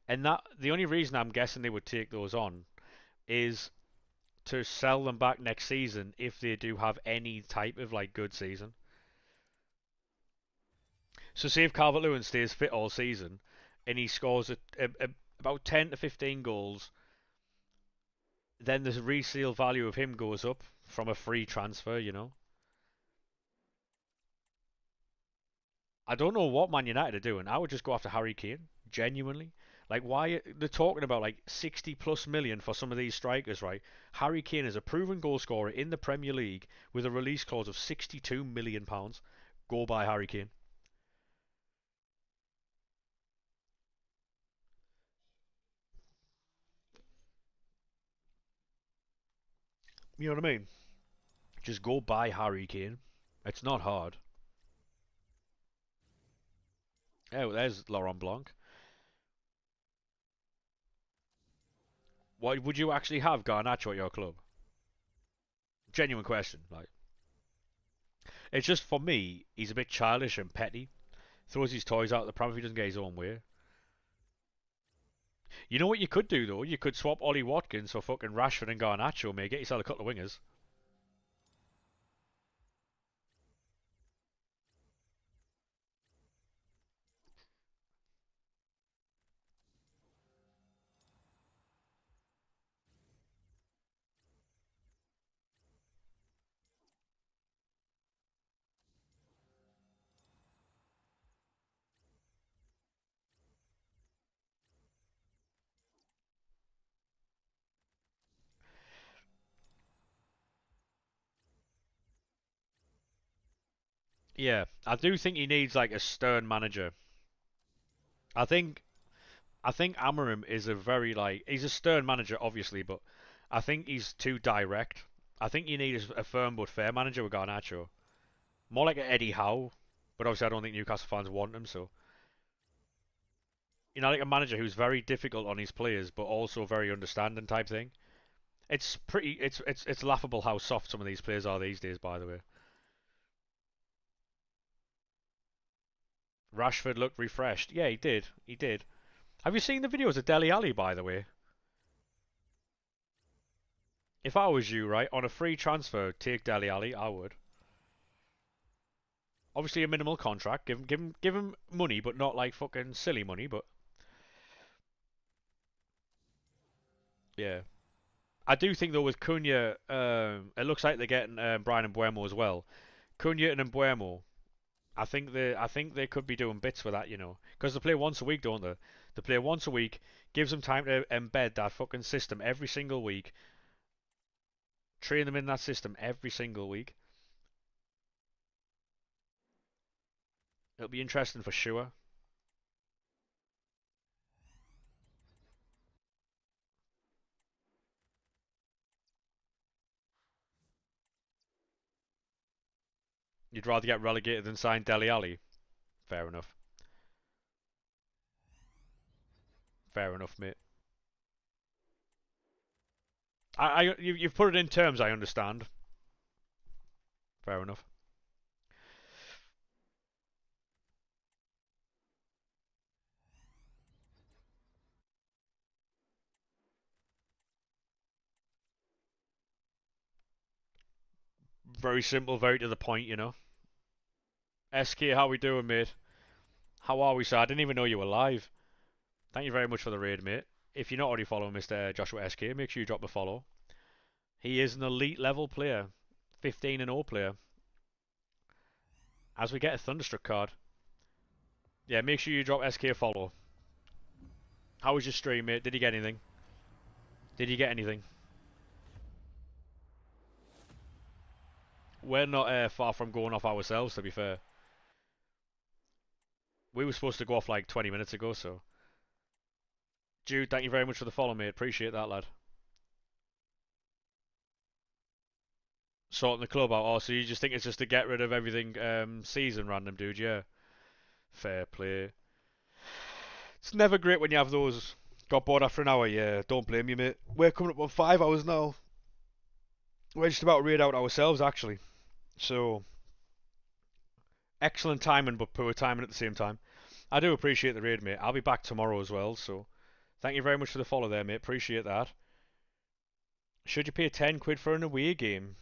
and that the only reason I'm guessing they would take those on is to sell them back next season if they do have any type of like good season. So say if Calvert-Lewin stays fit all season and he scores about 10 to 15 goals, then the resale value of him goes up from a free transfer, you know. I don't know what Man United are doing. I would just go after Harry Kane, genuinely. Like, why they're talking about like 60 plus million for some of these strikers, right? Harry Kane is a proven goal scorer in the Premier League with a release clause of 62 million pounds. Go buy Harry Kane. You know what I mean? Just go buy Harry Kane. It's not hard. Oh, there's Laurent Blanc. Why would you actually have Garnacho at your club? Genuine question. Like, it's just for me, he's a bit childish and petty. Throws his toys out the pram if he doesn't get his own way. You know what you could do though? You could swap Ollie Watkins for fucking Rashford and Garnacho, mate. Get yourself a couple of wingers. Yeah, I do think he needs like a stern manager. I think I think Amarim is a very like he's a stern manager, obviously, but I think he's too direct. I think you need a firm but fair manager with Garnacho. More like an Eddie Howe, but obviously I don't think Newcastle fans want him. So you know, like a manager who's very difficult on his players, but also very understanding type thing. It's pretty. It's laughable how soft some of these players are these days. By the way, Rashford looked refreshed. Yeah, he did. He did. Have you seen the videos of Deli Ali? By the way, if I was you, right, on a free transfer, take Deli Ali. I would. Obviously, a minimal contract. Give him money, but not like fucking silly money. But yeah, I do think though with Cunha, it looks like they're getting Brian Mbuemo as well. Cunha and Mbuemo, I think they could be doing bits for that, you know, because they play once a week, don't they? They play once a week, gives them time to embed that fucking system every single week, train them in that system every single week. It'll be interesting for sure. You'd rather get relegated than sign Deli Ali. Fair enough. Fair enough, mate. You've put it in terms I understand. Fair enough. Very simple, very to the point, you know. SK, how we doing, mate? How are we, sir? I didn't even know you were live. Thank you very much for the raid, mate. If you're not already following Mr. Joshua SK, make sure you drop the follow. He is an elite level player, 15 and 0 player. As we get a Thunderstruck card. Yeah, make sure you drop SK a follow. How was your stream, mate? Did you get anything? Did you get anything? We're not far from going off ourselves, to be fair. We were supposed to go off like 20 minutes ago, so. Jude, thank you very much for the follow, mate. Appreciate that, lad. sorting the club out. Oh, so you just think it's just to get rid of everything season random, dude? Yeah, fair play. It's never great when you have those. Got bored after an hour, yeah. Don't blame you, mate. We're coming up on 5 hours now. We're just about read out ourselves, actually. So, excellent timing, but poor timing at the same time. I do appreciate the raid, mate. I'll be back tomorrow as well, so thank you very much for the follow there, mate. Appreciate that. Should you pay 10 quid for an away game?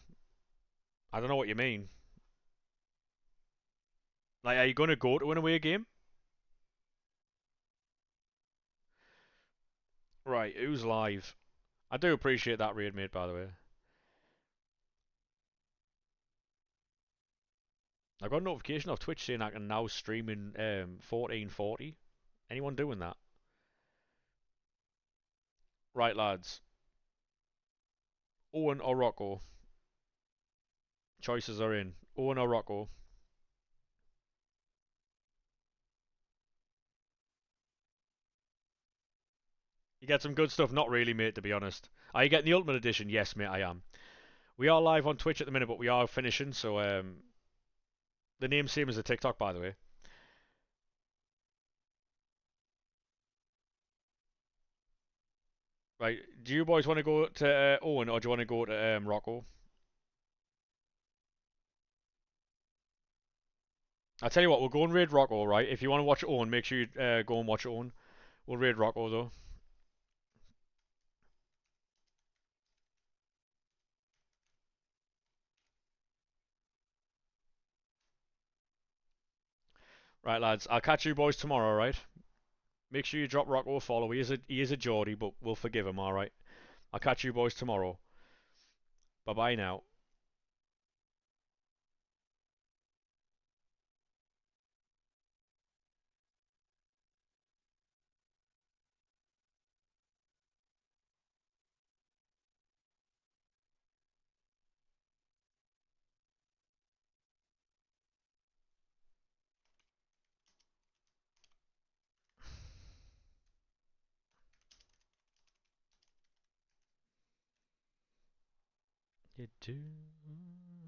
I don't know what you mean. Like, are you going to go to an away game? Right, who's live? I do appreciate that raid, mate, by the way. I got a notification off Twitch saying I can now stream in 1440. Anyone doing that? Right, lads. Owen or Rocco? Choices are in. Owen or Rocco? You get some good stuff? Not really, mate, to be honest. Are you getting the Ultimate Edition? Yes, mate, I am. We are live on Twitch at the minute, but we are finishing, so the name's same as the TikTok, by the way. Right, do you boys want to go to Owen or do you want to go to Rocco? I tell you what, we'll go and raid Rocco, right? If you want to watch Owen, make sure you go and watch Owen. We'll raid Rocco though. Right, lads, I'll catch you boys tomorrow, right? Make sure you drop Rocco a follow. He is a Geordie, but we'll forgive him, all right? I'll catch you boys tomorrow. Bye bye now. You do.